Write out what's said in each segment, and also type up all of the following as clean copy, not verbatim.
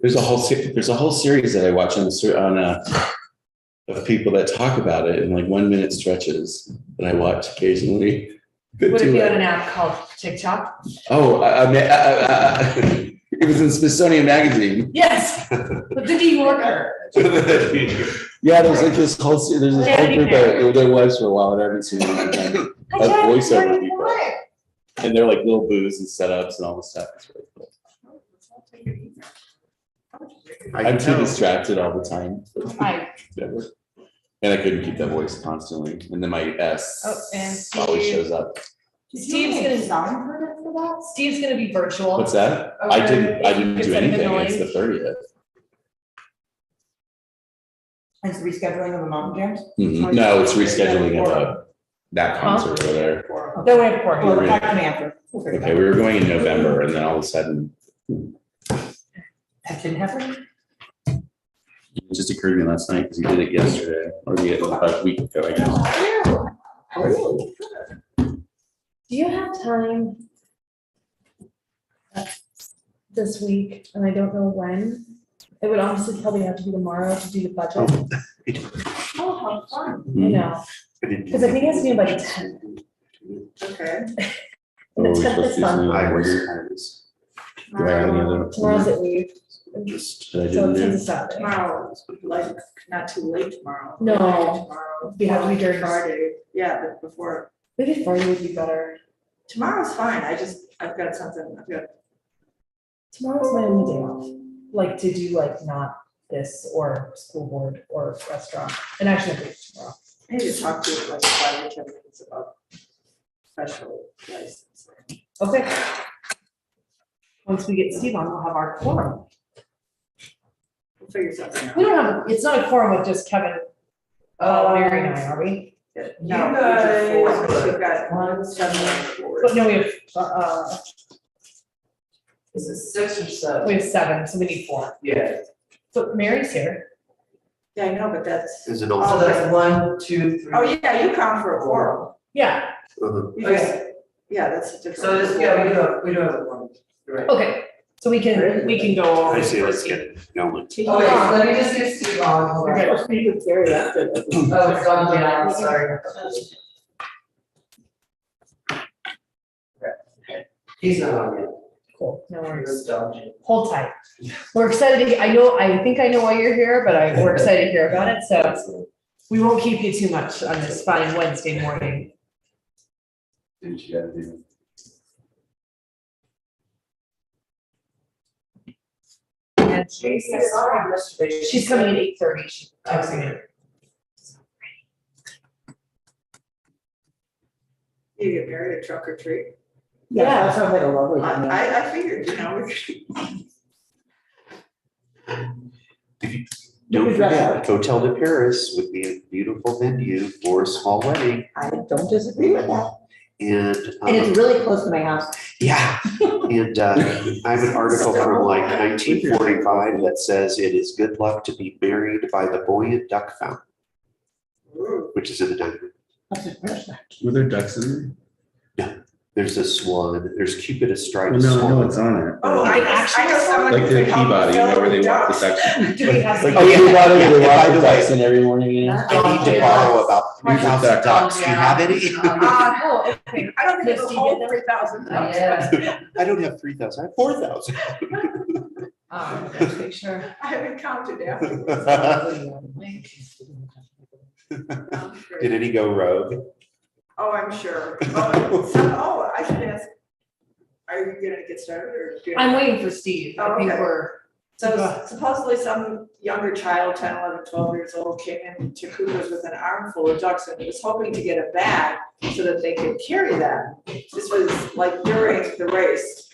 There's a whole series that I watch of people that talk about it in like 1 minute stretches that I watch occasionally. Would it be on an app called TikTok? Oh, it was in Smithsonian Magazine. Yes, but the New Yorker. Yeah, there's like this whole there's this whole group that there was for a while, and I haven't seen it. Of voiceover people, and they're like little booths and setups and all this stuff. It's really cool. I'm too distracted all the time. Never. And I couldn't keep that voice constantly. And then my S always shows up. Steve's gonna be virtual. What's that? I didn't do anything. It's the 30th. It's rescheduling of the mountain jams? No, it's rescheduling of that concert over there. No way for Well, We're talk to me after. Okay, we were going in November, and then all of a sudden, That didn't happen? it just occurred to me last night because he did it yesterday, or about a week ago, I guess. Do you have time this week? And I don't know when. It would honestly probably have to be tomorrow to do the budget. Oh, how fun. I know, because I think it has to be by the 10th. Okay. And Or the are we 10th supposed is to do fun. something Do I have any other? Tomorrow's at leave. Just that I So didn't it's do. a Saturday. Tomorrow, like, not too late tomorrow. No. Tomorrow. We have to be during- Friday, yeah, but before, Maybe Friday would be better. tomorrow's fine, I've got something, Tomorrow's my only day off, like to do like not this or school board or restaurant. And actually, I do tomorrow. I need to talk to you like 5 or 10 minutes about special license. Okay. Once we get Steve on, we'll have our quorum. We'll figure something out. We don't have, it's not a quorum with just Kevin, Mary and I, are we? No, You guys- we've got 1, 7, 4. But no, we have, Is it 6 or 7? we have 7, so we need 4. Yeah. So Mary's here. Yeah, I know, but that's, Is it So all? that's 1, 2, 3. oh, yeah, you count for a quorum. Yeah, You guys, yeah, that's a different. So this, yeah, we do have a 1. Right. okay, so we can go over. I see, let's get it going. Okay, so let me just get Steve on. Hold on. Okay. Speak with Gary after. Oh, it's gone down, sorry. He's not on yet. Cool, no worries. It's done. Hold tight. We're excited to, I think I know why you're here, but we're excited to hear about it, so we won't keep you too much on this fine Wednesday morning. Didn't you gotta do? And I saw her yesterday. she's coming at 8:30, she texted me. You get married at trunk or treat. Yeah. That sounds like a lovely. I figured, Don't forget, Hotel de Paris would be a beautiful venue for a small wedding, I don't disagree with that. and. And it's really close to my house. Yeah, and I have an article from like 1945 that says it is good luck to be married by the buoyant duck fountain, which is in the dining room. That's a person. Were there ducks in There's a swan, there's Cupid there? astride Well, a no, swan. no, it's on it. Oh, I know someone. Like the Peabody, you know, where they walk the ducks. Do we have? Like Oh, yeah, the Peabody, yeah, they and walk by the the way- ducks in every morning, you know? I need to borrow about 3,000 ducks, do you have any? Oh, okay. I don't think Yes, it's do you whole get 3,000. Yeah. I don't have 3,000, I have 4,000. Let's make sure. I haven't counted after. Did any go rogue? Oh, I'm sure. I should ask, are you gonna get started or? I'm waiting for Steve, I think Okay. we're, So supposedly some younger child, 10, 11, 12 years old, came into Cooper's with an armful of ducks and was hoping to get a bag so that they could carry them. This was like during the race.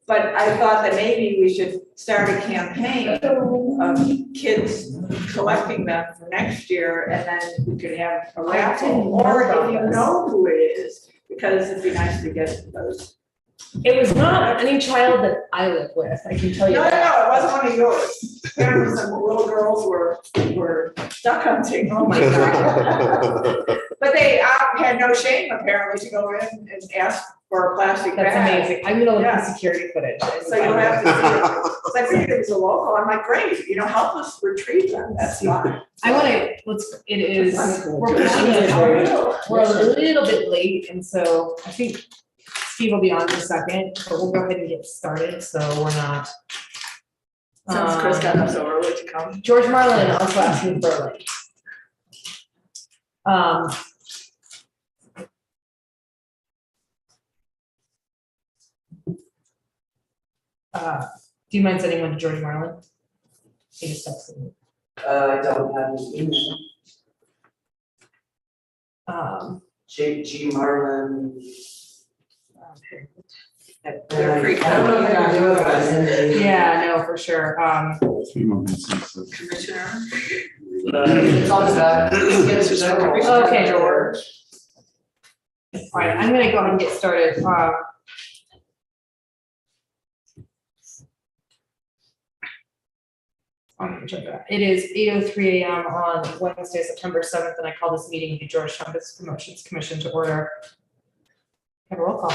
But I thought that maybe we should start a campaign of kids collecting them for next year, and then we could have a raffle, or if you know who it is, because it'd be nice to get those. it was not any child that I live with, I can tell you No, that. it wasn't one of yours. There were some little girls were duck hunting. Oh my God. But they had no shame apparently to go in and ask for a plastic bag. That's amazing. I'm gonna look Yeah. at the security footage. So you'll have to see it. So I figured it was a local. I'm like, great, help us retrieve them. That's fine. I wanna, it is, we're a little bit late, and so I think Steve will be on in a second, but we'll go ahead and get started, so we're not. Since Chris got up so early to come. George Marlin also asked me for a link. Do you mind sending one to George Marlin? He just texted me. I don't have his email. G Marlin. They're free. I don't know if I can do it, but I send it. Yeah, no, for sure. Commissioner. It's on the back. Get it. Okay. George. All right, I'm gonna go ahead and get started. On the agenda. It is 8:03 a.m. on Wednesday, September 7th, and I call this meeting the Georgetown Business Promotions Commission to order. Have a roll call.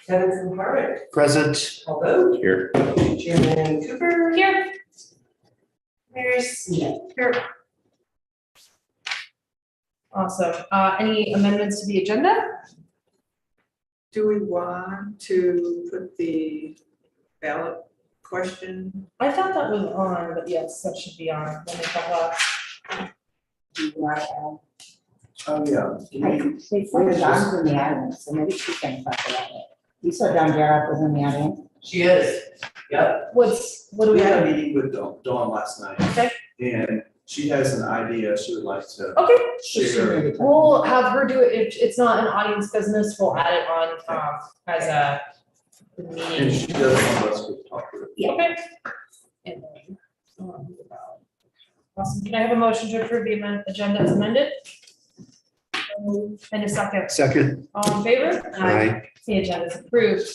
Kevin from Harvick. Present. Although. Here. Chairman Cooper. Here. Mary Smith. Here. Awesome. Any amendments to the agenda? Do we want to put the ballot question? I thought that was on, but yes, that should be on. Let me talk about. Oh, yeah. She said Dawn's in the audience, so maybe she can talk about it. You saw Dawn Jarrett was in the audience? She is. Yep. What do we We had have? a meeting with Dawn last night. Okay. And she has an idea she would like to Okay, share. we'll have her do it. If it's not an audience business, we'll add it on, as a And meeting. she doesn't want us to talk to her. Okay. And then, awesome. Can I have a motion to approve the agenda as amended? And a second. Second. All in favor? Aye. The agenda is approved.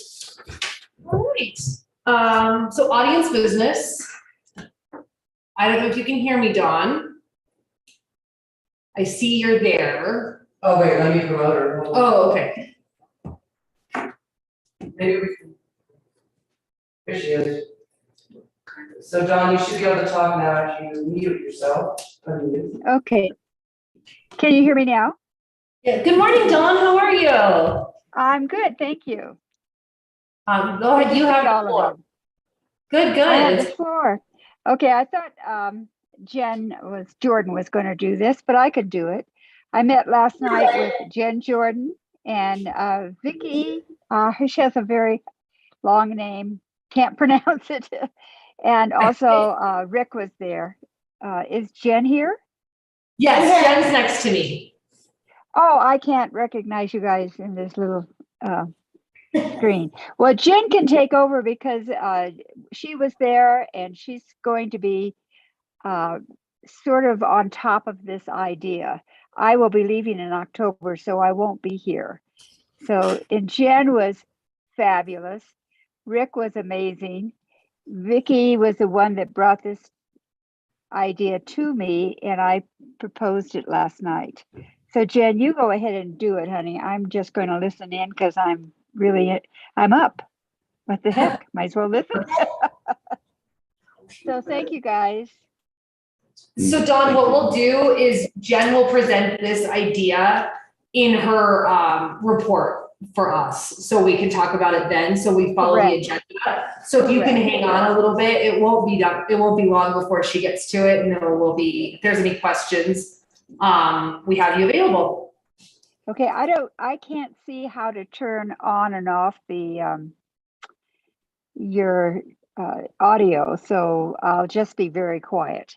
All right, so audience business. I don't know if you can hear me, Dawn. I see you're there. Oh, wait, let me promote her. Hold on. Oh, okay. Maybe we can. There she is. So Dawn, you should be able to talk now if you mute yourself. Unmute. Okay. Can you hear me now? Yeah, good morning, Dawn. How are you? I'm good, thank you. Go ahead, you have All the of floor. them. Good, I have the good. floor. Okay, I thought Jordan was going to do this, but I could do it. I met last night with Jen Jordan and Vicky. She has a very long name, can't pronounce it. And also Rick was there. Is Jen here? Yes, Jen's next to me. Oh, I can't recognize you guys in this little screen. Well, Jen can take over because she was there and she's going to be sort of on top of this idea. I will be leaving in October, so I won't be here. And Jen was fabulous. Rick was amazing. Vicky was the one that brought this idea to me, and I proposed it last night. So Jen, you go ahead and do it, honey. I'm just going to listen in because I'm up. What the heck? Might as well listen. So thank you, guys. So Dawn, what we'll do is Jen will present this idea in her report for us, so we can talk about it then, so we follow the Correct. agenda. So if you can hang on a little bit, it won't be done, it won't be long before she gets to it, and there will be, if there's any questions, we have you available. Okay, I can't see how to turn on and off the your audio, so I'll just be very quiet.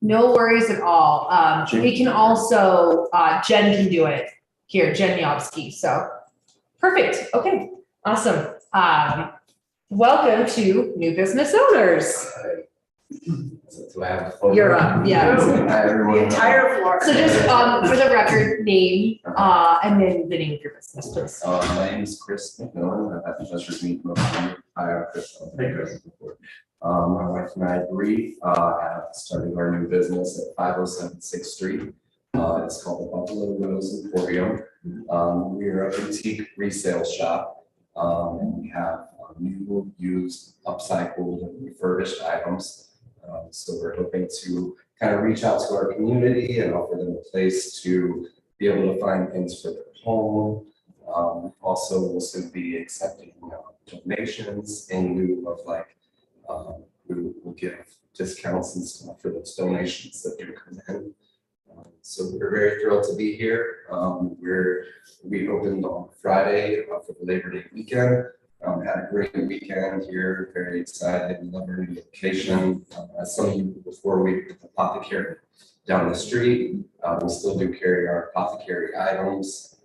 No worries at all. We can also, Jen can do it here, Jen Yobski, so, perfect, okay, awesome. Welcome to New Business Owners. Do I have the floor? You're up, yeah. Hi, everyone. The entire floor. So just, for the record, name, and then the name of your business, please. My name is Chris McMillan. I've had the pleasure of meeting most of you. Hi, I'm Chris. Hey, Chris. My wife and I, Bree, have started our new business at 507 6th Street. It's called the Buffalo Rose Emporium. We're a boutique resale shop. And we have new, used, upcycled, and refurbished items. So we're hoping to kind of reach out to our community and offer them a place to be able to find things for their home. Also, we'll soon be accepting donations in lieu of we'll give discounts and stuff for those donations that do come in. So we're very thrilled to be here. We opened on Friday for the Labor Day weekend. Had a great weekend here, very excited, love our new location. As some of you before, we apothecary down the street. We still do carry our apothecary items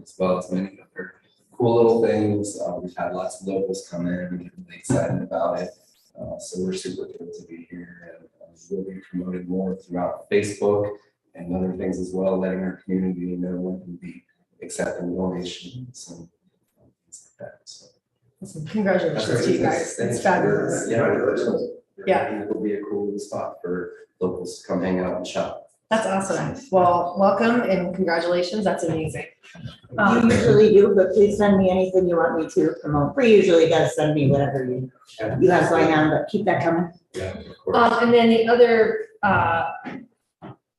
as well as many other cool little things. We've had lots of locals come in and get really excited about it. So we're super thrilled to be here, and we'll be promoting more throughout Facebook and other things as well, letting our community know when we'll be accepting donations and things like that. So Awesome. Congratulations to you guys. thanks It's fabulous. Yeah. It'll be a cool spot for locals to come hang out and shop. That's awesome. Well, welcome and congratulations. That's amazing. You usually do, but please send me anything you want me to promote. Bree usually does send me whatever you have going on, but keep that coming. Yeah, of course. And then the other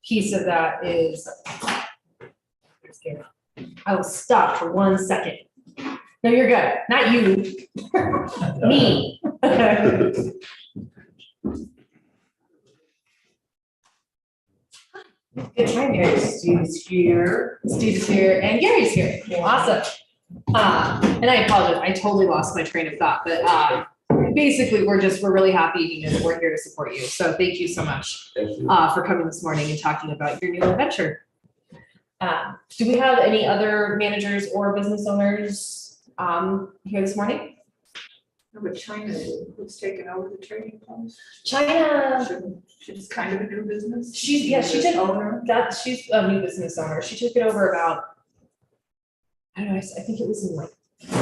piece of that is, I will stop for 1 second. No, you're good. Not you. Me. Good time, Gary. Steve's here. Steve's here and Gary's here. Awesome. And I apologize. I totally lost my train of thought, but basically we're really happy because we're here to support you. So thank you so much Thank you. for coming this morning and talking about your new adventure. Do we have any other managers or business owners here this morning? But China, who's taken over the trading post? China, She's kind of a new business. she took Owner. that, she's a new business owner. She took it over about, I don't know, I think it was in like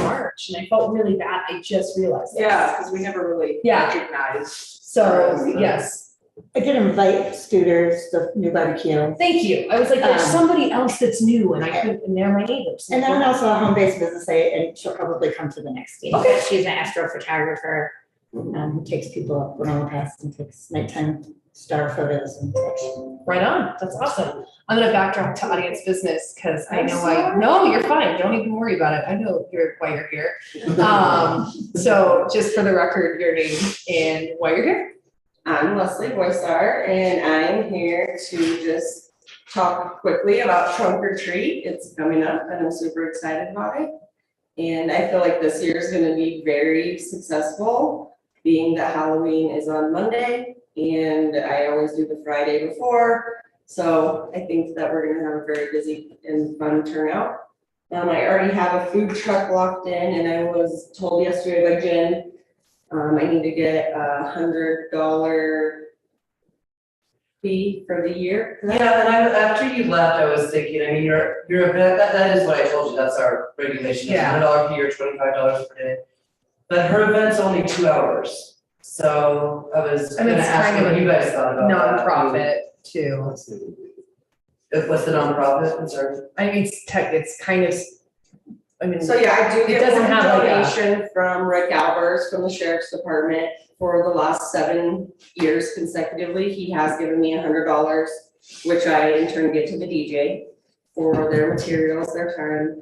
March, and I felt really bad. I just realized. that. Yeah, because we never really Yeah. recognized. So, yes, I did invite Scooters, the new barbecue. thank you. I was like, there's Um, somebody else that's new and I couldn't, and they're my neighbors. And then also a home-based business, and she'll probably come to the next meeting. Okay. She's an astrophotographer, who takes people up Winona Pass and takes nighttime star photos and such. Right on. That's awesome. I'm gonna backtrack to audience business because I I'm know sorry. no, you're fine. Don't even worry about it. I know why you're here. So just for the record, your name and why you're here. I'm Leslie Boysar, and I'm here to just talk quickly about Trunk or Treat. It's coming up, and I'm super excited about it. And I feel like this year is gonna be very successful, being that Halloween is on Monday, and I always do the Friday before. So I think that we're gonna have a very busy and fun turnout. I already have a food truck locked in, and I was told yesterday by Jen, I need to get $100 fee for the year. Yeah, and after you left, I was thinking, I mean, your event, that is what I told you, that's our regulation, it's Yeah. $100 fee or $25 per day. But her event's only 2 hours, so I was And gonna it's ask kind of what a you guys thought about that. Nonprofit too. What's the nonprofit, I'm sorry? I mean, it's kind of, I mean. So yeah, I do It get doesn't one have like a- donation from Rick Albers from the Sheriff's Department for the last 7 years consecutively. He has given me $100, which I in turn get to the DJ for their materials, their time.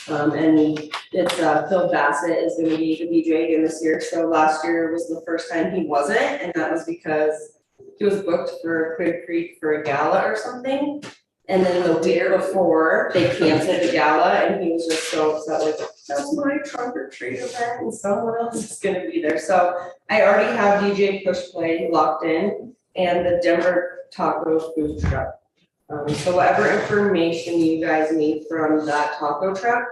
And it's Phil Bassett is gonna be the DJ again this year. So last year was the first time he wasn't, and that was because he was booked for Quid Creek for a gala or something. And then the year before, they canceled the gala, and he was just so upset, like, that's my trunk or treat event, and someone else is gonna be there. So I already have DJ Push Play locked in, and the Denver Taco Food Truck. So whatever information you guys need from that taco truck,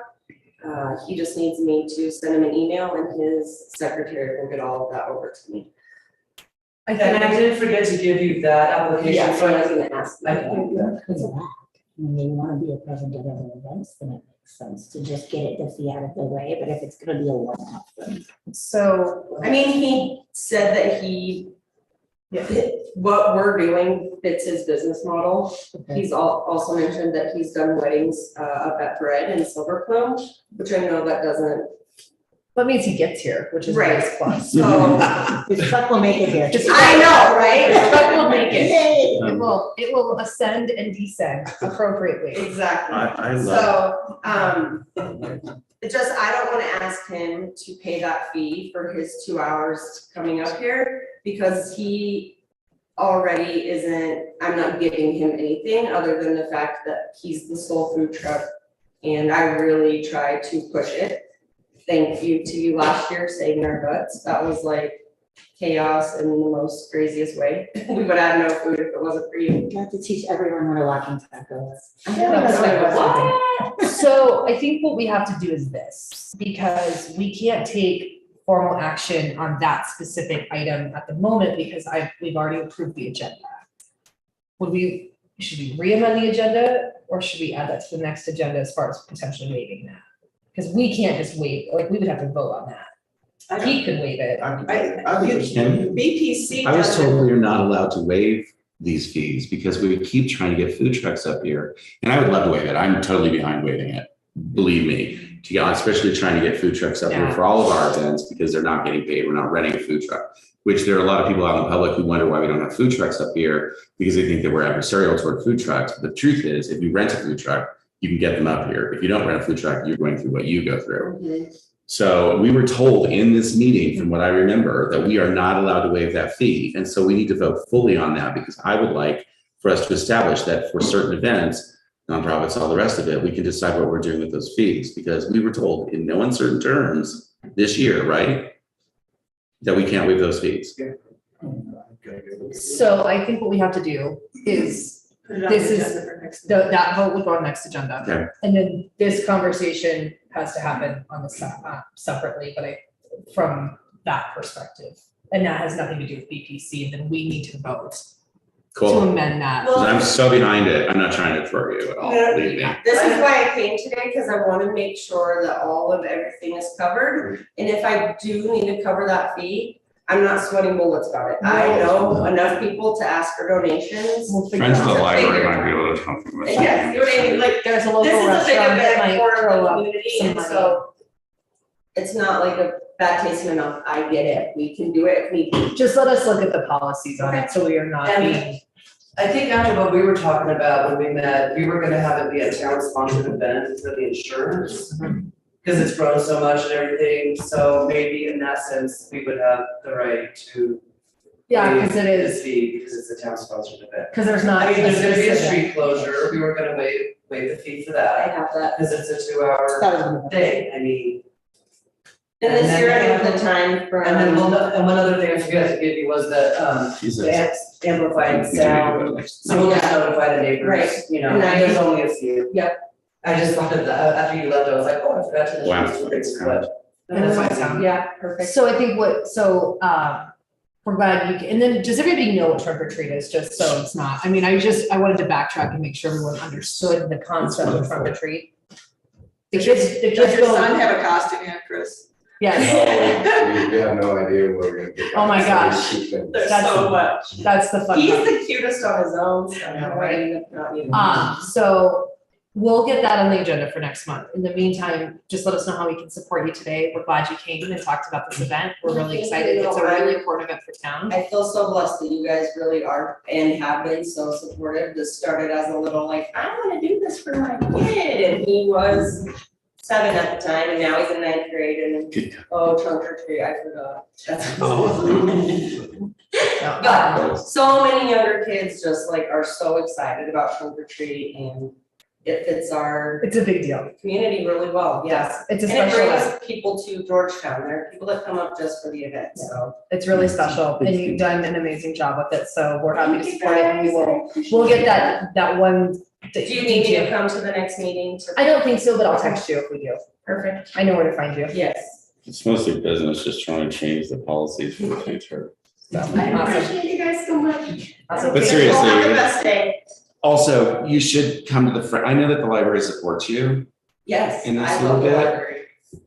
he just needs me to send him an email, and his secretary will get all of that over to me. And I did forget to give you that application, Yeah, so so I was gonna ask. I can do that. Because of that. and they want to be a present at other events, then it makes sense to just get it the fee out of the way, but if it's gonna be a one-off, then. So, I mean, he said that what we're doing fits his business model. He's also mentioned that he's done weddings up at Bread and Silver Plume, which I know that doesn't. that means he gets here, which is a Right. nice plus. So, His truck will make it here. I know, right? Truck will make it. Yay! It will ascend and descend appropriately. Exactly. I love, So, it just, I don't wanna ask him to pay that fee for his 2 hours coming up here, because he already isn't, I'm not giving him anything other than the fact that he's the sole food truck, and I really tried to push it. Thank you to you last year, saving our butts, that was like chaos in the most craziest way. We would have no food if it wasn't for you. You have to teach everyone what a walking taco is. I know, that's like, what? So I think what we have to do is this, because we can't take formal action on that specific item at the moment because we've already approved the agenda. Should we re-amend the agenda or should we add that to the next agenda as far as potentially waiving that? Because we can't just waive, like, we would have to vote on that. He could waive it. I think it's You- BPC I was doesn't. told we are not allowed to waive these fees because we keep trying to get food trucks up here. And I would love to waive it. I'm totally behind waiving it. Believe me, to get, especially trying to get food trucks up here Yeah. for all of our events because they're not getting paid. We're not renting a food truck, which there are a lot of people out in the public who wonder why we don't have food trucks up here because they think that we're adversarial toward food trucks. But the truth is, if you rent a food truck, you can get them up here. If you don't rent a food truck, you're going through what you go through. So we were told in this meeting, from what I remember, that we are not allowed to waive that fee. And so we need to vote fully on that because I would like for us to establish that for certain events, nonprofits, all the rest of it, we can decide what we're doing with those fees. Because we were told in no uncertain terms this year, right? That we can't waive those fees. So I think what we have to do is, Put it on This the is agenda for next that vote would go on next agenda. Okay. And then this conversation has to happen on the separately, but from that perspective. And that has nothing to do with BPC, and then we need to vote to Cool. amend that. 'Cause I'm so behind it. I'm not trying to throw you at all. No. Believe me. This is why I came today, because I want to make sure that all of everything is covered. And if I do need to cover that fee, I'm not sweating bullets about it. I know enough people to ask for donations. We'll figure Friends of out. the library Figure. might be able to help you with that. Yeah, you know what I mean, like, There's a local this is a big restaurant that event might for throw the up community, some and money. so it's not like a bad taste in my mouth. I get it. We can do it if we Just let us look at the policies on it, so we are not And- being, I think after what we were talking about when we met, we were gonna have it be a town sponsored event for the insurance. Cause it's grown so much and everything, so maybe in that sense, we would have the right to. yeah, waive because it this is, fee because it's a town sponsored event. because there's not. I mean, there's gonna be a specific- street closure, we were gonna waive the fee for I that, have that. cause it's a 2 hour That was gonna be- thing, I mean. And And this then- year I have the time from. And then one other thing I forgot to give you was the Jesus. the amplified sound, so we'll just notify the neighbors, Right. you know, And I- there's only a few. Yep. I just thought of that, after you left, I was like, oh, I forgot to. Wow. mention this, but- Amplified sound. Yeah, perfect. So I think we're glad you, and then does everybody know what trunk or treat is, just so it's not, I mean, I wanted to backtrack and make sure everyone understood the concept of trunk or treat. The kids Does your go, son have a costume yet, Chris? yes, We have no idea where we're gonna get. Oh my gosh. There's That's- so much. that's the fun He's part. the cutest on his own, so I know, I'm right? not even. So we'll get that on the agenda for next month. In the meantime, just let us know how we can support you today. We're glad you came and talked about this event. We're really excited. It's a really important event for town. I feel so blessed that you guys really are and have been so supportive. This started as a little like, I wanna do this for my kid, and he was 7 at the time, and now he's in 9th grade, and trunk or treat, I forgot. That's- But so many younger kids just like are so excited about trunk or treat, and it fits our It's a big deal. community really well, yes. It's a And it special event. brings people to Georgetown. There are people that come up just for the event, so. It's really special and you've done an amazing job with it. So we're happy to support it and we'll get that one. Do you need me to come to the next meeting to? I don't think so, but I'll text you if we do. Perfect. I know where to find you. Yes. It's mostly business, just trying to change the policies for the future. I Awesome. appreciate you guys so much. Awesome. But Have seriously, the best day. Also, you should come to the I know that the library supports you. Yes, In this I little love the bit. library.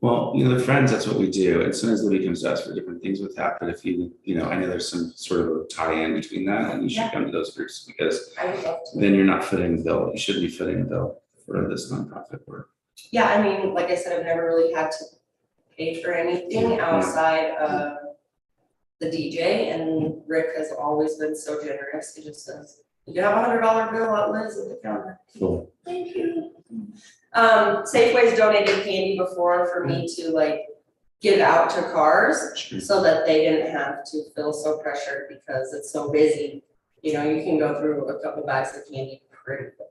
Well, you know, the friends, that's what we do. And sometimes Libby comes to us for different things with that. But if you know, I know there's some sort of a tie-in between that, and you should Yeah. come to those groups because I would love to. then you're not footing the bill. You shouldn't be footing the bill for this nonprofit work. Yeah, I mean, like I said, I've never really had to pay for anything outside of the DJ, and Rick has always been so generous. He just says, you have $100 bill at Liz at the counter. Cool. Thank you. Safeway's donated candy before for me to like give out to cars so that they didn't have to feel so pressured because it's so busy. You know, you can go through a couple bags of candy pretty quick.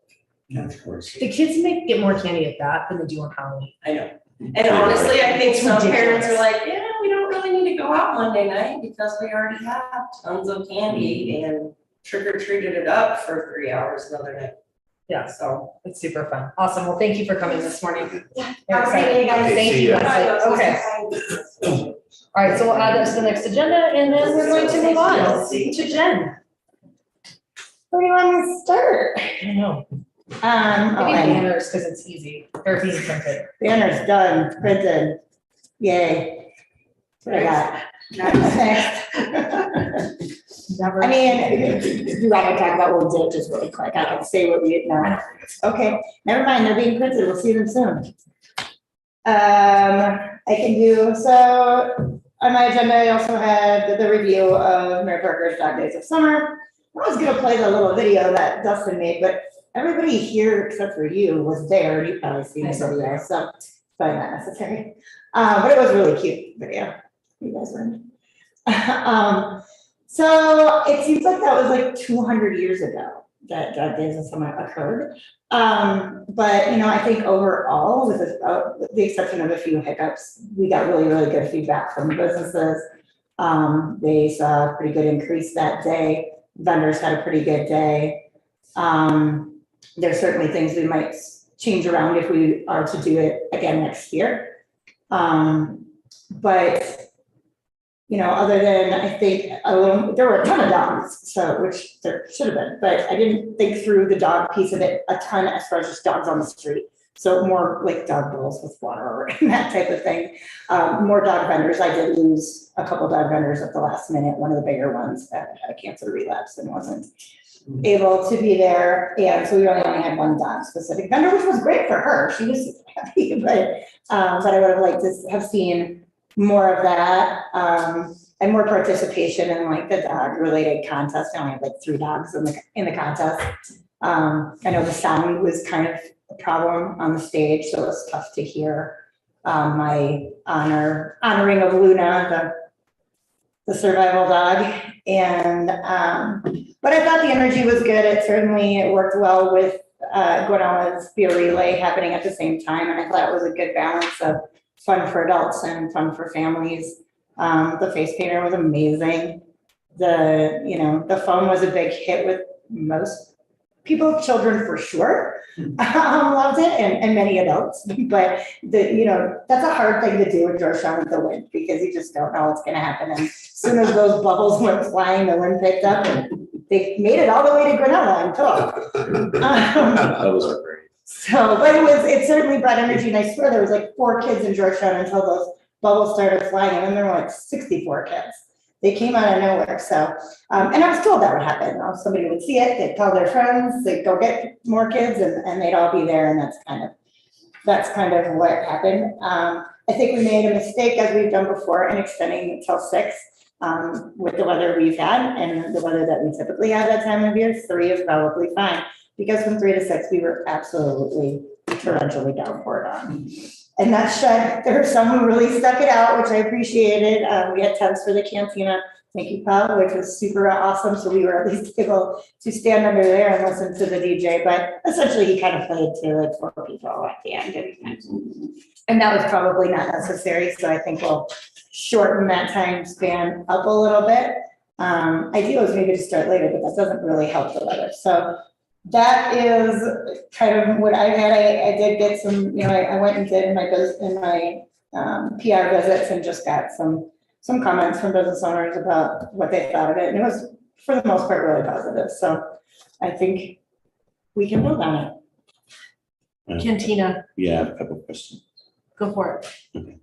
Yeah, of course. The kids get more candy at that than they do on Halloween. I know. And honestly, I think It's some parents are ridiculous. like, yeah, we don't really need to go out Monday night because we already have tons of candy and trick or treated it up for 3 hours another night. Yeah. So. It's super fun. Awesome. Well, thank you for coming this morning. Yeah. Very excited. Okay, Thank see you. ya. Leslie. Okay. All right, so we'll add that to the next agenda and then we're going to move on to Jen. Where do you want to start? I don't know. Oh, Maybe and banners because it's easy. They're being printed. banner's done, printed. Yay. What I got? Never. I mean, you want to talk about what we did just really quick. I can say what we did now. Okay, never mind, they're being printed. We'll see them soon. I can do, so on my agenda, I also had the review of Mary Parker's Dog Days of Summer. I was gonna play the little video that Dustin made, but everybody here except for you was there. You probably seen the video, so it's probably not necessary. But it was a really cute video. You guys were. So it seems like that was like 200 years ago that Dog Days of Summer occurred. But, you know, I think overall, with the exception of a few hiccups, we got really, really good feedback from businesses. They saw a pretty good increase that day. Vendors had a pretty good day. There's certainly things we might change around if we are to do it again next year. But you know, other than I think there were a ton of dogs, so which there should have been, but I didn't think through the dog piece of it a ton as far as just dogs on the street. So more like dog bowls with water and that type of thing. More dog vendors. I did lose a couple dog vendors at the last minute. One of the bigger ones that had a cancer relapse and wasn't able to be there. And so we only had one dog specific vendor, which was great for her. She was happy, but I would have liked to have seen more of that, and more participation in like the dog related contest. I only had like 3 dogs in the contest. I know the sound was kind of a problem on the stage, so it was tough to hear my honoring of Luna, the survival dog. And but I thought the energy was good. It certainly worked well with Gwinnell's beer relay happening at the same time, and I thought it was a good balance of fun for adults and fun for families. The face painter was amazing. The foam was a big hit with most people, children for sure, loved it, and many adults. But that's a hard thing to do in Georgetown with the wind because you just don't know what's going to happen. And as soon as those bubbles went flying, the wind picked up, and they made it all the way to Grinnell, I'm told. That was great. So, but it certainly brought energy, and I swear there was like 4 kids in Georgetown until those bubbles started flying, and then there were like 64 kids. They came out of nowhere, so, and I was told that would happen. Somebody would see it, they'd tell their friends, they'd go get more kids, and they'd all be there, and that's kind of what happened. I think we made a mistake, as we've done before, in extending until 6, with the weather we've had, and the weather that we typically have that time of year. 3 is probably fine. Because from 3 to 6, we were absolutely torrentially downpoured on. And that shed, there were some who really stuck it out, which I appreciated. We had tents for the cantina, thank you, Paul, which was super awesome. So we were at least able to stand under there and listen to the DJ. But essentially, he kind of played to like 4 people at the end. And that was probably not necessary. So I think we'll shorten that time span up a little bit. Ideal is maybe to start later, but that doesn't really help the weather. So that is kind of what I had. I did get some, I went and did in my PR visits and just got some comments from business owners about what they thought of it. And it was, for the most part, really positive. So I think we can build on it. Cantina, Yeah, a couple of questions. go for it.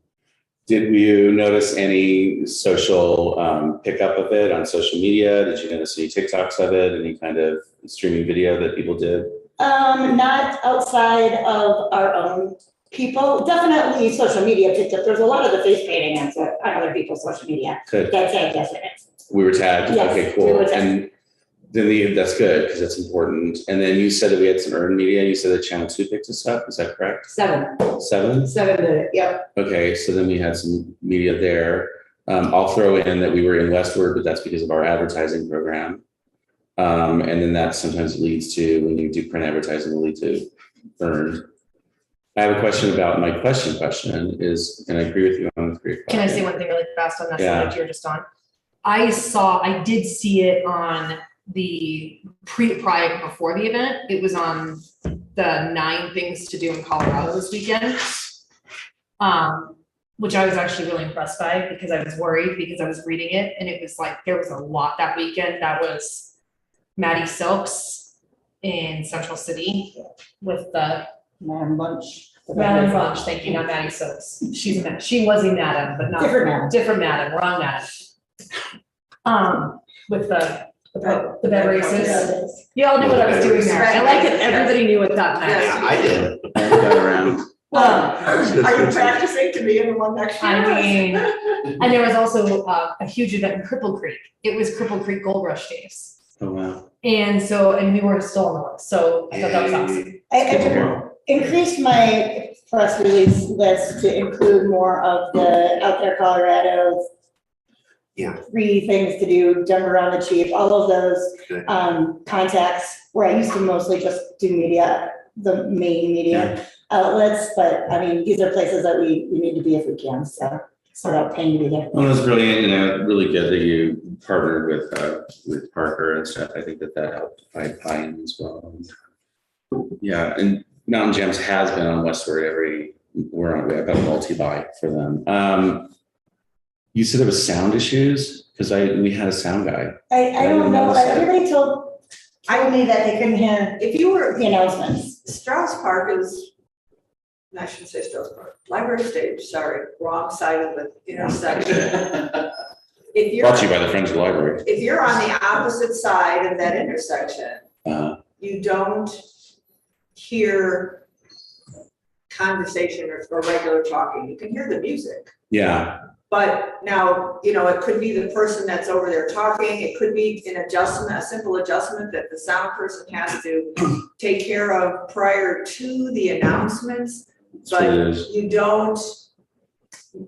Did you notice any social pickup of it on social media? Did you notice any TikToks of it? Any kind of streaming video that people did? Not outside of our own people, definitely social media picked up. There's a lot of the face painting on other people's social media. Good. That's it, yes, it is. We were tagged? Yes, Okay, we were cool. tagged. And then that's good because that's important. And then you said that we had some earned media. You said that Channel 2 picked us up. Is that correct? 7 7? minutes, yep. Okay, so then we had some media there. I'll throw in that we were in Westward, but that's because of our advertising program. And then that sometimes leads to, when you do print advertising, will lead to earned. I have a question about my question is, and I agree with you on the 3 o'clock. Can I say one thing really fast on that Yeah. subject you're just on? I did see it on the prior before the event. It was on the 9 things to do in Colorado this weekend. Which I was actually really impressed by because I was worried because I was reading it and it was like, there was a lot that weekend. That was Maddie Silks in Central City with the Madam Bunch. Madam Bunch, thank you, not Maddie Silks. She was a madam, but not. Different madam. Different madam, wrong madam. With the bed races. You all knew what I was doing there. I like it, everybody knew what that meant. Yes. I did. I got around. Are you practicing to be in the one next year? I mean, and there was also a huge event in Cripple Creek. It was Cripple Creek Gold Rush Days. Oh, wow. And we were still on the list, so I thought that was awesome. I increased my press release list to include more of the Out There Colorado. Yeah. 3 things to do, Denver Around the Chief, all of those Good. contacts where I used to mostly just do media, the main media outlets, but I mean, these are places that we need to be if we can, so without paying to be there. Well, it was brilliant, really good that you partnered with Parker and stuff. I think that helped fight Pine as well. Yeah, and Mountain Gems has been on Westward I've got a multi-buy for them. You said there was sound issues because we had a sound guy. I don't know, everybody told me that they couldn't hear If you were, the announcements. Strauss Park is, I shouldn't say Strauss Park, Library Stage, sorry, wrong side of the intersection. If you're, Brought to you by the Friends of the Library. if you're on the opposite side of that intersection, you don't hear conversation or regular talking. You can hear the music. Yeah, But now, it could be the person that's over there talking, it could be an adjustment, a simple adjustment that the sound person has to take care of prior to the announcements. that's what it But is.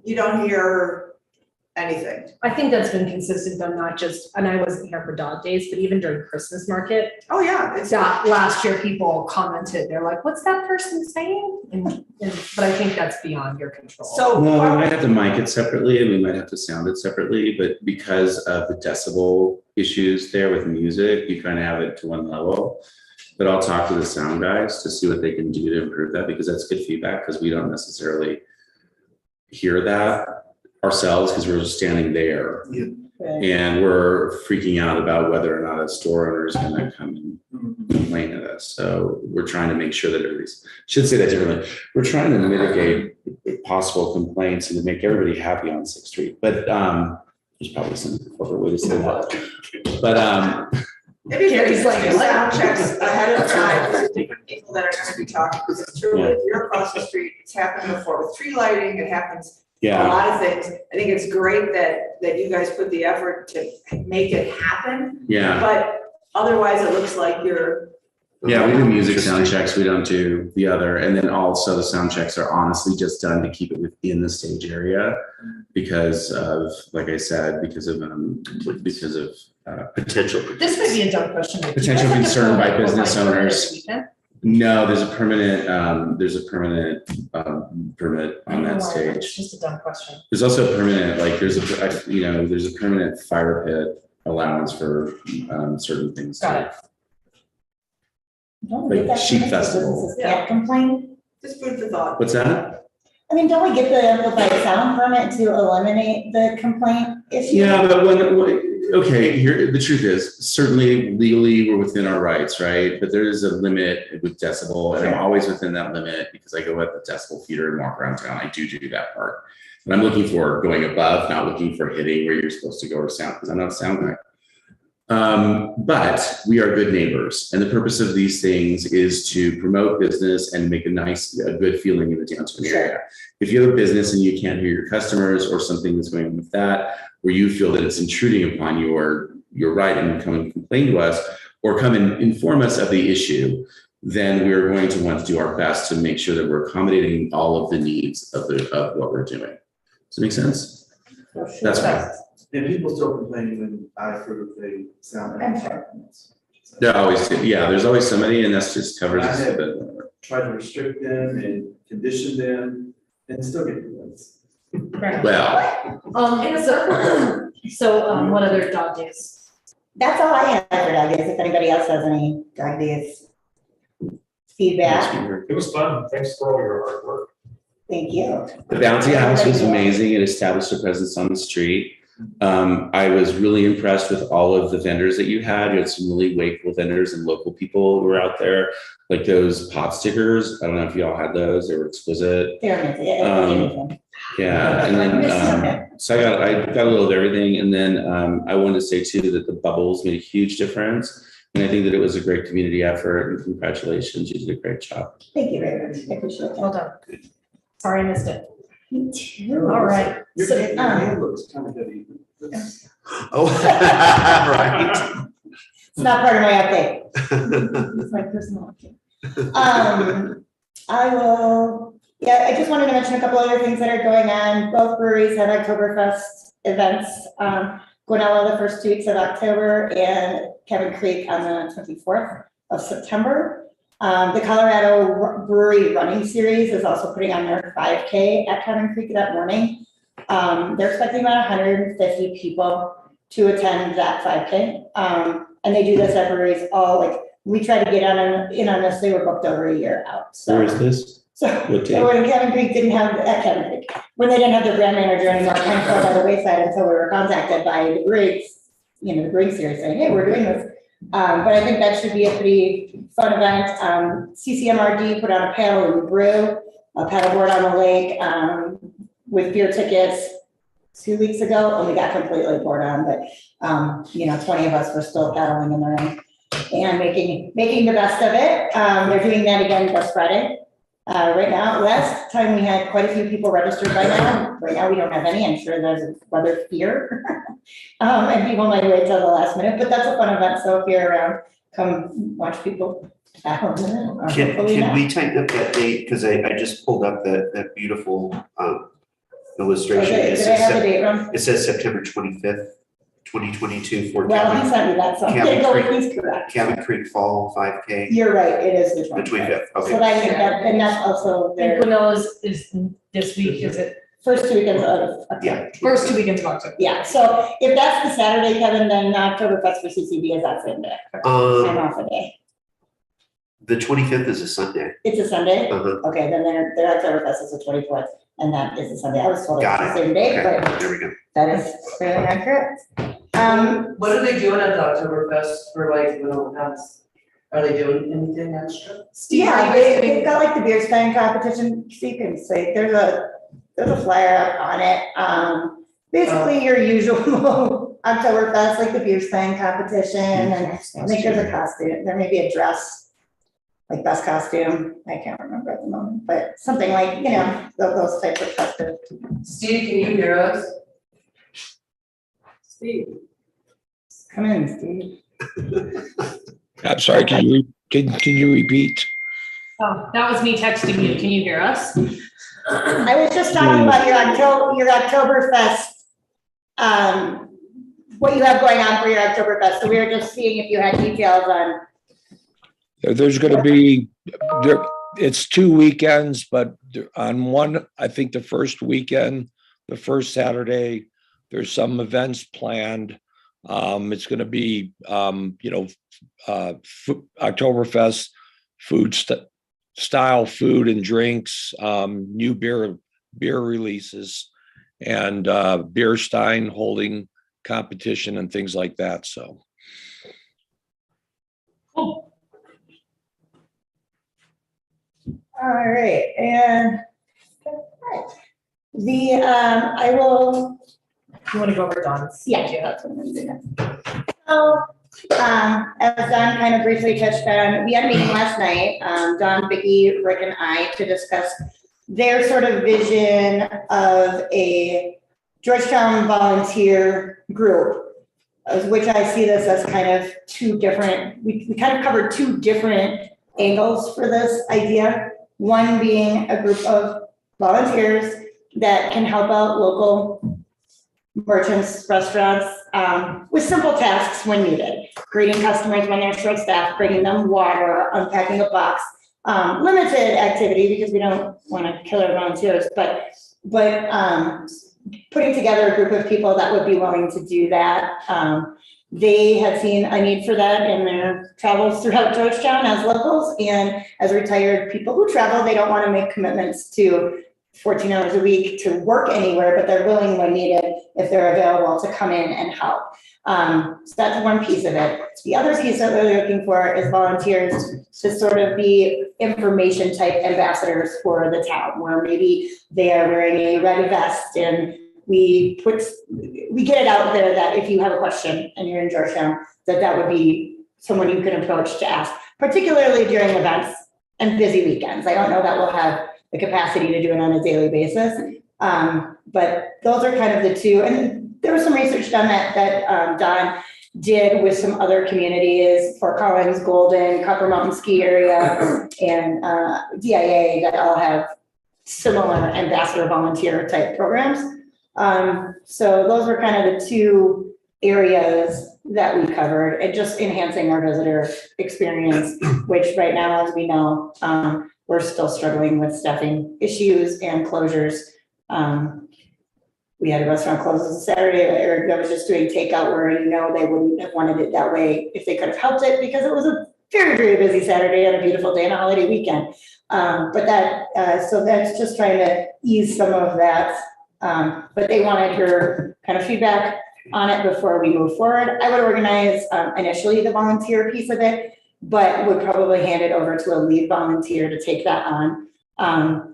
you don't hear anything. I think that's been consistent though, not just, and I wasn't here for dog days, but even during Christmas market. Oh, yeah, it's Last year, people commented, they're like, what's that person saying? But I think that's beyond your control. so. No, we might have to mic it separately and we might have to sound it separately, but because of the decibel issues there with music, you kind of have it to one level. But I'll talk to the sound guys to see what they can do to improve that, because that's good feedback, because we don't necessarily hear that ourselves because we're just standing there. And we're freaking out about whether or not a store owner is gonna come and complain at us. So we're trying to make sure that should say that differently. We're trying to mitigate possible complaints and to make everybody happy on 6th Street. But there's probably some corporate way to say that. But Maybe if Gary's you like, do what? sound checks ahead of time, with the people that are gonna be talking, because truly, if you're across the street, it's happened before with tree lighting, it happens a yeah, lot of things. I think it's great that you guys put the effort to make it happen, yeah. but otherwise it looks like you're. Yeah, we do music sound checks, we don't do the other, and then also the sound checks are honestly just done to keep it within the stage area because of, like I said, because of Potential. This would be a dumb question. but do you Potential guys have to concern by put, like, business permit owners. this weekend? No, there's a permanent permit on that It's stage. just a dumb question. There's also a permanent, like, there's a permanent fire pit allowance for certain things. Got it. Don't we get Like that Chic from the Festival. businesses can't complain? Just food for thought. What's that? I mean, don't we get the amplified sound permit to eliminate the complaint issue? Yeah, but okay, here, the truth is, certainly legally, we're within our rights, right? But there is a limit with decibel, and I'm always within that limit because I go at the decibel feeder and walk around town. I do that part. And I'm looking for going above, not looking for hitting where you're supposed to go or sound, because I'm not a sound guy. But we are good neighbors, and the purpose of these things is to promote business and make a good feeling in the downtown area. If you have a business and you can't hear your customers or something that's going on with that, where you feel that it's intruding upon your right and come and complain to us or come and inform us of the issue, then we're going to want to do our best to make sure that we're accommodating all of the needs of what we're doing. Does that make sense? That's fine. And people still complaining when I approve the sound. I'm sure. There always, yeah, there's always somebody, and that's just covers I us a have bit. tried to restrict them and condition them and still get complaints. Right. Well, So, what other dog days? That's all I have for dog days. If anybody else has any dog days feedback, It was fun. Thanks for all your hard work. thank you. the bouncy house was amazing. It established a presence on the street. I was really impressed with all of the vendors that you had. You had some really Wakeful vendors and local people who were out there, like those pot stickers. I don't know if y'all had those. They were exquisite. They're amazing. Anything. Yeah, and then so I got a little of everything, and then I wanted to say too that the bubbles made a huge difference, and I think that it was a great community effort. And congratulations, you did a great job. Thank you very much. I appreciate Well that. done. Sorry, I missed it. Me too. All right. Your So, hand looks kind of heavy. Oh, right. It's not part of my update. It's my personal update. I just wanted to mention a couple other things that are going on. Both breweries have Oktoberfest events, Guanella the first 2 weeks of October and Cabin Creek on the 24th of September. The Colorado Brewery Running Series is also putting on their 5K at Cabin Creek that morning. They're expecting about 150 people to attend that 5K. And they do this at breweries we try to get in on this, they were booked over a year out, so. Where is this? So when Cabin Creek at Cabin Creek, when they didn't have their brand manager anymore, kind of fell by the wayside until we were contacted by the breweries, the brewing series saying, hey, we're doing this. But I think that should be a pretty fun event. CCMRD put on a paddle and brew, a paddleboard on the lake, with beer tickets 2 weeks ago, and we got completely poured on, but 20 of us were still paddling in the rain and making the best of it. They're doing that again this Friday. Right now, last time we had quite a few people registered by now. Right now, we don't have any. I'm sure there's weather fear. And people might wait till the last minute, but that's a fun event. So if you're around, come watch people paddle. Can we tighten up that date? Because I just pulled up that beautiful illustration. Okay, did I have the date wrong? It says September 25th, 2022 for Well, he sent me that, so I'm gonna go with he's correct. Cabin Creek Fall 5K, You're right, it is the the 25th. 25th. So Okay. and that's also And their Guanella's is this week, is it? first 2 weekends of October. Yeah. First 2 weekends of October. Yeah, so if that's the Saturday, Kevin, then Oktoberfest for CCB is that same day. I'm off a day. The 25th is a Sunday. It's a Sunday? Uh-huh. Okay, then their Oktoberfest is the 24th, and that is a Sunday. I was told it's Got the it. same day, Okay, but there we go. that is fairly accurate. What are they doing at the Oktoberfest for are they doing anything extra? Yeah, they've got like the beer stein competition, so you can say, there's a flyer up on it. Basically your usual Oktoberfest, like the beer stein competition, and I think there's a costume, there may be a dress, like best costume, I can't remember at the moment, but something like, those types of festive. Steve, can you hear us? Steve. Come in, Steve. I'm sorry, can you repeat? Oh, that was me texting you. Can you hear us? I was just talking about your Oktoberfest, what you have going on for your Oktoberfest. So we were just seeing if you had details on. There's going to be, it's 2 weekends, but on one, I think the first weekend, the first Saturday, there's some events planned. It's going to be, Oktoberfest style food and drinks, new beer releases, and Beer Stein holding competition and things like that, so. Cool. All right, and I will, You want to go over Dawn's? yeah, that's what I'm gonna do next. So, as Don kind of briefly touched on, we had a meeting last night, Don, Vicky, Rick, and I, to discuss their sort of vision of a Georgetown volunteer group, of which I see this as kind of two different, we kind of covered two different angles for this idea. One being a group of volunteers that can help out local merchants, restaurants, with simple tasks when needed. Greeting customers when they're short staffed, bringing them water, unpacking a box. Limited activity because we don't want to kill our volunteers, but putting together a group of people that would be willing to do that. They had seen a need for that in their travels throughout Georgetown as locals, and as retired people who travel, they don't want to make commitments to 14 hours a week to work anywhere, but they're willing when needed if they're available to come in and help. So that's one piece of it. The other piece that we're looking for is volunteers to sort of be information type ambassadors for the town, where maybe they are wearing a red vest and we get it out there that if you have a question and you're in Georgetown, that would be someone you can approach to ask, particularly during events and busy weekends. I don't know that we'll have the capacity to do it on a daily basis. But those are kind of the two. And there was some research done that Don did with some other communities, Fort Collins, Golden, Copper Mountain Ski Area, and DIA, that all have similar ambassador volunteer type programs. So those were kind of the two areas that we covered, and just enhancing our visitor experience, which right now, as we know, we're still struggling with staffing issues and closures. We had a restaurant close on Saturday. Eric was just doing takeout, where they wouldn't have wanted it that way if they could have helped it, because it was a very, very busy Saturday and a beautiful day and a holiday weekend. So that's just trying to ease some of that. But they wanted your kind of feedback on it before we move forward. I would organize initially the volunteer piece of it, but would probably hand it over to a lead volunteer to take that on.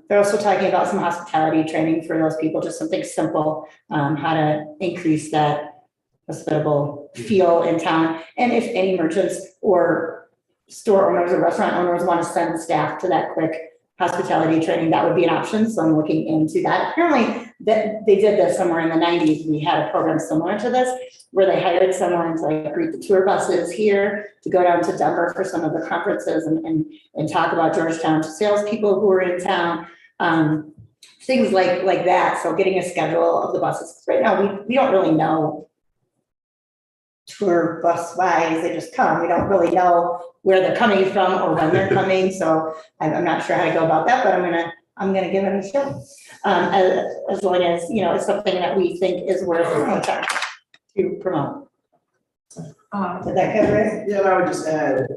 They're also talking about some hospitality training for those people, just something simple, how to increase that hospitable feel in town. And if any merchants or store owners or restaurant owners want to send staff to that quick hospitality training, that would be an option. So I'm looking into that. Apparently that they did this somewhere in the 90s. We had a program similar to this, where they hired someone to greet the tour buses here, to go down to Denver for some of the conferences and talk about Georgetown to salespeople who were in town, things like that. So getting a schedule of the buses. Right now, we don't really know tour bus wise, they just come. We don't really know where they're coming from or when they're coming. So I'm not sure how to go about that, but I'm gonna give it a shot. As long as, it's something that we think is worth our time to promote. Did that cover it? Yeah, and I would just add,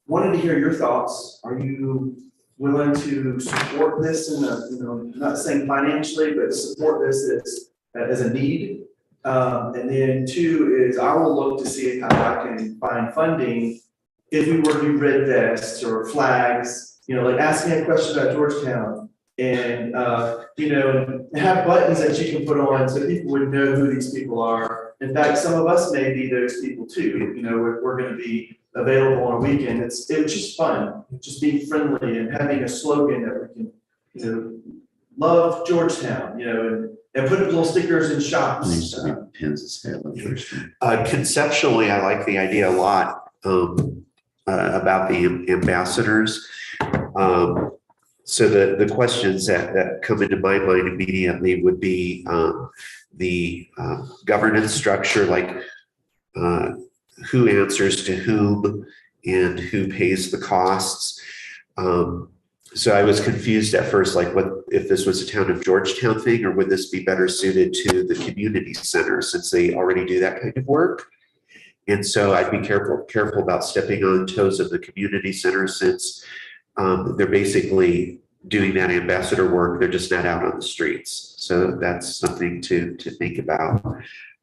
wanted to hear your thoughts. Are you willing to support this not saying financially, but support this as a need? And then two is, I will look to see how I can find funding if we were to do red vests or flags, like asking a question about Georgetown, and have buttons that you can put on so people would know who these people are. In fact, some of us may be those people too. We're going to be available on a weekend. It's just fun, just being friendly and having a slogan that we can, love Georgetown, and put little stickers in shops. Needs to be pins that say I love Georgetown. Conceptually, I like the idea a lot about the ambassadors. So the questions that come into my mind immediately would be the governance structure, like who answers to whom and who pays the costs. So I was confused at first, like what if this was a town of Georgetown thing, or would this be better suited to the community center since they already do that kind of work? And so I'd be careful about stepping on toes of the community center, since they're basically doing that ambassador work. They're just not out on the streets. So that's something to think about.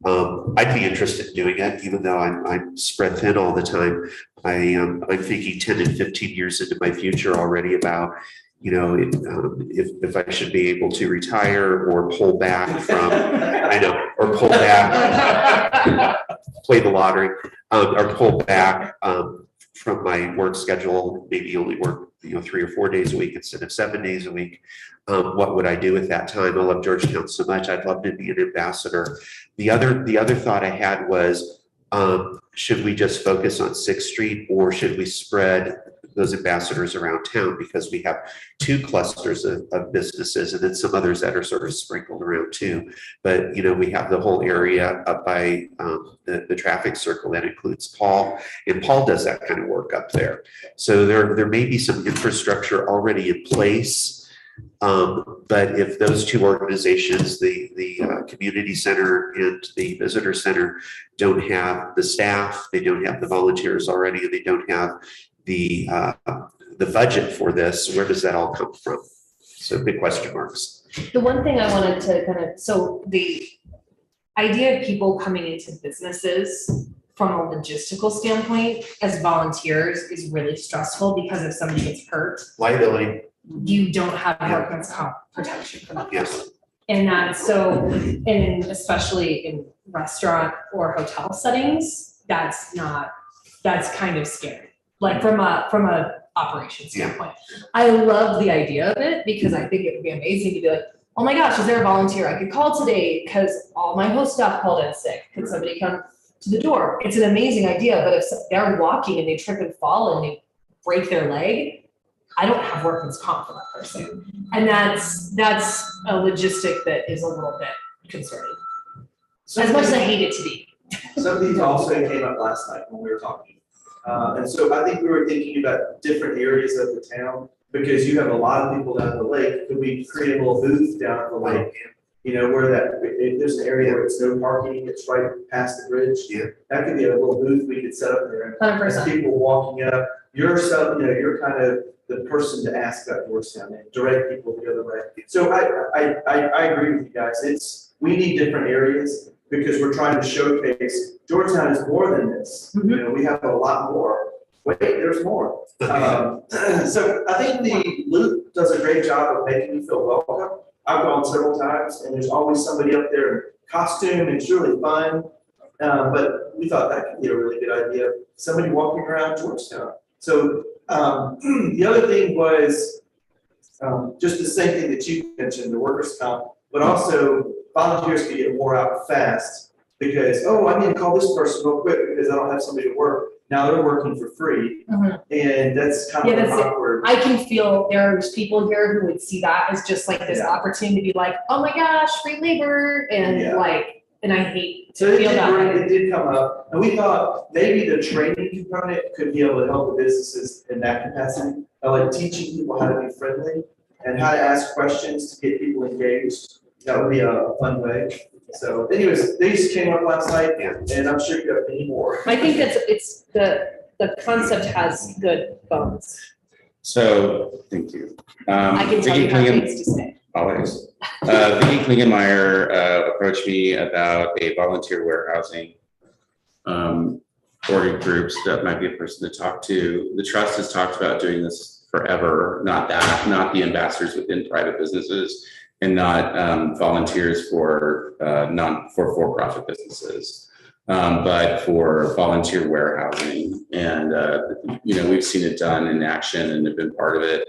I'd be interested in doing it, even though I'm spread thin all the time. I'm thinking 10 and 15 years into my future already about, if I should be able to retire or pull back from, or pull back, play the lottery, or pull back from my work schedule, maybe only work 3 or 4 days a week instead of 7 days a week. What would I do at that time? I love Georgetown so much. I'd love to be an ambassador. The other thought I had was, should we just focus on 6th Street, or should we spread those ambassadors around town, because we have 2 clusters of businesses and then some others that are sort of sprinkled around too. But, we have the whole area up by the traffic circle that includes Paul, and Paul does that kind of work up there. So there may be some infrastructure already in place. But if those 2 organizations, the community center and the visitor center, don't have the staff, they don't have the volunteers already, and they don't have the budget for this, where does that all come from? So big question marks. The one thing I wanted to so the idea of people coming into businesses from a logistical standpoint as volunteers is really stressful, because if somebody gets hurt, Liability. you don't have workman's comp protection for that Yes. person. And that's and especially in restaurant or hotel settings, that's kind of scary. Like from a operations standpoint. I love the idea of it, because I think it would be amazing to be like, oh my gosh, is there a volunteer I could call today because all my host staff called in sick? Could somebody come to the door? It's an amazing idea, but if they're walking and they trip and fall and they break their leg, I don't have workman's comp for that person. And that's a logistic that is a little bit concerning. As much as I hate it to be. Some of these also came up last night when we were talking. And so I think we were thinking about different areas of the town, because you have a lot of people down at the lake. Could we create a little booth down at the lake? Where if there's an area where it's no parking, it's right past the bridge. Yeah. That could be a little booth we could set up there. 100%. People walking up, you're kind of the person to ask about Georgetown and direct people the other way. So I agree with you guys. We need different areas, because we're trying to showcase Georgetown is more than this. Mm-hmm. We have a lot more. Wait, there's more. So I think the Loop does a great job of making you feel welcome. I've gone several times, and there's always somebody up there in costume, and it's really fun. But we thought that could be a really good idea. Somebody walking around Georgetown. So the other thing was just the same thing that you mentioned, the workers' comp, but also volunteers can get wore out fast, because, I need to call this person real quick because I don't have somebody to work. Now they're working for free, and that's kind of awkward. I can feel there's people here who would see that as just like this opportunity to be like, oh my gosh, free labor, and and I hate to feel that way. It did come up, and we thought maybe the training component could be able to help the businesses in that capacity, like teaching people how to be friendly and how to ask questions to get people engaged. That would be a fun way. So anyways, these came up last night, and I'm sure you have many more. I think it's the concept has good bones. So, thank you. I can tell you how things to say. Always. Vicki Klingenmeyer approached me about a volunteer warehousing org groups that might be a person to talk to. The trust has talked about doing this forever, not the ambassadors within private businesses, and not volunteers for for-profit businesses, but for volunteer warehousing. And we've seen it done in action and have been part of it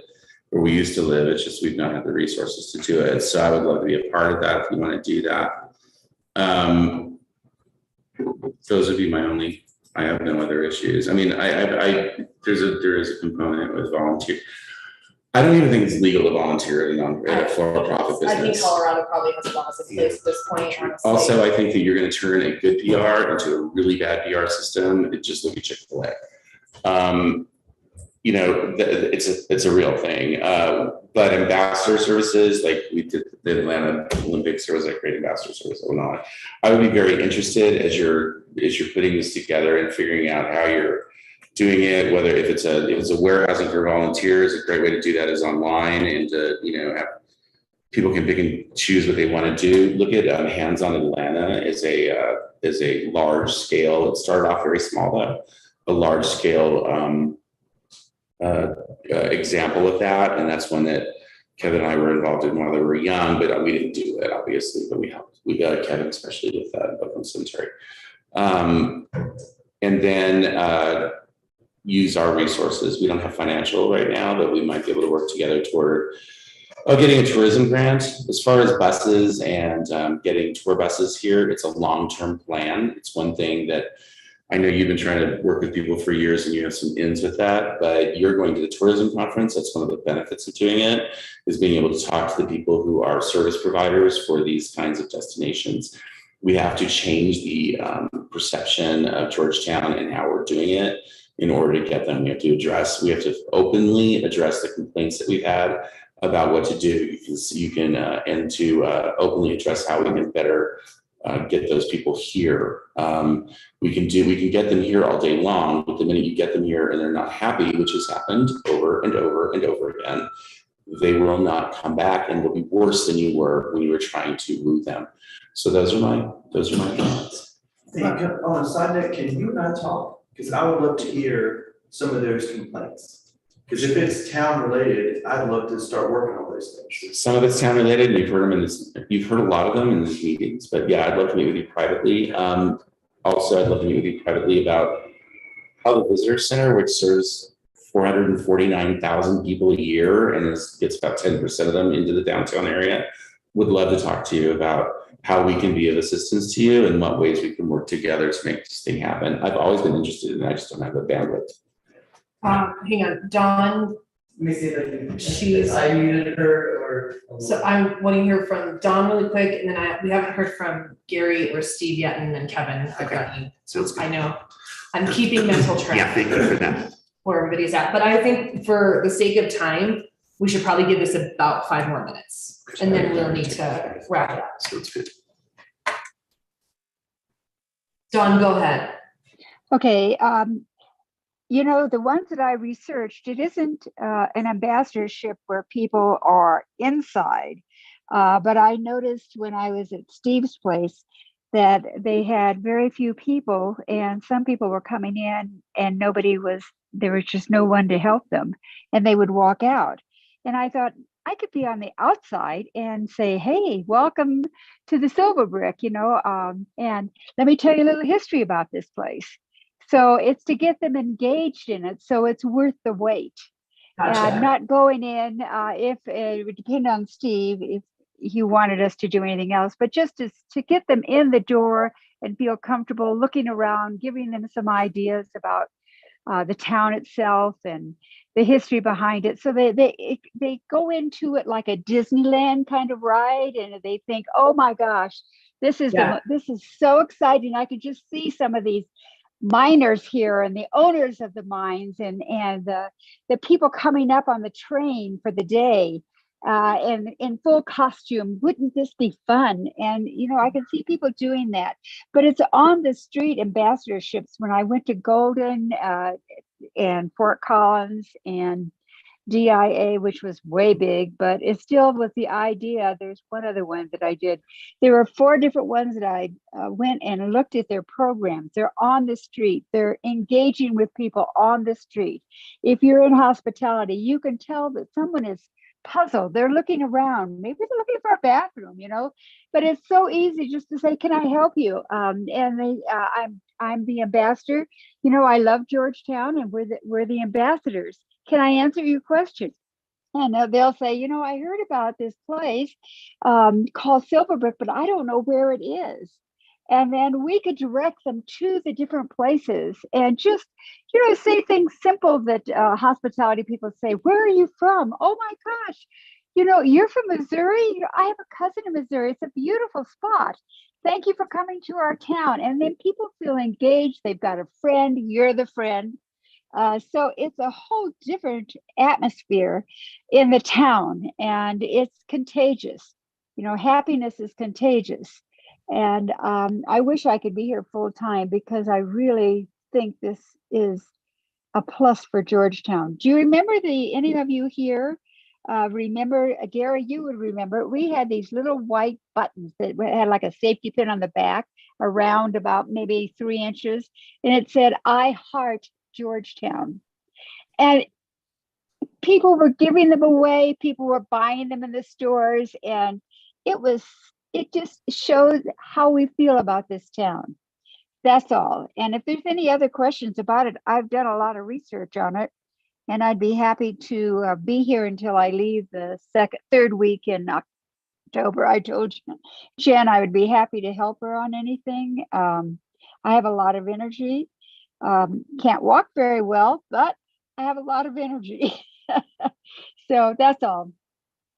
where we used to live. It's just we've not had the resources to do it. So I would love to be a part of that if you want to do that. Those would be my only. I have no other issues. I mean, there is a component with volunteer. I don't even think it's legal to volunteer in a for-profit business. I think Colorado probably has laws in place at this point, honestly. Also, I think that you're going to turn a good PR into a really bad PR system. Just look at Chick-fil-A. It's a real thing. But ambassador services, like we did the Atlanta Olympics, there was a great ambassador service going on. I would be very interested as you're putting this together and figuring out how you're doing it, whether if it's a warehousing for volunteers, a great way to do that is online, and to have people can pick and choose what they want to do. Look at Hands on Atlanta is a large scale. It started off very small, though, a large scale example of that, and that's one that Kevin and I were involved in while they were young, but we didn't do it obviously, but we helped. We got Kevin, especially with Buckland Cemetery, and then use our resources. We don't have financial right now, but we might be able to work together toward getting a tourism grant. As far as buses and getting tour buses here, it's a long-term plan. It's one thing that I know you've been trying to work with people for years and you have some ins with that, but you're going to the tourism conference. That's one of the benefits of doing it, is being able to talk to the people who are service providers for these kinds of destinations. We have to change the perception of Georgetown and how we're doing it in order to get them. We have to openly address the complaints that we've had about what to do. You can openly address how we can better get those people here. We can get them here all day long, but the minute you get them here and they're not happy, which has happened over and over and over again, they will not come back and will be worse than you were when you were trying to woo them. So those are my thoughts. Hey, on a side note, can you and I talk? Because I would love to hear some of those complaints. Because if it's town related, I'd love to start working on those things. Some of it's town related, and you've heard a lot of them in these meetings, but yeah, I'd love to meet with you privately. Also, I'd love to meet with you privately about how the visitor center, which serves 449,000 people a year and gets about 10% of them into the downtown area, would love to talk to you about how we can be of assistance to you and what ways we can work together to make this thing happen. I've always been interested in it, I just don't have the bandwidth. Hang on, Dawn. Let me see if She's- I muted her or. So I'm wanting to hear from Dawn really quick, and then we haven't heard from Gary or Steve yet, and then Kevin. I've got you. Sounds good. I know. I'm keeping mental track. Yeah, thank you for that. Where everybody's at, but I think for the sake of time, we should probably give this about 5 more minutes, and then we'll need to wrap it up. Sounds good. Dawn, go ahead. Okay, the ones that I researched, it isn't an ambassadorship where people are inside. But I noticed when I was at Steve's place that they had very few people, and some people were coming in and there was just no one to help them, and they would walk out. And I thought, I could be on the outside and say, hey, welcome to the Silver Brick, and let me tell you a little history about this place. So it's to get them engaged in it, so it's worth the wait. Gotcha. Not going in, if it would depend on Steve, if he wanted us to do anything else, but just to get them in the door and feel comfortable looking around, giving them some ideas about the town itself and the history behind it. So they go into it like a Disneyland kind of ride, and they think, oh my gosh, this is so exciting. I could just see some of these miners here and the owners of the mines and the people coming up on the train for the day and in full costume. Wouldn't this be fun? And I can see people doing that, but it's on the street ambassadorships. When I went to Golden and Fort Collins and DIA, which was way big, but it still was the idea. There's one other one that I did. There were 4 different ones that I went and looked at their programs. They're on the street. They're engaging with people on the street. If you're in hospitality, you can tell that someone is puzzled. They're looking around. Maybe they're looking for a bathroom, but it's so easy just to say, can I help you? I'm the ambassador. I love Georgetown, and we're the ambassadors. Can I answer your question? And they'll say, I heard about this place called Silver Brick, but I don't know where it is. And then we could direct them to the different places and just, say things simple that hospitality people say. Where are you from? Oh my gosh, you're from Missouri? I have a cousin in Missouri. It's a beautiful spot. Thank you for coming to our town. And then people feel engaged. They've got a friend. You're the friend. So it's a whole different atmosphere in the town, and it's contagious. Happiness is contagious. And I wish I could be here full time, because I really think this is a plus for Georgetown. Do you remember any of you here remember, Gary, you would remember, we had these little white buttons that had like a safety pin on the back, around about maybe 3 inches, and it said, "I heart Georgetown." And people were giving them away, people were buying them in the stores, and it just shows how we feel about this town. That's all. And if there's any other questions about it, I've done a lot of research on it, and I'd be happy to be here until I leave the third week in October. I told Jen I would be happy to help her on anything. I have a lot of energy. Can't walk very well, but I have a lot of energy. So that's all.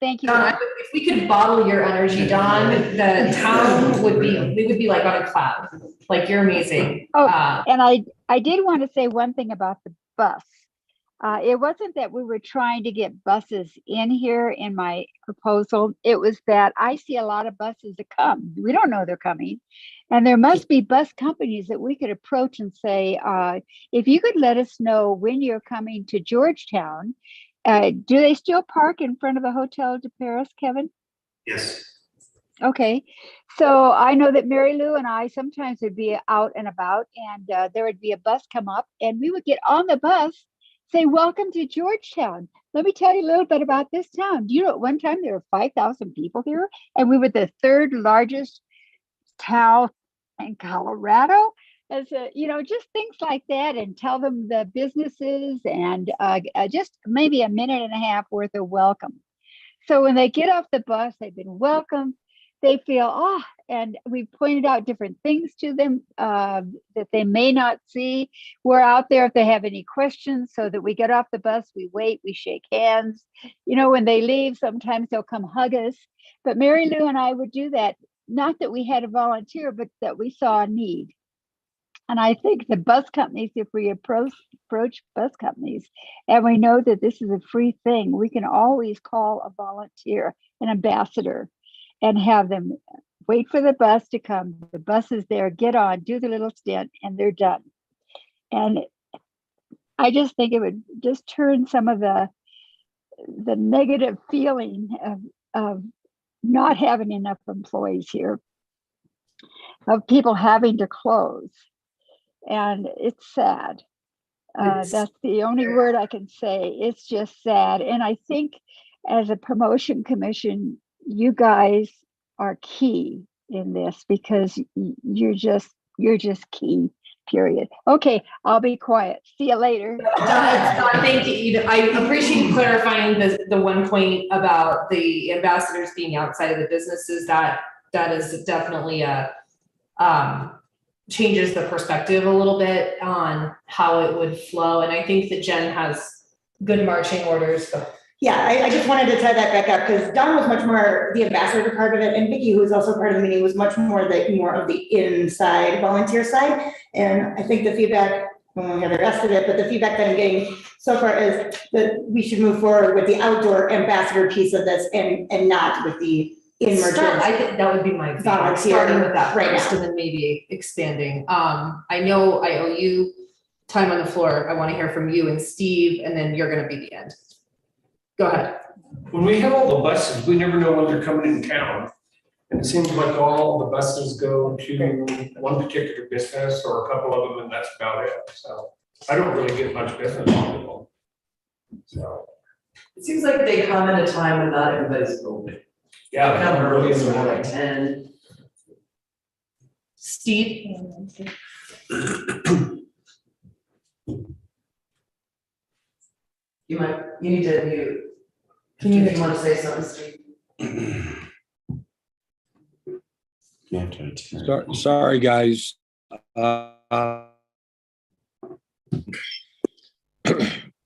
Thank you. Dawn, if we could bottle your energy, Dawn, the town we would be like on a cloud. Like, you're amazing. Oh, and I did want to say one thing about the bus. It wasn't that we were trying to get buses in here in my proposal. It was that I see a lot of buses that come. We don't know they're coming. And there must be bus companies that we could approach and say, if you could let us know when you're coming to Georgetown, do they still park in front of the Hotel de Paris, Kevin? Yes. Okay, so I know that Mary Lou and I sometimes would be out and about, and there would be a bus come up, and we would get on the bus, say, "Welcome to Georgetown. Let me tell you a little bit about this town. Do you know at one time there were 5,000 people here, and we were the third largest town in Colorado?" As just things like that, and tell them the businesses, and just maybe a minute and a half worth of welcome. So when they get off the bus, they've been welcomed. They feel, and we pointed out different things to them that they may not see. We're out there if they have any questions, so that we get off the bus, we wait, we shake hands. When they leave, sometimes they'll come hug us. But Mary Lou and I would do that, not that we had a volunteer, but that we saw a need. And I think the bus companies, if we approach bus companies, and we know that this is a free thing, we can always call a volunteer, an ambassador, and have them wait for the bus to come. The bus is there, get on, do the little stint, and they're done. And I just think it would just turn some of the negative feeling of not having enough employees here, of people having to close. And it's sad. That's the only word I can say. It's just sad. And I think as a promotion commission, you guys are key in this, because you're just key, period. Okay, I'll be quiet. See you later. Thank you. I appreciate you clarifying the one point about the ambassadors being outside of the businesses. That is definitely changes the perspective a little bit on how it would flow. And I think that Jen has good marching orders. Yeah, I just wanted to tie that back up, because Dawn was much more the ambassador part of it, and Vicki, who was also part of the meeting, was much more of the inside volunteer side. And I think the feedback, we have the rest of it, but the feedback that I'm getting so far is that we should move forward with the outdoor ambassador piece of this, and not with the emergence. I think that would be my feedback, starting with that first, and then maybe expanding. I know I owe you time on the floor. I want to hear from you and Steve, and then you're going to be the end. Go ahead. When we have all the buses, we never know when they're coming in town. And it seems like all the buses go to one particular business or a couple of them, and that's about it. So I don't really get much business on them. So It seems like they come at a time when not everybody's moving. yeah, They come early, so so like 10. Steve? You need to mute. If you want to say something, Steve. Sorry, guys.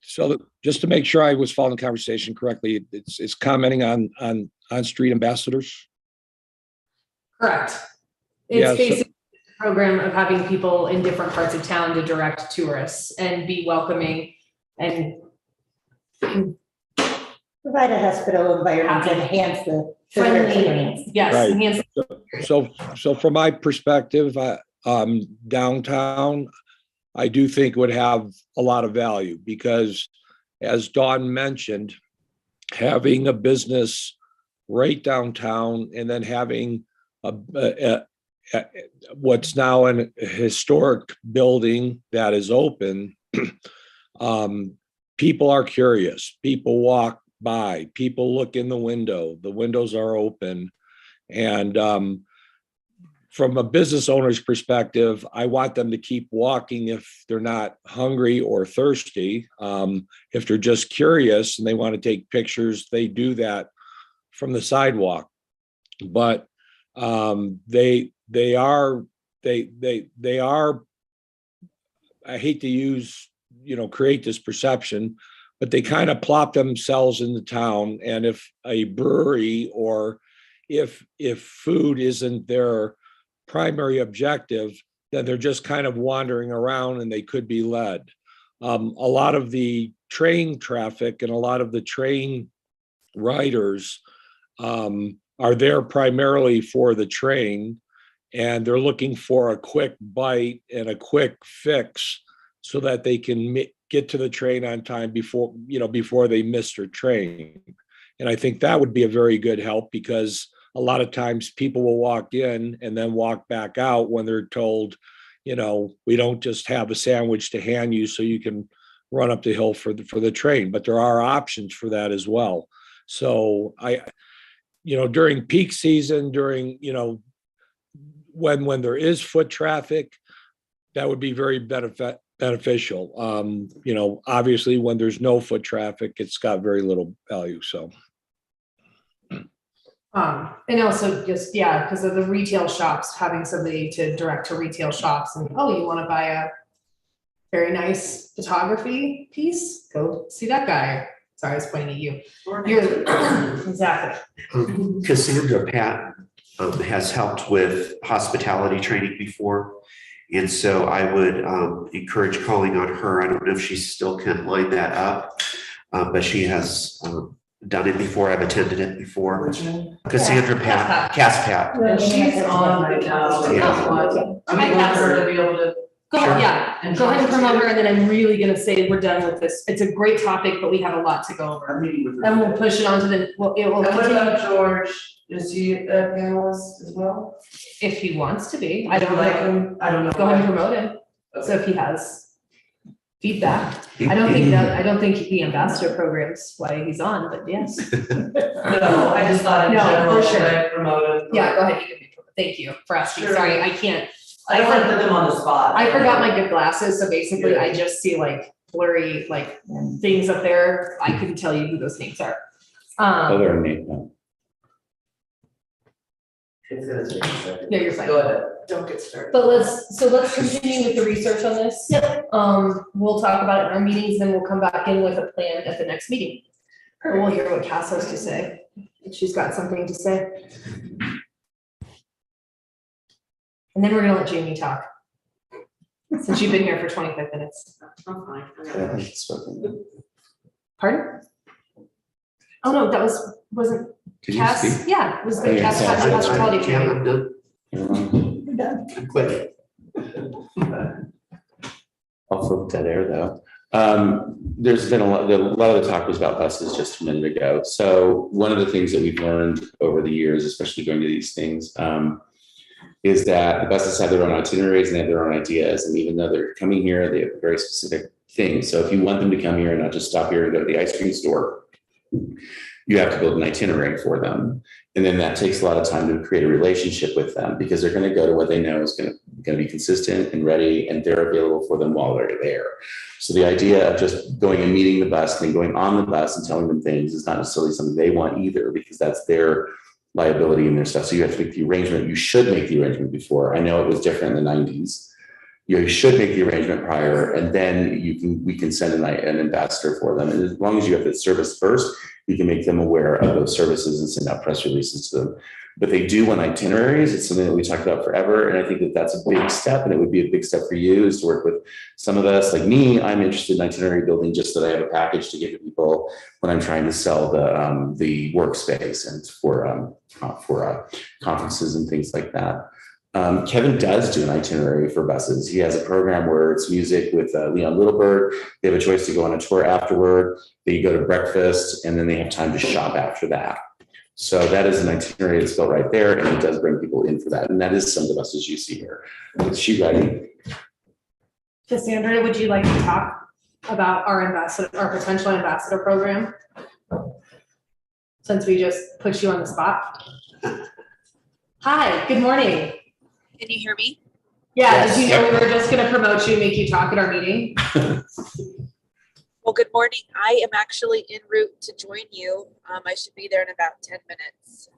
So just to make sure I was following the conversation correctly, it's commenting on street ambassadors. Correct. Yeah, It's basically a program of having people in different parts of town to direct tourists and be welcoming and Provide a hospitable environment to enhance the visitor experience. Yes, Right. enhance. So from my perspective, downtown, I do think would have a lot of value, because as Dawn mentioned, having a business right downtown and then having what's now an historic building that is open, people are curious. People walk by, people look in the window, the windows are open. And from a business owner's perspective, I want them to keep walking if they're not hungry or thirsty. If they're just curious and they want to take pictures, they do that from the sidewalk. But they are, I hate to use, create this perception, but they kind of plop themselves in the town. And if a brewery or if food isn't their primary objective, then they're just kind of wandering around and they could be led. A lot of the train traffic and a lot of the train riders are there primarily for the train, and they're looking for a quick bite and a quick fix so that they can get to the train on time before they miss their train. And I think that would be a very good help, because a lot of times people will walk in and then walk back out when they're told, we don't just have a sandwich to hand you so you can run up the hill for the train, but there are options for that as well. So during peak season, during, when there is foot traffic, that would be very beneficial. Obviously when there's no foot traffic, it's got very little value, so. And also just, because of the retail shops, having somebody to direct to retail shops and, oh, you want to buy a very nice photography piece? Go see that guy. Sorry, I was pointing at you. Exactly. Cassandra Patton has helped with hospitality training before. And so I would encourage calling on her. I don't know if she still can line that up, but she has done it before. I've attended it before. Cassandra Patton, Cass Patton. And she's on right now. Yeah. I want her to be able to. Go ahead, go ahead and come over, and then I'm really gonna say we're done with this. It's a great topic, but we have a lot to go over. I'm meeting with her. And we'll push it on to it will And what continue, about George? Is he a panelist as well? if he wants to be. I don't Like know. him? I don't know. Go ahead and promote him. So if he has feedback, I don't think the ambassador program's why he's on, but yes. No, I just thought in No, general, for sure. should I promote him? Yeah, go ahead. You can be promoted. Thank you for asking. Sure. Sorry, I can't. I don't want to put them on the spot. I forgot my good glasses, so basically I just see like blurry things up there. I couldn't tell you who those names are. Other name, no. It's gonna take a second. No, you're fine. Go ahead. Don't get started. But let's continue with the research on this. Yep. We'll talk about it in our meetings, then we'll come back in with a plan at the next meeting. Or we'll hear what Cass has to say. She's got something to say. And then we're gonna let Jamie talk. Since you've been here for 25 minutes. I'm fine. Pardon? Oh, no, that wasn't Did you Cass? speak? Yeah, it was Oh, the yeah, Cass Cass, that's hospitality Yeah, training. I'm done. Never mind. I'm quitting. I'll flip that air though. There's been a lot of the talk was about buses just a minute ago. So one of the things that we've learned over the years, especially going to these things, is that the buses have their own itineraries and they have their own ideas. And even though they're coming here, they have very specific things. So if you want them to come here and not just stop here and go to the ice cream store, you have to build an itinerary for them. And then that takes a lot of time to create a relationship with them, because they're going to go to what they know is going to be consistent and ready, and they're available for them while they're there. So the idea of just going and meeting the bus and then going on the bus and telling them things is not necessarily something they want either, because that's their liability and their stuff. So you have to make the arrangement. You should make the arrangement before. I know it was different in the 90s. You should make the arrangement prior, and then we can send an ambassador for them. And as long as you have the service first, you can make them aware of those services and send out press releases to them. But they do want itineraries. It's something that we talked about forever. And I think that that's a big step, and it would be a big step for you is to work with some of us. Like me, I'm interested in itinerary building just so that I have a package to give to people when I'm trying to sell the workspace and for conferences and things like that. Kevin does do an itinerary for buses. He has a program where it's music with Leon Littlebird. They have a choice to go on a tour afterward. They go to breakfast and then they have time to shop after that. So that is an itinerary that's built right there, and it does bring people in for that. And that is some of the buses you see here. Is she ready? Cassandra, would you like to talk about our ambassador, our potential ambassador program? Since we just put you on the spot. Hi, good morning. Can you hear me? Yeah, did you know we were just gonna promote you, make you talk at our meeting? Well, good morning. I am actually en route to join you. I should be there in about 10 minutes.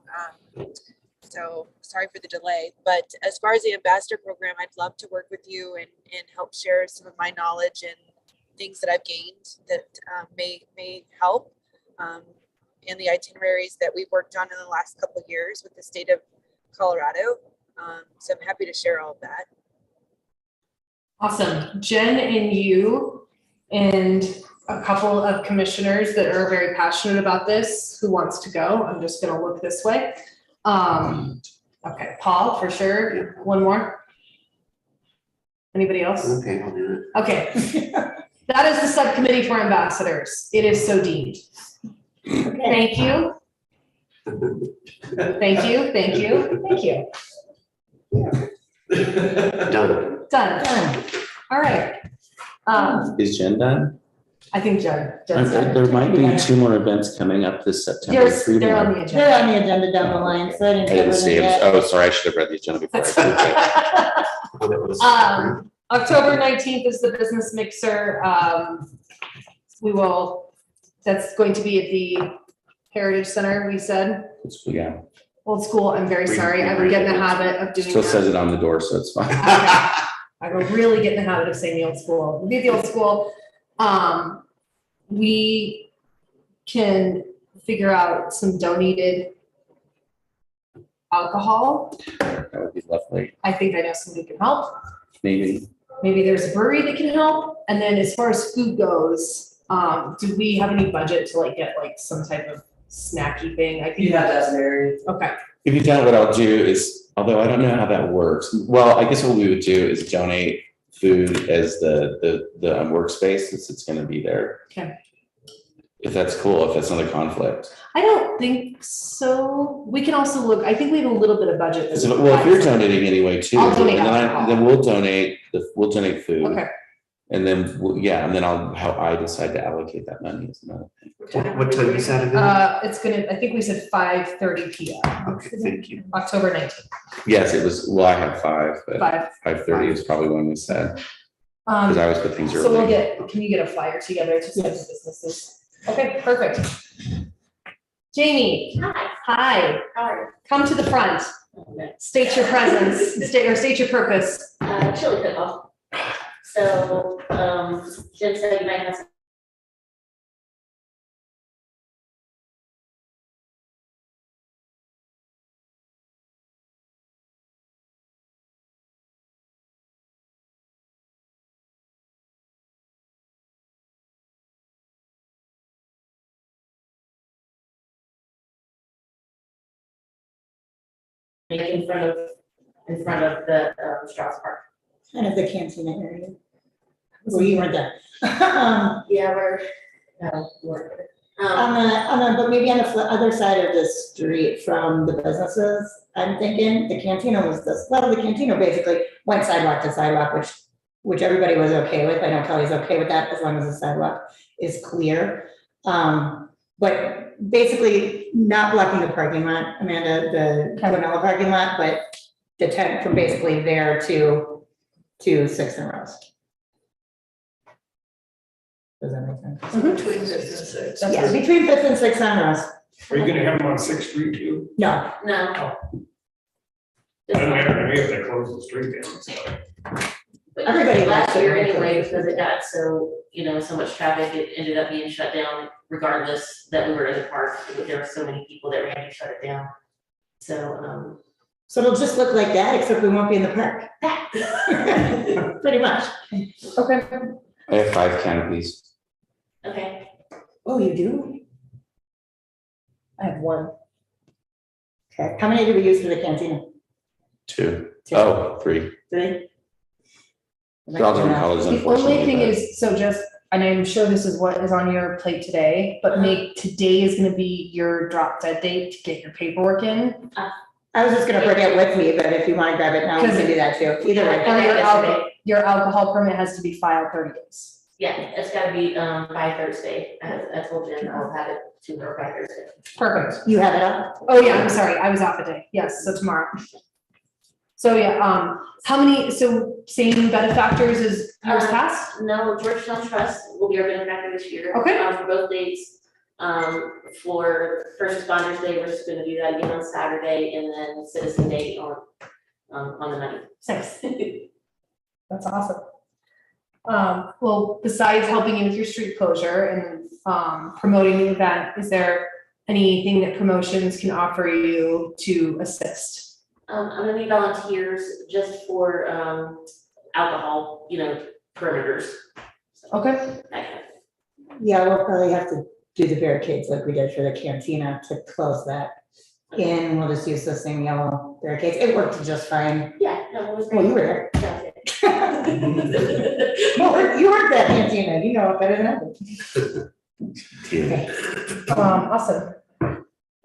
So sorry for the delay, but as far as the ambassador program, I'd love to work with you and help share some of my knowledge and things that I've gained that may help in the itineraries that we've worked on in the last couple of years with the state of Colorado. So I'm happy to share all of that. Awesome. Jen and you and a couple of commissioners that are very passionate about this. Who wants to go? I'm just gonna look this way. Okay, Paul, for sure. One more. Anybody else? Okay, I'll do it. Okay. That is the subcommittee for ambassadors. It is so deemed. Thank you. Thank you, thank you, thank you. Done. Done. All right. Is Jen done? I think Jen's done. There might be 2 more events coming up this September. 3 They're more. on the agenda. They're on the agenda down the line, so I didn't I didn't cover see them it. yet. Oh, sorry, I should have read the agenda before. I October 19th is the business mixer. That's going to be at the Heritage Center, we said. Yeah, Old school, I'm very sorry. I would get in the habit of doing still that. says it on the door, so it's fine. I will really get in the habit of saying the old school. We'll be the old school. We can figure out some donated alcohol. That would be lovely. I think I know somebody can help. Maybe. Maybe there's a brewery that can help. And then as far as food goes, do we have any budget to like get like some type of snacky thing? I think. You have that, Mary. Okay. If you don't, what I'll do is, although I don't know how that works. Well, I guess what we would do is donate food as the workspace since it's going to be there. Okay. If that's cool, if that's not a conflict. I don't think so. We can also look, I think we have a little bit of budget. that we So, well, if you're provide. donating anyway too, I'll donate then alcohol. then we'll donate food. Okay. And then, and then how I decide to allocate that money is another thing. What time is that again? It's gonna, I think we said 5:30 PM. Okay, thank you. October 19th, Yes, it was, well, I had 5, but 5. 5:30 is probably when we said, because I always put things early. So can you get a flyer together to send to businesses? Okay, perfect. Jamie. Hi. Hi. Come to the front. State your presence, state your purpose. Chili cook-off. So, Jen said you might have some. In front of the Strauss Park. Kind of the cantina area. Well, you weren't there. Yeah, we're. But maybe on the other side of the street from the businesses, I'm thinking the cantina was the cantina basically went sidewalk to sidewalk, which everybody was okay with. I know Kelly's okay with that as long as the sidewalk is clear. But basically not blocking the parking lot, Amanda, the Cabanella parking lot, but the tent from basically there to 6th and Rose. Does that make sense? Between 5th and 6th. Yeah, between 5th and 6th and Rose. Are you gonna have them on 6th Street too? No, No. I don't have any if they close the street down, so. But Everybody last likes it, year right? anyway, because it got so, so much traffic, it ended up being shut down regardless that we were in the park. There were so many people that ran to shut it down. So, so it'll just look like that, except we won't be in the park. Pretty much. Okay. I have 5 canopies. okay. Oh, you do? I have 1. Okay, how many did we use for the cantina? 2. Two? Oh, 3. Three? They're all different colors, The only unfortunately. thing but- is, so just, and I'm sure this is what is on your plate today, but today is gonna be your drop dead date to get your paperwork in. I was just gonna bring it with me, but if you wanna grab it now, we can do that too. Either way. Or your alcohol permit has to be filed 30 days. Yeah, it's gotta be, by Thursday. I told Jen I'll have it to her by Thursday. Perfect. You have it up? Oh, yeah, I'm sorry, I was off a day. Yes, so tomorrow. So yeah, how many, so same benefactors as years past? No, Georgetown Trust will be our benefactor this year. Okay. For both dates. For First Responders Day, we're just gonna do that again on Saturday, and then Citizen Day on the ninth. Nice. That's awesome. Well, besides helping you with your street closure and promoting the event, is there anything that promotions can offer you to assist? I'm gonna need volunteers just for alcohol, perimeters. Okay. That kind of thing. Yeah, we'll probably have to do the barricades like we did for the cantina to close that in. We'll just use the same yellow barricades. It worked just fine. Yeah, no, it was Well, great. you were there. That was it. Well, you worked that cantina, you know it better than I do. Awesome.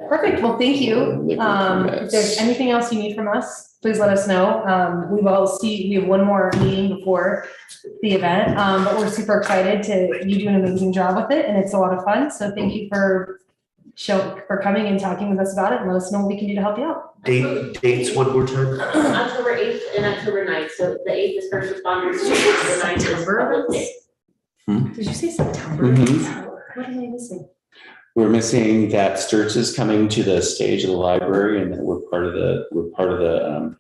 Perfect. Well, thank you. If there's anything else you need from us, please let us know. We have one more meeting before the event, but we're super excited you do an amazing job with it and it's a lot of fun. So thank you for coming and talking with us about it and let us know what we can do to help you out. Dates one more time? October 8th and October 9th, so the 8th is First Responders, the 9th is September Public Day. Did you say September? Mhm. What am I missing? We're missing that Sturts is coming to the stage of the library and that we're part of the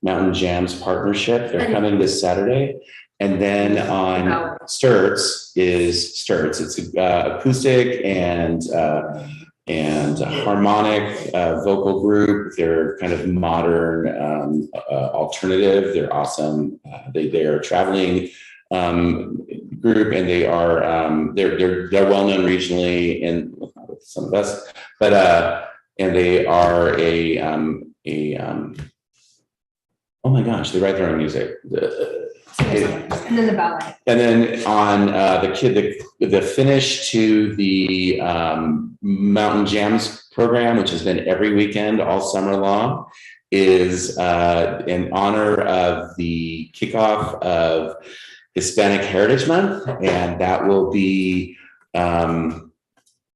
Mountain Jams partnership. They're coming this Saturday. And then on Sturts. It's acoustic and harmonic vocal group. They're kind of modern alternative. They're awesome. They are a traveling group and they are they're well known regionally and some of us, but and they are oh my gosh, they write their own music. And then the ballet. And then on the finish to the Mountain Jams program, which has been every weekend all summer long, is in honor of the kickoff of Hispanic Heritage Month, and that will be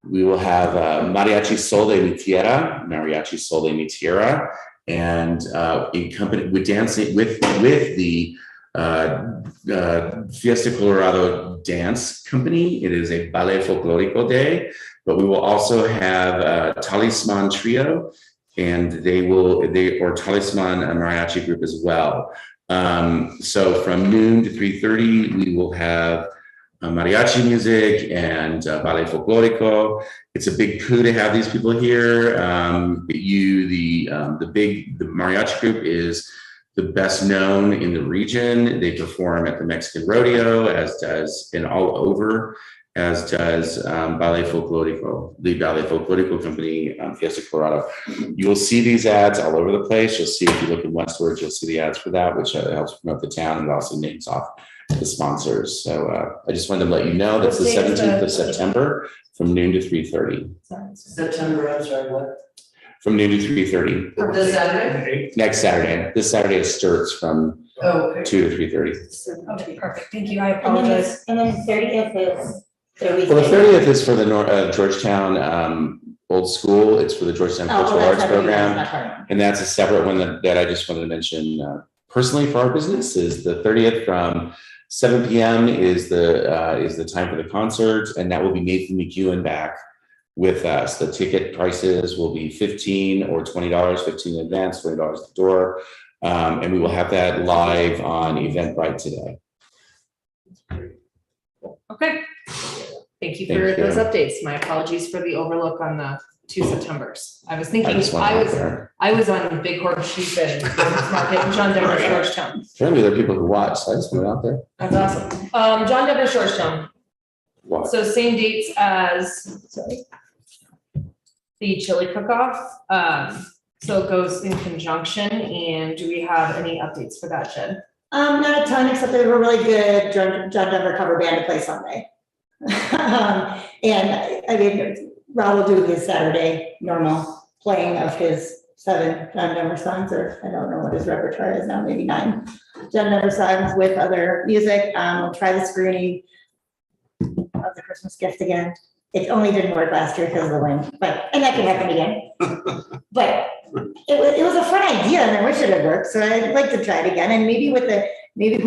we will have Mariachi Sol de Mi Tierra, and in company with dancing with the Fiesta Colorado Dance Company. It is a ballet folklorico day, but we will also have Talisman Trio, and or Talisman Mariachi group as well. So from noon to 3:30, we will have mariachi music and ballet folklorico. It's a big coup to have these people here. The mariachi group is the best known in the region. They perform at the Mexican Rodeo, as does Ballet Folklorico, the Ballet Folklorico company, Fiesta Colorado. You will see these ads all over the place. You'll see, if you look in Westward, you'll see the ads for that, which helps promote the town and also names off the sponsors. So I just wanted to let you know that's the 17th of September from noon to 3:30. September, I'm sorry, what? From noon to 3:30. This Saturday? Next Saturday. This Saturday is Sturts from Oh, okay. 2 to 3:30. Okay, perfect. Thank you. I And then apologize. and then 30th is the weekend. Well, the 30th is for the Georgetown Old School. It's for the Georgetown Cultural that's Arts not part of it, Program. that's not part of it. And that's a separate one that I just wanted to mention personally for our business is the 30th from 7 p.m. is the time for the concert, and that will be Nathan McEwen back with us. The ticket prices will be $15 or $20, 15 in advance, $20 at the door. And we will have that live on Eventbrite today. Okay. Thank you Thank for you. those updates. My apologies for the overlook on the 2 Septembers. I was I thinking, just want to out there. I was on Big Horse Sheep and Farmers Market in John Denver, Georgetown. Apparently there are people who watch, so I just went out there. That's awesome. John Denver, Georgetown. Watch. So same dates as the chili cook-off. So it goes in conjunction, and do we have any updates for that, Jen? Not a ton, except they have a really good John Denver cover band to play Sunday. And I mean, Rob will do his Saturday normal playing of his 7 John Denver songs, or I don't know what his repertoire is now, maybe 9 John Denver songs with other music. We'll try the screening of The Christmas Gift again. It only didn't work last year because of the wind, and that could happen again. But it was a fun idea, and I wish it had worked, so I'd like to try it again, and maybe we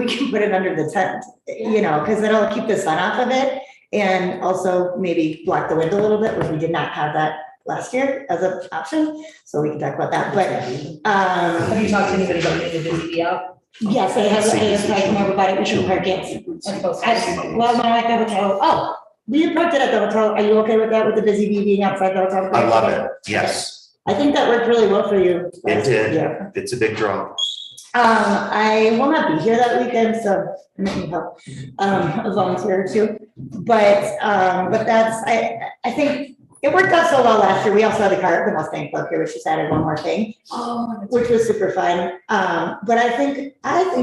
can put it under the tent, because it'll keep the sun off of it, and also maybe block the wind a little bit, which we did not have that last year as an option, so we can talk about that, but, Have you talked to anybody about getting the busy bee out? yes, I have talked to more about it, we should park it. Well, no, at the hotel, we parked it at the hotel, are you okay with that, with the busy bee being outside the hotel? I love it, yes, I think that worked really well for you. it did, Yeah. it's a big draw. I will not be here that weekend, so I might need help, a volunteer or two. But that's, I think it worked out so well last year. We also had the Mustang Club here, which just added one more thing, which was super fun. But I think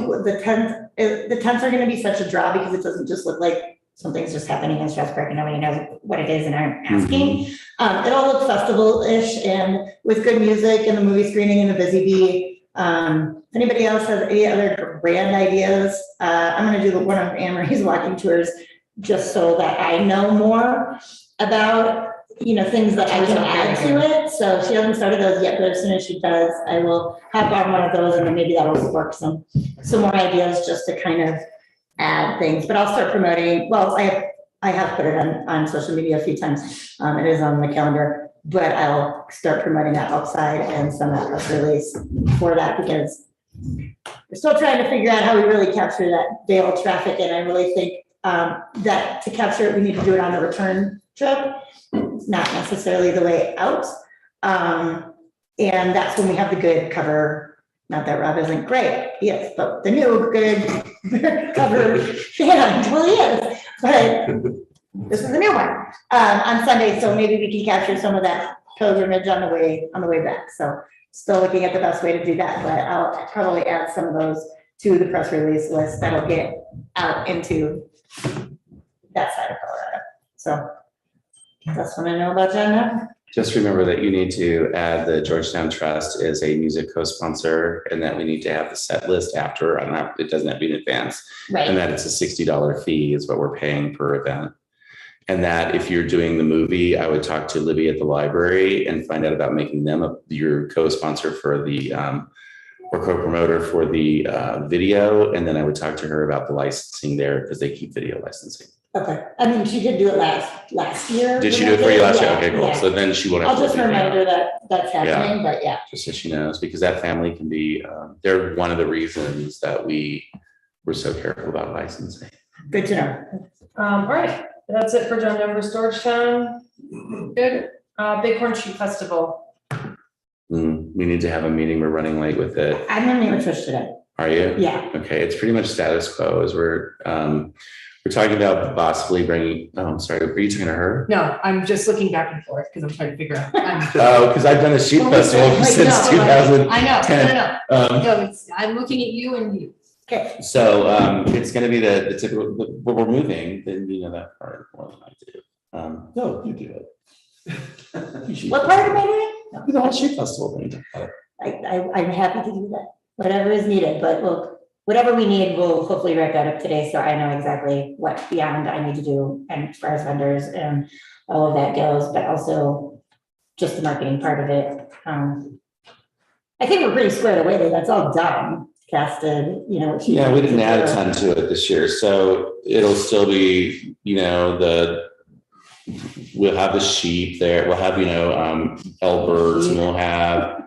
with the tents are gonna be such a draw because it doesn't just look like something's just happening in Strasburg and nobody knows what it is and aren't asking. It all looks festival-ish and with good music and the movie screening and the Busy Bee. If anybody else has any other brand ideas, I'm gonna do one of Anne Marie's walking tours just so that I know more about, things that I can add to it. So she hasn't started those yet, but as soon as she does, I will hop on one of those and then maybe that'll spark some more ideas just to kind of add things. But I'll start promoting, well, I have put it on social media a few times. It is on the calendar, but I'll start promoting that outside and send that press release for that because we're still trying to figure out how we really capture that Vail traffic. And I really think that to capture it, we need to do it on the return trip, not necessarily the way out. And that's when we have the good cover. Not that Rob isn't great, yes, but the new good cover band, well, he is, but this is the new one on Sunday, so maybe we can capture some of that pilgrimage on the way back. So still looking at the best way to do that, but I'll probably add some of those to the press release list that'll get out into that side of Colorado. So that's what I know about Jen now. Just remember that you need to add the Georgetown Trust as a music co-sponsor and that we need to have the set list after. It doesn't have to be in advance. Right. And that it's a $60 fee is what we're paying per event. And that if you're doing the movie, I would talk to Libby at the library and find out about making them your co-sponsor for the, or co-promoter for the video. And then I would talk to her about the licensing there because they keep video licensing. Okay, I mean, she did do it last year. Did she do it for you last year? Yeah, Okay, cool. yeah. So then she won't have I'll to. just remind her that that's happening, but yeah. Just so she knows, because that family can be, they're one of the reasons that we were so careful about licensing. Good to know. All right, that's it for John Denver Storage Town. Good. Bighorn Sheep Festival. We need to have a meeting. We're running late with it. I'm gonna meet with Trish today. Are you? Yeah. Okay, it's pretty much status quo as we're talking about possibly bringing, I'm sorry, are you talking to her? No, I'm just looking back and forth because I'm trying to figure out. Oh, because I've done a sheep festival Like, since no, 2010. I know. No, I'm looking at you and you. Okay. So it's gonna be the typical, but we're moving, then you know that part more than I do. No, you do it. What part am I doing? The whole sheep festival thing. I'm happy to do that, whatever is needed, but whatever we need, we'll hopefully wrap that up today, so I know exactly what beyond I need to do, and as far as vendors and all of that goes, but also just the marketing part of it. I think we're pretty squared away, that's all done, casted, Yeah, we didn't add a ton to it this year, so it'll still be, we'll have the sheep there, we'll have, Elberts, and we'll have,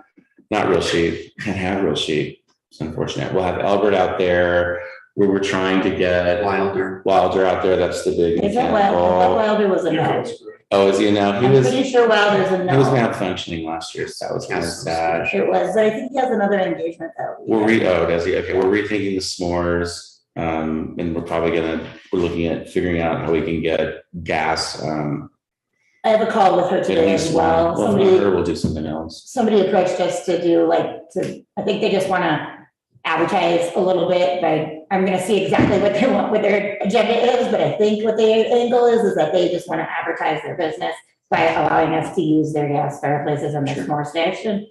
not real sheep, can't have real sheep. It's unfortunate. We'll have Albert out there. We were trying to get Wilder out there. That's the big. Is that Wilder was a no? Oh, is he now? I'm pretty sure Wilder's a no. He was malfunctioning last year, so that was kind of sad. It was, but I think he has another engagement though. Does he? Okay, we're rethinking the s'mores. And we're looking at figuring out how we can get gas. I I have a call with her At today least as one. well. Well, if not Somebody, her, we'll do something else. somebody approached us to do I think they just wanna advertise a little bit, but I'm gonna see exactly what they want, what their agenda is, but I think what their angle is that they just wanna advertise their business by allowing us to use their gas fireplaces on their s'more station.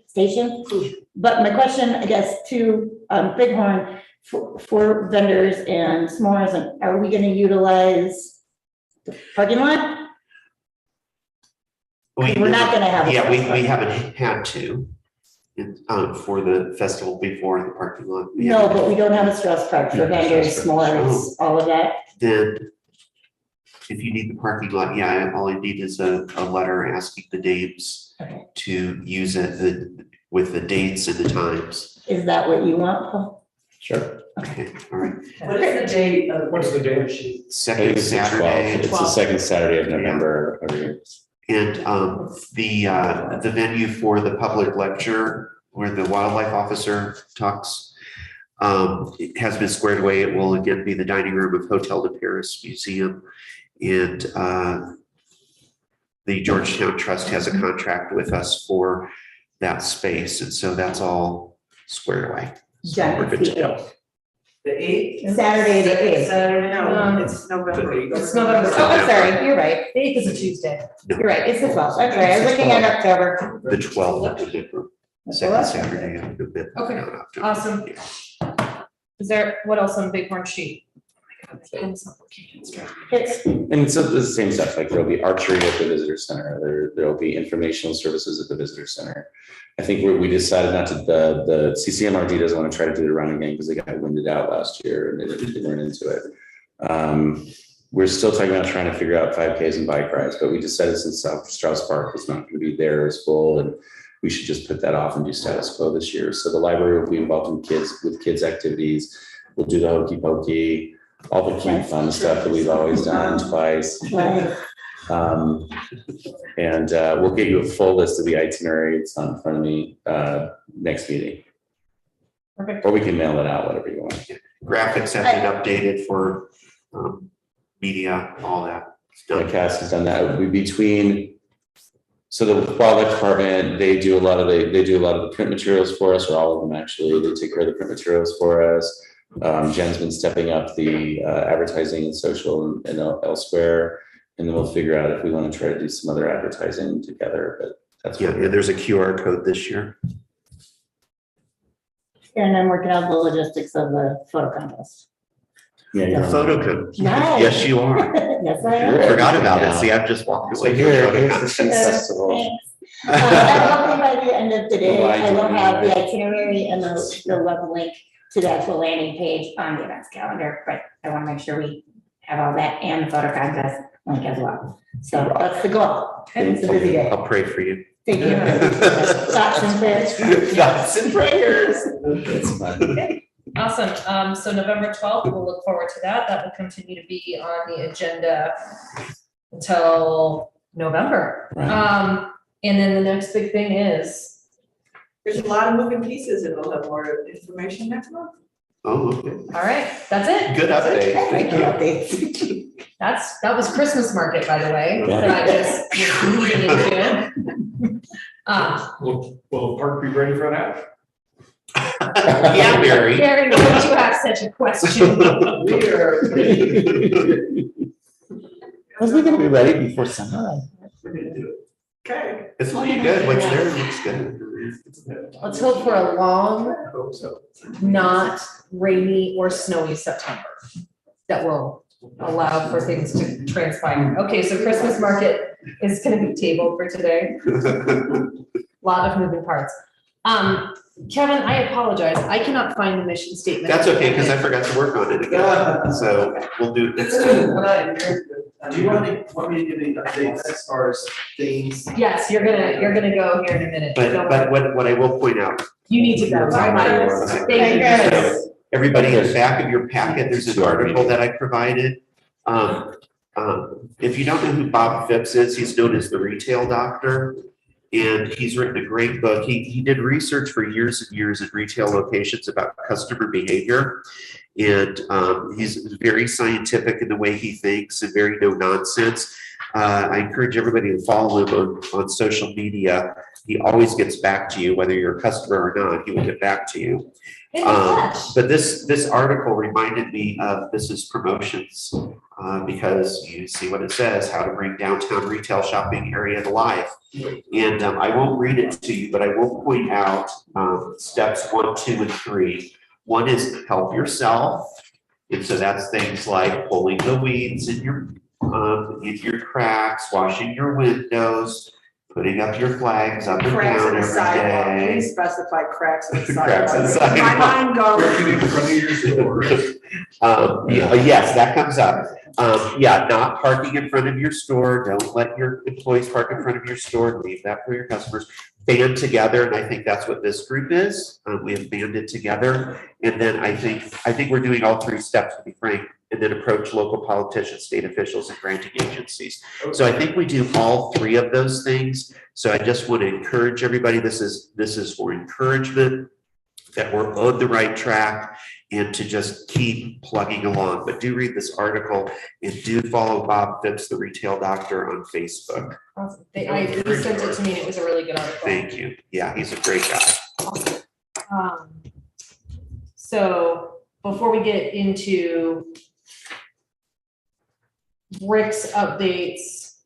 But my question, I guess, to Bighorn, for vendors and s'mores, and are we gonna utilize the parking lot? We're not gonna have a Yeah, we festival. haven't had to, for the festival before in the parking lot. No, but we don't have a Strauss Park for No, vendors, Strauss Park. s'mores, all of that. Then if you need the parking lot, yeah, all I need is a letter asking the names Okay. to use it with the dates and the times. Is that what you want, Paul? Sure. Okay, all right. What is the date of? What's the date? I think Second it's the 12th. Saturday. It's the second Saturday of November every year. And the venue for the public lecture where the wildlife officer talks it has been squared away. It will again be the dining room of Hotel de Paris Museum. And the Georgetown Trust has a contract with us for that space. And so that's all squared away. So Jen, we're good it's to the go. 8th. The 8th? Saturday, the 8th. Saturday, No, it's November. It's November. Oh, I'm sorry, you're right. The 8th is a Tuesday. No, You're right, it's the 12th. I'm sorry, I was looking at October. the 12th of November, second Saturday of November. Okay, not October. awesome. Is there, what else on Bighorn sheet? It's, And it's the same stuff, like there'll be archery at the visitor center, there'll be informational services at the visitor center. I think we decided not to, the CCMRG doesn't want to try to do the running game because they got winded out last year and they weren't into it. We're still talking about trying to figure out 5Ks and bike rides, but we decided since South Strauss Park is not going to be there as full, and we should just put that off and do status quo this year. So the library will be involved with kids activities. We'll do the hokey pokey, all the cute fun stuff that we've always done twice. right. And we'll get you a full list of the itinerary. It's on in front of me next meeting. Perfect. Or we can mail it out, whatever you want. Graphics have been updated for media, all that. The cast has done that. It would be between, so the wildlife department, they do a lot of the print materials for us, or all of them actually. They take care of the print materials for us. Jen's been stepping up the advertising and social and elsewhere. And then we'll figure out if we want to try to do some other advertising together, but that's. Yeah, and there's a QR code this year. And I'm working out the logistics of the photo contest. Yeah, The you're photo on. code. Nice. Yes, you are. Yes, I I am. forgot about it. See, I've just walked away. from the photo Here's the contest. festival. Thanks. Hopefully by the end of the day, Well, I I will do have the anyway. itinerary and the web link to the actual landing page on the events calendar, but I want to make sure we have all that and the photo contest link as well. So that's the goal. It's a busy day. I'll pray for you. Thank you. Thoughts and prayers. Thoughts and prayers. It's fun. Awesome. So November 12th, we'll look forward to that. That will continue to be on the agenda until November. Right. And then the next big thing is, There's a lot of moving pieces and we'll have more information next month. Oh, okay. all right, that's it. Good update. Thank you. Updates. That was Christmas market, by the way, that I just was leading into. Will the park be ready for that? Yeah, Mary. Gary, why did you have such a question? Was we gonna be ready before summer? We're gonna do it. Okay. It's looking good. What's there looks good. Let's hope for a long, I hope so. not rainy or snowy September that will allow for things to transpire. Okay, so Christmas market is gonna be tabled for today. Lot of moving parts. Kevin, I apologize. I cannot find the mission statement. That's okay, because I forgot to work on it again. So we'll do. Do you want me to give any updates as far as things? Yes, you're gonna go here in a minute. Don't But worry. what I will point out, You need to go. Thank you. Thanks. everybody in the back of your packet, there's an article that I provided. If you don't know who Bob Phipps is, he's known as the retail doctor. And he's written a great book. He did research for years and years in retail locations about customer behavior. And he's very scientific in the way he thinks and very no nonsense. I encourage everybody to follow him on social media. He always gets back to you, whether you're a customer or not, he will get back to you. But this article reminded me of Mrs. Promotions, because you see what it says, how to bring downtown retail shopping area to life. And I won't read it to you, but I will point out steps 1, 2, and 3. One is help yourself. And so that's things like pulling the weeds in your cracks, washing your windows, putting up your flags up and Cracks down in the every sidewalk, day. please specify cracks in the Cracks in the sidewalk. My mind goes. Parking in front of your store. Yes, that comes up. Yeah, not parking in front of your store. Don't let your employees park in front of your store. Leave that for your customers. Band together, and I think that's what this group is. We have banded together, and then I think we're doing all 3 steps, to be frank, and then approach local politicians, state officials, and granting agencies. So I think we do all 3 of those things. So I just want to encourage everybody. This is for encouragement that we're on the right track and to just keep plugging along. But do read this article and do follow Bob Phipps, the retail doctor, on Facebook. Awesome. He sent it to me and it was a really good article. Thank you. Yeah, he's a great guy. So before we get into Rick's updates,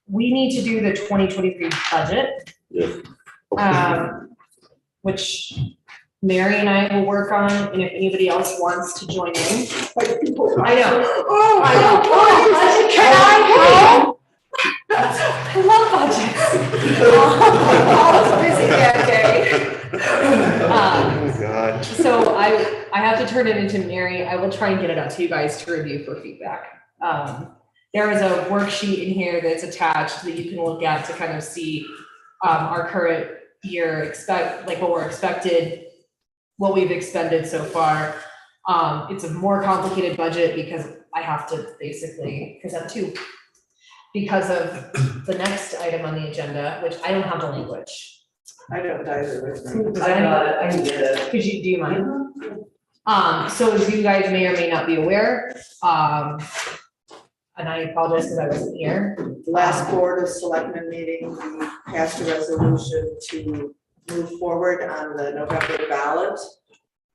we need to do the 2023 budget. Yeah. Which Mary and I will work on, and if anybody else wants to join in. I know. Oh, I know. Oh, can I go? I love budgets. I was busy that day. Oh, God. So I have to turn it into Mary. I will try and get it out to you guys to review for feedback. There is a worksheet in here that's attached that you can look at to kind of see our current year what we're expected, what we've expended so far. It's a more complicated budget because I have to basically present 2 because of the next item on the agenda, which I don't have the language. I don't either. Does I anyone- got it, I can get it. Could you, do you mind? So as you guys may or may not be aware, and I apologize because I wasn't here. Last Board of Selectmen meeting, we passed a resolution to move forward on the November ballot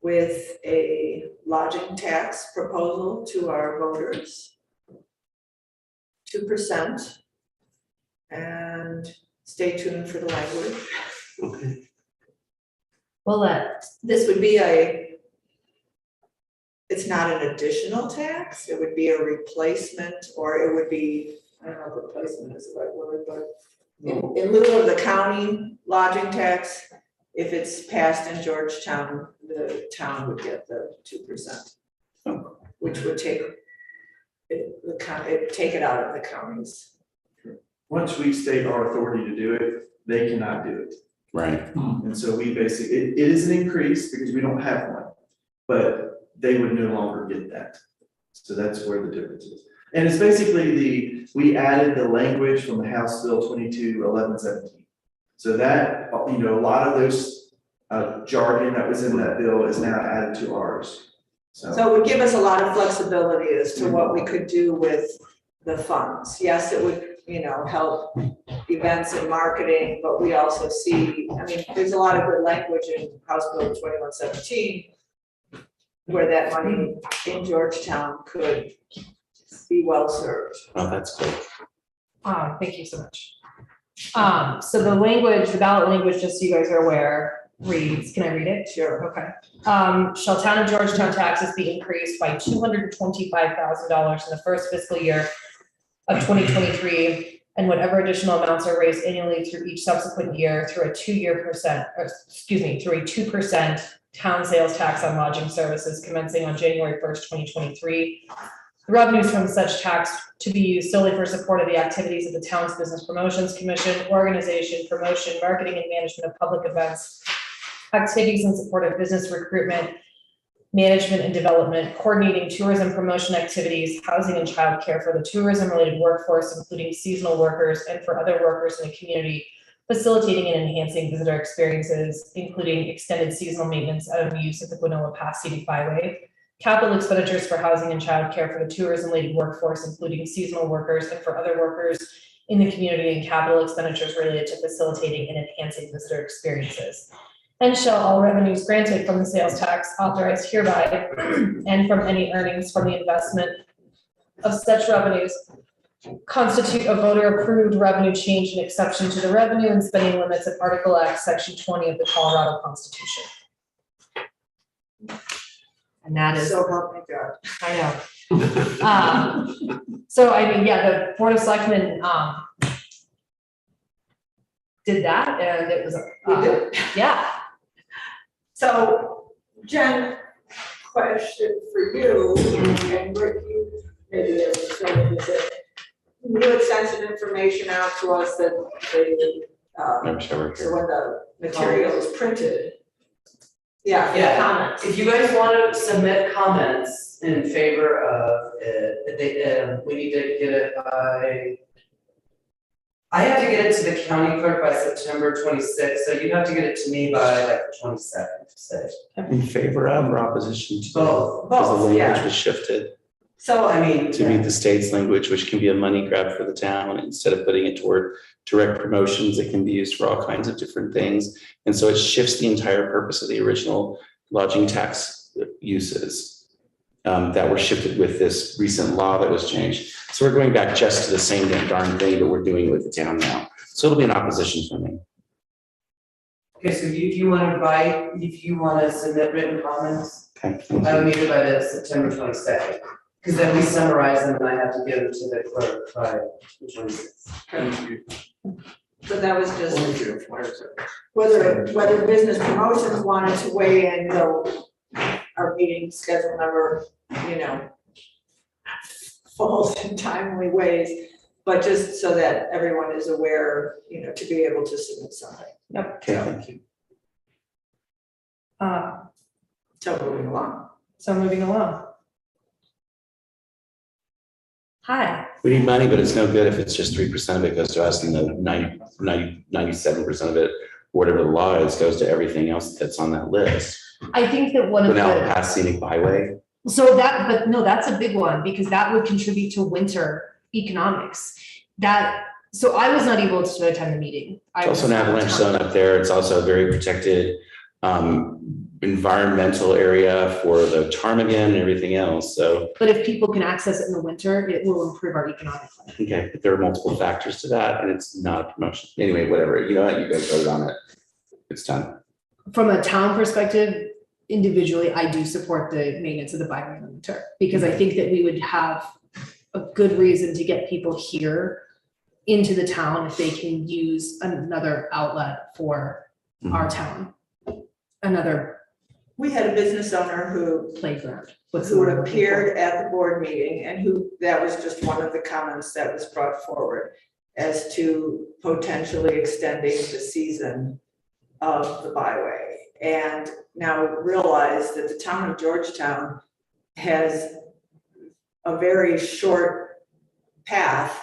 with a lodging tax proposal to our voters. 2%. And stay tuned for the language. Okay. Well, This would be it's not an additional tax, it would be a replacement, or it would be, I don't know if replacement is the right word, but in lieu of the county lodging tax, if it's passed in Georgetown, the town would get the 2%, which would take it out of the counties. Once we state our authority to do it, they cannot do it. Right. And so we basically, it is an increase because we don't have one, but they would no longer get that. So that's where the difference is. And it's basically we added the language from the House Bill 22-1117. So that, a lot of those jargon that was in that bill is now added to ours. So So it would give us a lot of flexibility as to what we could do with the funds. Yes, it would, help events and marketing, but we also see, there's a lot of good language in House Bill 2117 where that money in Georgetown could be well served. Oh, that's cool. thank you so much. So the ballot language, just so you guys are aware, reads, can I read it? Sure. Okay. Shall town of Georgetown taxes be increased by $225,000 in the first fiscal year of 2023, and whatever additional amounts are raised annually through each subsequent year through a 2% town sales tax on lodging services commencing on January 1st, 2023. The revenues from such tax to be used solely for support of the activities of the town's Business Promotions Commission, organization, promotion, marketing, and management of public events, activities in support of business recruitment, management and development, coordinating tourism promotion activities, housing and childcare for the tourism-related workforce, including seasonal workers, and for other workers in the community, facilitating and enhancing visitor experiences, including extended seasonal maintenance of use of the Guanola Pass Scenic Byway, capital expenditures for housing and childcare for the tourism-related workforce, including seasonal workers and for other workers in the community, and capital expenditures related to facilitating and enhancing visitor experiences. And shall all revenues granted from the sales tax authorized hereby and from any earnings from the investment of such revenues constitute a voter-approved revenue change and exception to the revenue and spending limits of Article X, Section 20 of the Colorado Constitution. And that is, So help me God. I know. So I mean, yeah, the Board of Selectmen, did that, and it was, We did. yeah. So Jen, question for you, and Rick, you maybe have to fill in this. You had sent some information out to us that they, I'm sure. so when the material is printed. Yeah, for Yeah. comments. If you guys want to submit comments in favor of it, we need to get it by. I have to get it to the county clerk by September 26th, so you have to get it to me by like the 22nd, say. In favor of or opposition to? Both. Because the Both, language yeah. was shifted So, I mean, to meet the state's language, which can be a money grab for the town. Instead of putting it toward direct promotions, it can be used for all kinds of different things. And so it shifts the entire purpose of the original lodging tax uses that were shifted with this recent law that was changed. So we're going back just to the same damn darn thing, but we're doing it with the town now. So it'll be an opposition for me. okay, so if you want to write, if you want to submit written comments, Okay. I would need it by the September 22nd. Because then we summarize them and I have to give them to the clerk by the 26th. so that was just whether business promotions wanted to weigh in, though our meeting schedule never, falls in timely ways, but just so that everyone is aware, to be able to submit something. Yep. Okay, thank you. So moving along. So moving along. Hi. We need money, but it's no good if it's just 3% of it goes to us and the 97% of it, whatever the law is, goes to everything else that's on that list. I think that one of Without the, past scenic byway. so that, but no, that's a big one because that would contribute to winter economics. So I was not able to attend the meeting. It's also an avalanche zone up there. It's also a very protected environmental area for the ptarmigan and everything else. So, But if people can access it in the winter, it will improve our economic climate. okay, but there are multiple factors to that and it's not a promotion. Anyway, whatever, you know what, you guys voted on it. It's done. From a town perspective, individually, I do support the maintenance of the byway in the winter because I think that we would have a good reason to get people here into the town if they can use another outlet for our town. Another We had a business owner who playground. who appeared at the board meeting and that was just one of the comments that was brought forward as to potentially extending the season of the byway. And now realize that the town of Georgetown has a very short path,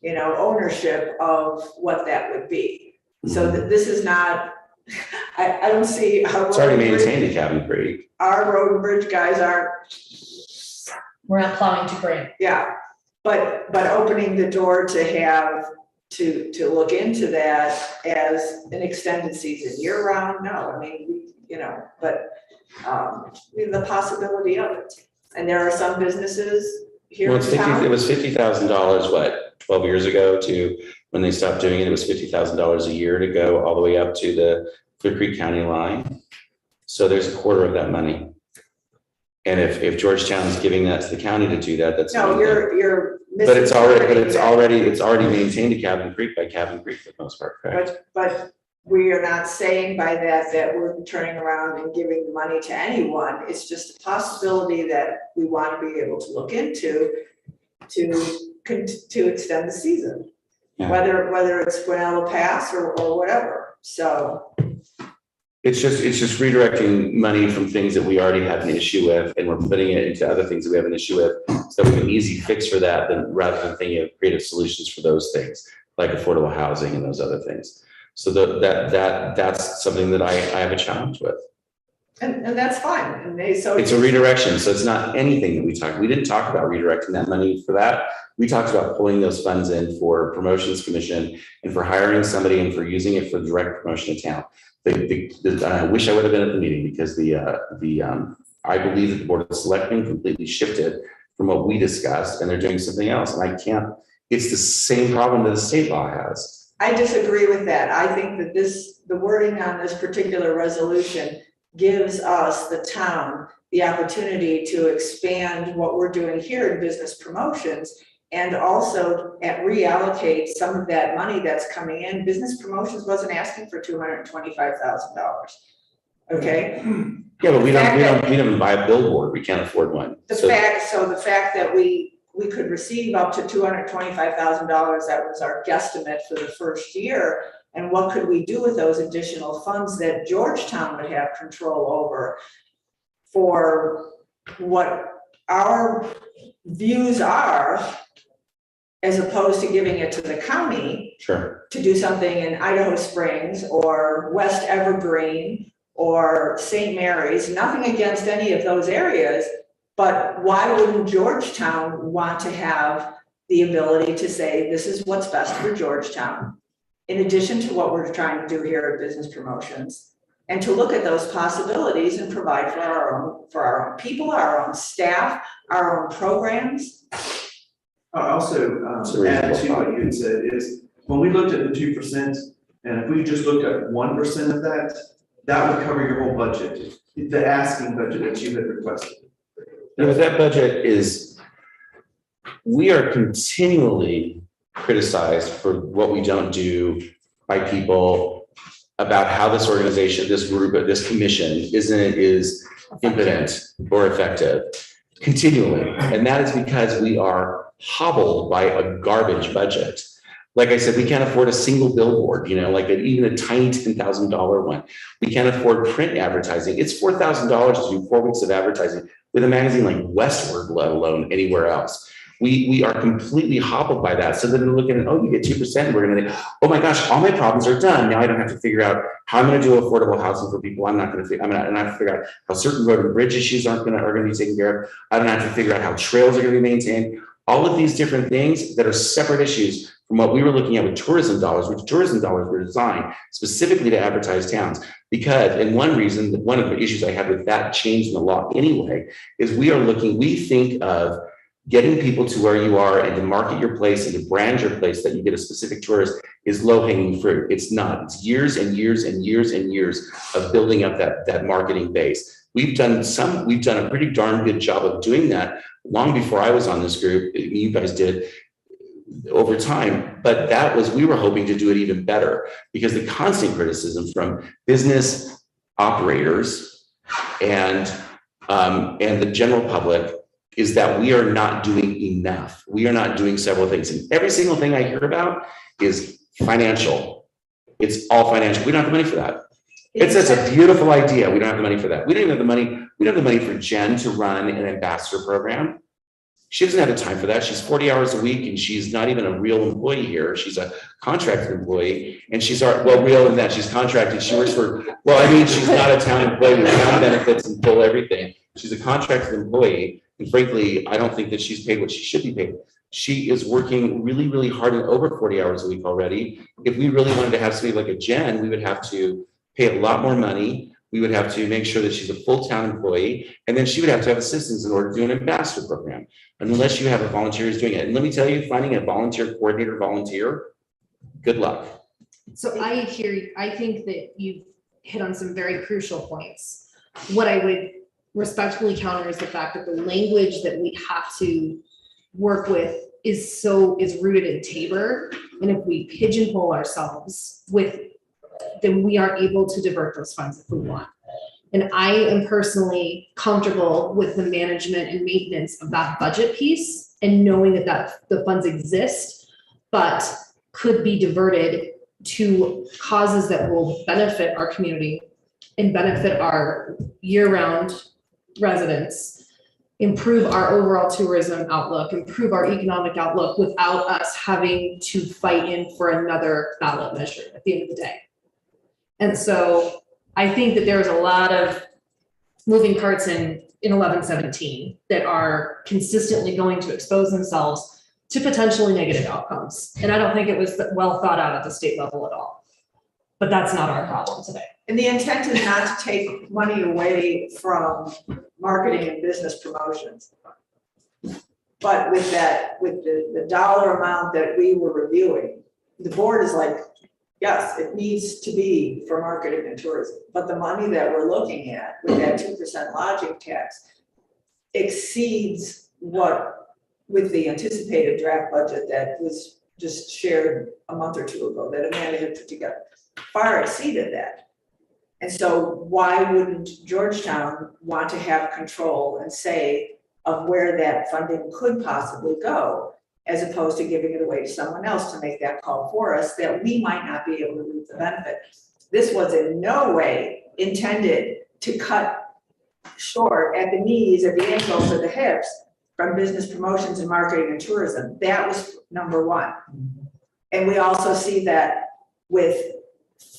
ownership of what that would be. So that this is not, I don't see how. It's already maintained at Cabin Creek. Our road and bridge guys aren't. We're not plowing to grade. Yeah, but opening the door to have, to look into that as an extended season, year round, no, I mean, but the possibility of it. And there are some businesses here Well, in it's town. it was $50,000, what, 12 years ago to when they stopped doing it, it was $50,000 a year to go all the way up to the Clear Creek County line. So there's a quarter of that money. And if Georgetown's giving that to the county to do that, that's. No, one thing. you're. But it's misinterpreting that. already maintained to Cabin Creek by Cabin Creek for the most part, correct? But we are not saying by that we're turning around and giving the money to anyone. It's just a possibility that we want to be able to look into to extend the season. Yeah. Whether it's Guanella Pass or whatever, so. It's just redirecting money from things that we already had an issue with, and we're putting it into other things that we have an issue with, so we have an easy fix for that, rather than thinking of creative solutions for those things, like affordable housing and those other things. So that's something that I have a challenge with. And that's fine, and they, so. It's a redirection, so it's not anything that we didn't talk about redirecting that money for that. We talked about pulling those funds in for promotions commission and for hiring somebody and for using it for direct promotion of town. I wish I would have been at the meeting because I believe that the Board of Selectmen completely shifted from what we discussed and they're doing something else. And I can't, it's the same problem that the state law has. I disagree with that. I think that the wording on this particular resolution gives us, the town, the opportunity to expand what we're doing here in business promotions and also reallocate some of that money that's coming in. Business promotions wasn't asking for $225,000. Okay? Yeah, but we don't buy a billboard. We can't afford one. The fact that we could receive up to $225,000, that was our guesstimate for the first year. And what could we do with those additional funds that Georgetown would have control over for what our views are, as opposed to giving it to the county. Sure. To do something in Idaho Springs or West Evergreen or St. Mary's, nothing against any of those areas, but why wouldn't Georgetown want to have the ability to say, this is what's best for Georgetown, in addition to what we're trying to do here at Business Promotions, and to look at those possibilities and provide for our own people, our own staff, our own programs. I also add to what you had said is when we looked at the 2%, and if we just looked at 1% of that, that would cover your whole budget, the asking budget that you had requested. You know, that budget is, we are continually criticized for what we don't do by people about how this organization, this group, this commission is impotent or effective continually. And that is because we are hobbled by a garbage budget. Like I said, we can't afford a single billboard, like even a tiny $10,000 one. We can't afford print advertising. It's $4,000 to do 4 weeks of advertising with a magazine like Westward, let alone anywhere else. We are completely hobbled by that. So then we're looking at, oh, you get 2%. We're going to think, oh my gosh, all my problems are done. Now I don't have to figure out how I'm going to do affordable housing for people. I'm not going to have to figure out how certain road and bridge issues are going to be taken care of. I don't have to figure out how trails are going to be maintained. All of these different things that are separate issues from what we were looking at with tourism dollars, which tourism dollars were designed specifically to advertise towns. Because, and one of the issues I had with that change in the law anyway, is we think of getting people to where you are and to market your place and to brand your place that you get a specific tourist is low-hanging fruit. It's not. It's years and years and years and years of building up that marketing base. We've done a pretty darn good job of doing that long before I was on this group. You guys did over time, but we were hoping to do it even better because the constant criticism from business operators and the general public is that we are not doing enough. We are not doing several things. And every single thing I hear about is financial. It's all financial. We don't have the money for that. It's such a beautiful idea. We don't have the money for that. We don't even have the money. We don't have the money for Jen to run an ambassador program. She doesn't have the time for that. She's 40 hours a week and she's not even a real employee here. She's a contracted employee and she's real in that she's contracted. She works for, she's not a town employee with town benefits and full everything. She's a contracted employee. And frankly, I don't think that she's paid what she should be paid. She is working really, really hard and over 40 hours a week already. If we really wanted to have somebody like a Jen, we would have to pay a lot more money. We would have to make sure that she's a full town employee. And then she would have to have assistants in order to do an ambassador program. Unless you have a volunteer who's doing it. And let me tell you, finding a volunteer volunteer, good luck. So I hear you. I think that you've hit on some very crucial points. What I would respectfully counter is the fact that the language that we have to work with is rooted in Tabor. And if we pigeonhole ourselves then we are able to divert those funds if we want. And I am personally comfortable with the management and maintenance of that budget piece and knowing that the funds exist, but could be diverted to causes that will benefit our community and benefit our year-round residents, improve our overall tourism outlook, improve our economic outlook without us having to fight in for another ballot measure at the end of the day. And so I think that there's a lot of moving parts in 1117 that are consistently going to expose themselves to potentially negative outcomes. And I don't think it was well thought out at the state level at all. But that's not our problem today. And the intent is not to take money away from marketing and business promotions. But with the dollar amount that we were reviewing, the board is like, yes, it needs to be for marketing and tourism. But the money that we're looking at with that 2% lodging tax exceeds what, with the anticipated draft budget that was just shared a month or two ago that Amanda had put together, far exceeded that. And so why wouldn't Georgetown want to have control and say of where that funding could possibly go, as opposed to giving it away to someone else to make that call for us that we might not be able to reap the benefit. This was in no way intended to cut short at the knees, at the ankles, or the hips from business promotions and marketing and tourism. That was number one. And we also see that with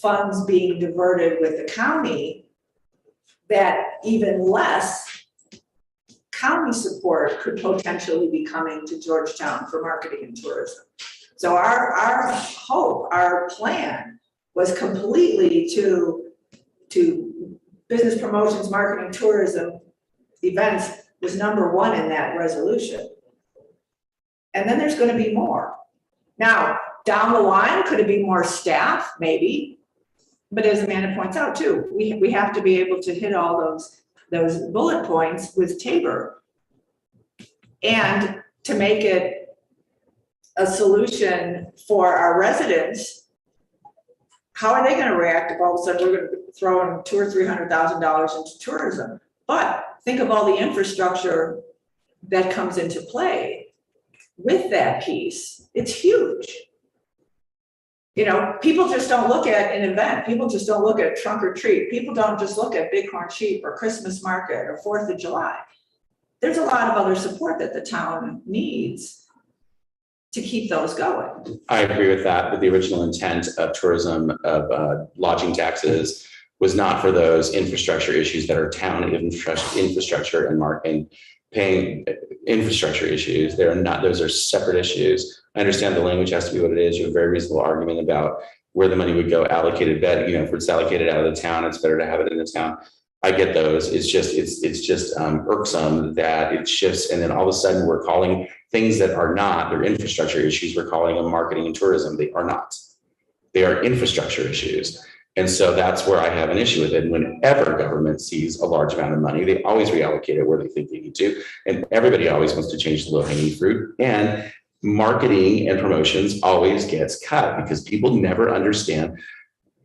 funds being diverted with the county, that even less county support could potentially be coming to Georgetown for marketing and tourism. So our hope, our plan was completely to business promotions, marketing, tourism events was number one in that resolution. And then there's going to be more. Now, down the line, could it be more staff? Maybe. But as Amanda points out too, we have to be able to hit all those bullet points with Tabor. And to make it a solution for our residents, how are they going to react if all of a sudden we're going to throw in $200,000 or $300,000 into tourism? But think of all the infrastructure that comes into play with that piece. It's huge. You know, people just don't look at an event. People just don't look at trunk or treat. People don't just look at Bighorn Sheep or Christmas market or 4th of July. There's a lot of other support that the town needs to keep those going. I agree with that, but the original intent of tourism, of lodging taxes was not for those infrastructure issues that are town infrastructure and paying infrastructure issues. They're not, those are separate issues. I understand the language has to be what it is. You have a very reasonable argument about where the money would go allocated, but if it's allocated out of the town, it's better to have it in the town. I get those. It's just irksome that it shifts, and then all of a sudden we're calling things that are not, they're infrastructure issues, we're calling them marketing and tourism. They are not. They are infrastructure issues. And so that's where I have an issue with it. Whenever government sees a large amount of money, they always reallocate it where they think they need to. And everybody always wants to change the low-hanging fruit. And marketing and promotions always gets cut because people never understand.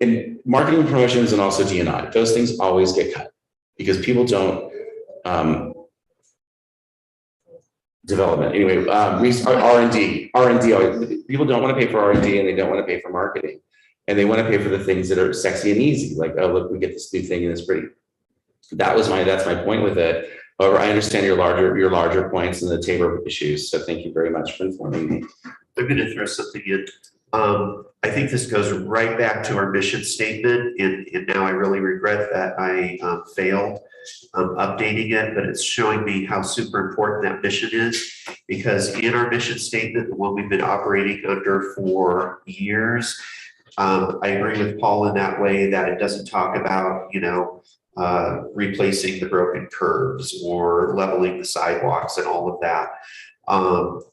And marketing and promotions and also D&I, those things always get cut because people don't development. Anyway, R&D, people don't want to pay for R&D and they don't want to pay for marketing. And they want to pay for the things that are sexy and easy, like, oh, look, we get this new thing and it's pretty. That's my point with it. However, I understand your larger points and the Tabor issues. So thank you very much for informing me. I'm going to throw something in. I think this goes right back to our mission statement, and now I really regret that I failed updating it, but it's showing me how super important that mission is, because in our mission statement, the one we've been operating under for years, I agree with Paul in that way that it doesn't talk about, replacing the broken curbs or leveling the sidewalks and all of that.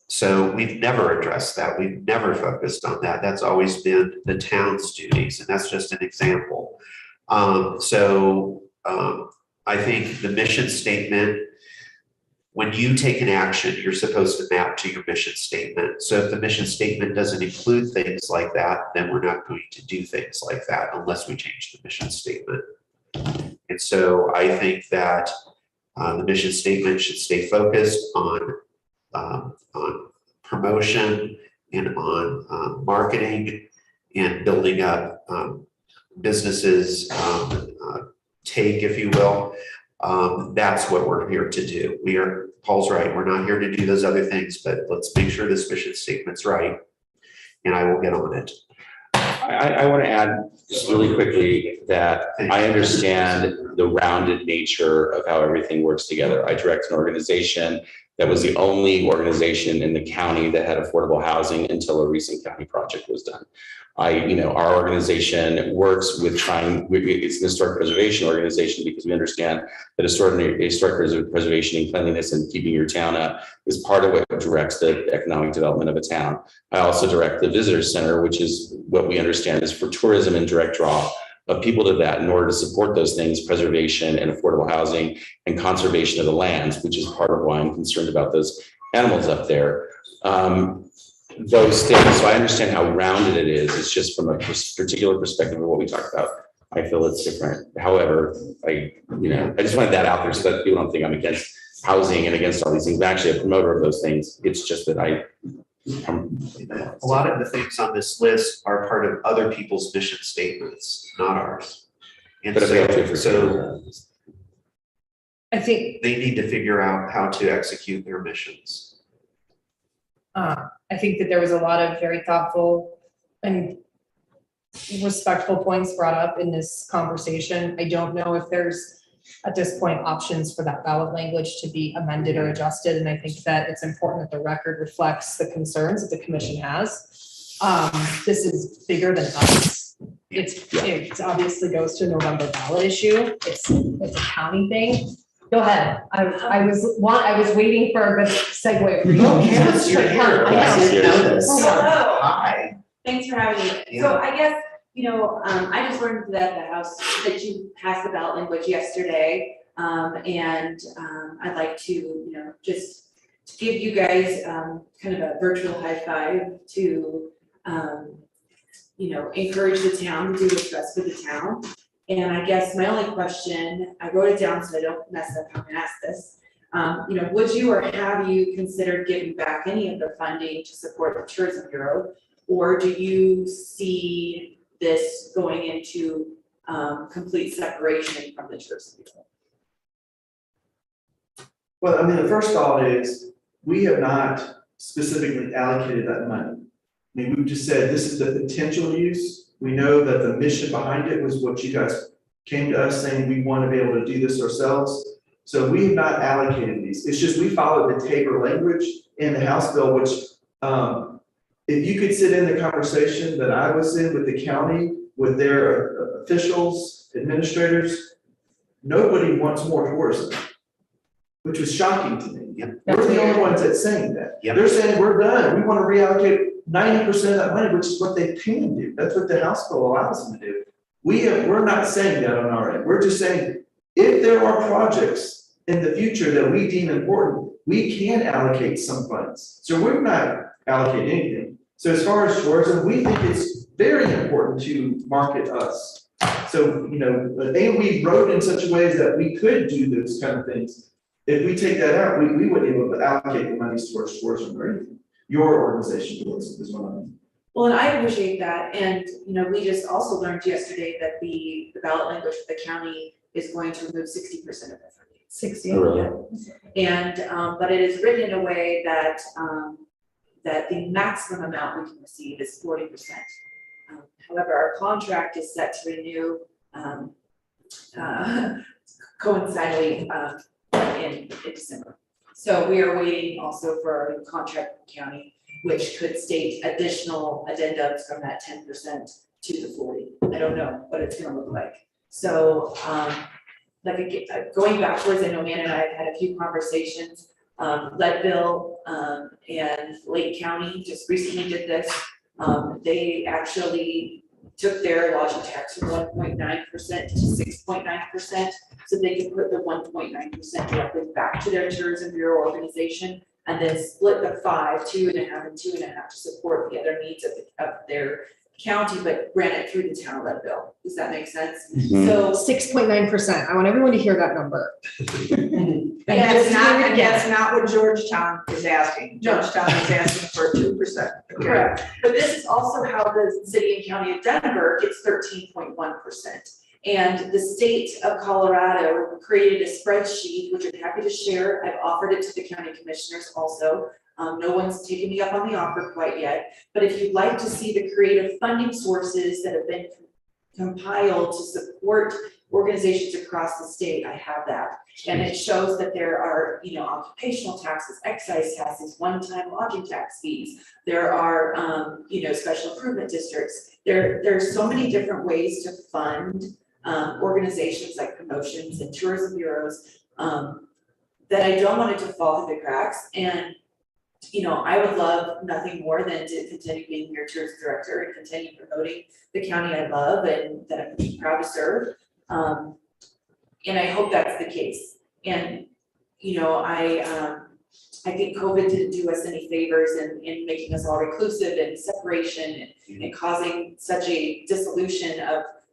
So we've never addressed that. We've never focused on that. That's always been the town's duties, and that's just an example. I think the mission statement, when you take an action, you're supposed to map to your mission statement. So if the mission statement doesn't include things like that, then we're not going to do things like that unless we change the mission statement. And so I think that the mission statement should stay focused on promotion and on marketing and building up businesses, take, if you will. That's what we're here to do. Paul's right, we're not here to do those other things, but let's make sure this mission statement's right, and I will get on it. I want to add just really quickly that I understand the rounded nature of how everything works together. I direct an organization that was the only organization in the county that had affordable housing until a recent county project was done. Our organization works with it's an historic preservation organization because we understand that historic preservation and cleanliness and keeping your town up is part of what directs the economic development of a town. I also direct the visitor center, which is what we understand is for tourism and direct draw of people to that in order to support those things, preservation and affordable housing and conservation of the lands, which is part of why I'm concerned about those animals up there. Those things, so I understand how rounded it is. It's just from a particular perspective of what we talked about. I feel it's different. However, I just wanted that out there so that people don't think I'm against housing and against all these things. I'm actually a promoter of those things. It's just that A lot of the things on this list are part of other people's mission statements, not ours. And But if we have to so I think, they need to figure out how to execute their missions. I think that there was a lot of very thoughtful and respectful points brought up in this conversation. I don't know if there's, at this point, options for that ballot language to be amended or adjusted, and I think that it's important that the record reflects the concerns that the commission has. This is bigger than us. It obviously goes to a November ballot issue. It's a county thing. Go ahead. I was waiting for a good segue for you. You're here. I didn't know this. Hello. Hi. Thanks for having me. Yeah. So I guess, I just learned that the House, that you passed the ballot language yesterday. And I'd like to, just give you guys kind of a virtual high five to, encourage the town to do what's best for the town. And I guess my only question, I wrote it down so I don't mess up how I'm gonna ask this. Would you or have you considered giving back any of the funding to support the Tourism Bureau? Or do you see this going into complete separation from the Tourism Bureau? Well, the first thought is, we have not specifically allocated that money. We've just said this is the potential use. We know that the mission behind it was what you guys came to us saying we want to be able to do this ourselves. So we have not allocated these. It's just we followed the Tabor language in the House bill, which if you could sit in the conversation that I was in with the county, with their officials, administrators, nobody wants more tourism, which was shocking to me. Yep. We're the only ones that's saying that. Yep. They're saying we're done. We want to reallocate 90% of that money, which is what they can do. That's what the House bill allows them to do. We're not saying that on our end. We're just saying if there are projects in the future that we deem important, we can allocate some funds. So we're not allocating anything. So as far as tourism, we think it's very important to market us. So, and we wrote in such a way that we could do those kind of things. If we take that out, we wouldn't be able to allocate the money towards tourism or anything. Your organization is one of them. Well, and I appreciate that. And, we just also learned yesterday that the ballot language for the county is going to remove 60% of that funding. 60. Oh, really? And, but it is written in a way that, that the maximum amount we can receive is 40%. However, our contract is set to renew coincidentally in December. So we are waiting also for our new contract with the county, which could state additional addendums from that 10% to the 40. I don't know what it's gonna look like. So going backwards, I know Man and I have had a few conversations. Leadville and Lake County just recently did this. They actually took their lodging tax from 1.9% to 6.9%, so they could put the 1.9% directly back to their Tourism Bureau organization, and then split the 5, 2.5, and 2.5 to support the other needs of their county, but ran it through the town of Leadville. Does that make sense? Mhm. So 6.9%. I want everyone to hear that number. And that's not what Georgetown is asking. Georgetown is asking for 2%. correct, but this is also how the city and county of Denver gets 13.1%. And the state of Colorado created a spreadsheet, which I'm happy to share. I've offered it to the county commissioners also. No one's taken me up on the offer quite yet, but if you'd like to see the creative funding sources that have been compiled to support organizations across the state, I have that. And it shows that there are, you know, occupational taxes, excise taxes, one-time lodging tax fees. There are, you know, special improvement districts. There's so many different ways to fund organizations like promotions and tourism bureaus that I don't want it to fall through the cracks. And, you know, I would love nothing more than to continue being your tourism director and continue promoting the county I love and that I'm proud to serve. And I hope that's the case. And, you know, I think COVID didn't do us any favors in making us all reclusive and separation and causing such a dissolution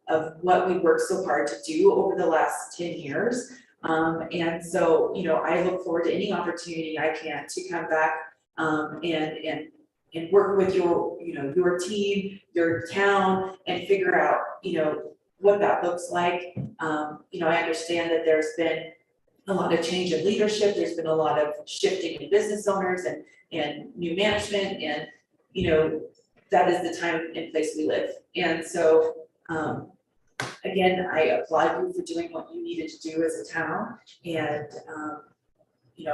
of what we worked so hard to do over the last 10 years. And so, you know, I look forward to any opportunity I can to come back and work with your, you know, your team, your town, and figure out, you know, what that looks like. You know, I understand that there's been a lot of change in leadership, there's been a lot of shifting in business owners and new management, and, you know, that is the time and place we live. And so, again, I applaud you for doing what you needed to do as a town, and, you know,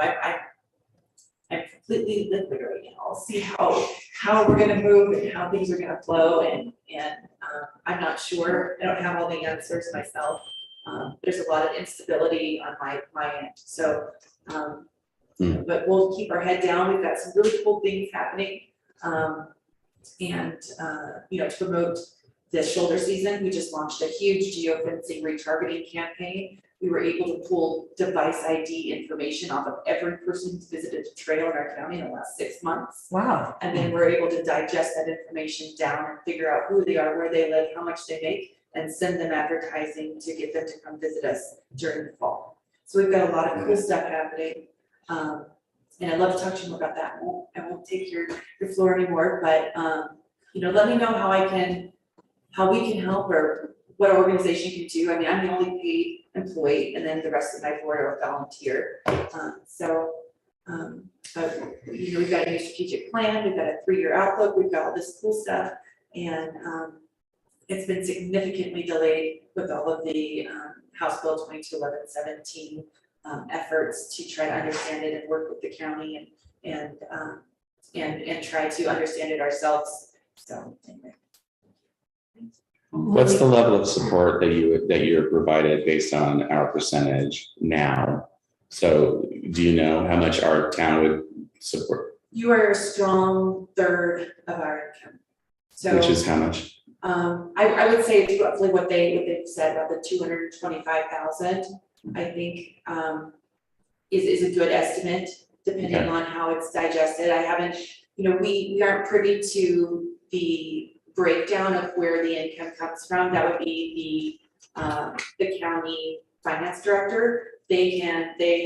I'm completely liquid right now. I'll see how we're gonna move and how things are gonna flow, and I'm not sure, I don't have all the answers myself. There's a lot of instability on my end, so, but we'll keep our head down. We've got some really cool things happening. And, you know, to promote the shoulder season, we just launched a huge geofencing retargeting campaign. We were able to pull device ID information off of every person who's visited a trail in our county in the last 6 months. Wow. And then we're able to digest that information down and figure out who they are, where they live, how much they make, and send them advertising to get them to come visit us during the fall. So we've got a lot of cool stuff happening. And I'd love to talk to you more about that. I won't take your floor anymore, but, you know, let me know how we can help, or what our organization can do. I mean, I'm the only paid employee, and then the rest of my board are volunteer. But, you know, we've got a new strategic plan, we've got a 3-year outlook, we've got all this cool stuff, and it's been significantly delayed with all of the House Bill 2211-17 efforts to try to understand it and work with the county and try to understand it ourselves. So anyway. What's the level of support that you're provided based on our percentage now? So do you know how much our town would support? You are a strong third of our income. So, which is how much? I would say it's roughly what they've said, about the 225,000, I think, is a good estimate, depending on how it's digested. I haven't, you know, we aren't privy to the breakdown of where the income comes from. That would be the county finance director. They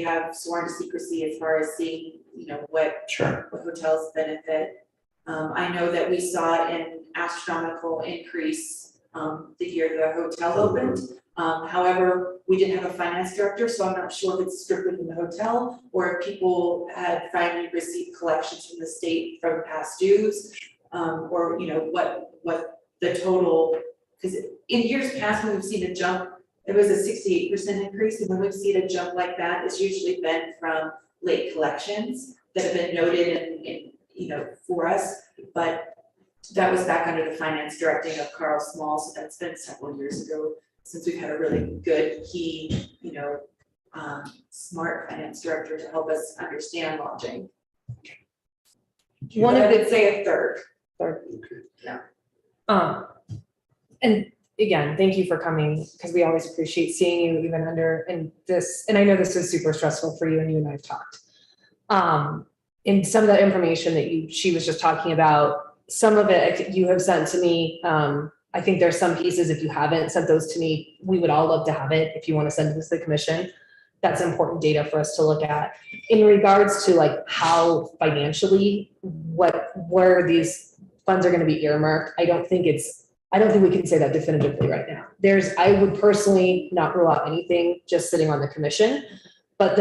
have sworn to secrecy as far as seeing, you know, what hotels benefit. I know that we saw an astronomical increase the year the hotel opened. However, we didn't have a finance director, so I'm not sure if it's strictly in the hotel or if people had finally received collections from the state from past dues, or, you know, what the total, because in years past, when we've seen a jump, it was a 68% increase, and when we've seen a jump like that, it's usually been from late collections that have been noted in you know, for us, but that was back under the finance directing of Carl Small, so that's been several years ago since we've had a really good, key, you know, smart finance director to help us understand lodging. One of I the would say a third. Yeah. And again, thank you for coming, because we always appreciate seeing you even under in this, and I know this is super stressful for you, and you and I've talked. In some of the information that she was just talking about, some of it you have sent to me. I think there's some pieces, if you haven't sent those to me, we would all love to have it if you want to send this to the commission. That's important data for us to look at. In regards to like how financially, where these funds are going to be earmarked, I don't think we can say that definitively right now. I would personally not rule out anything just sitting on the commission, but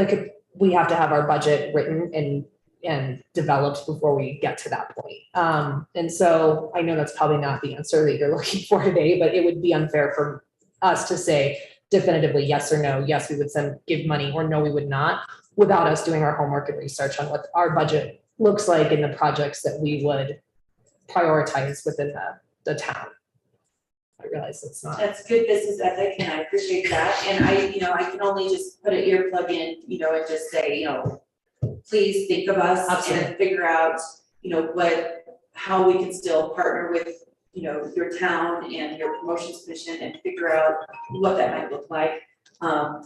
we have to have our budget written and and developed before we get to that point. And so I know that's probably not the answer that you're looking for today, but it would be unfair for us to say definitively yes or no, yes, we would give money, or no, we would not, without us doing our homework and research on what our budget looks like and the projects that we would prioritize within the town. I realize it's not. That's good business ethic, and I appreciate that, and I can only just put an earplug in, and just say, please think of us Absolutely. and figure out, how we can still partner with, your town and your promotions commission and figure out what that might look like. I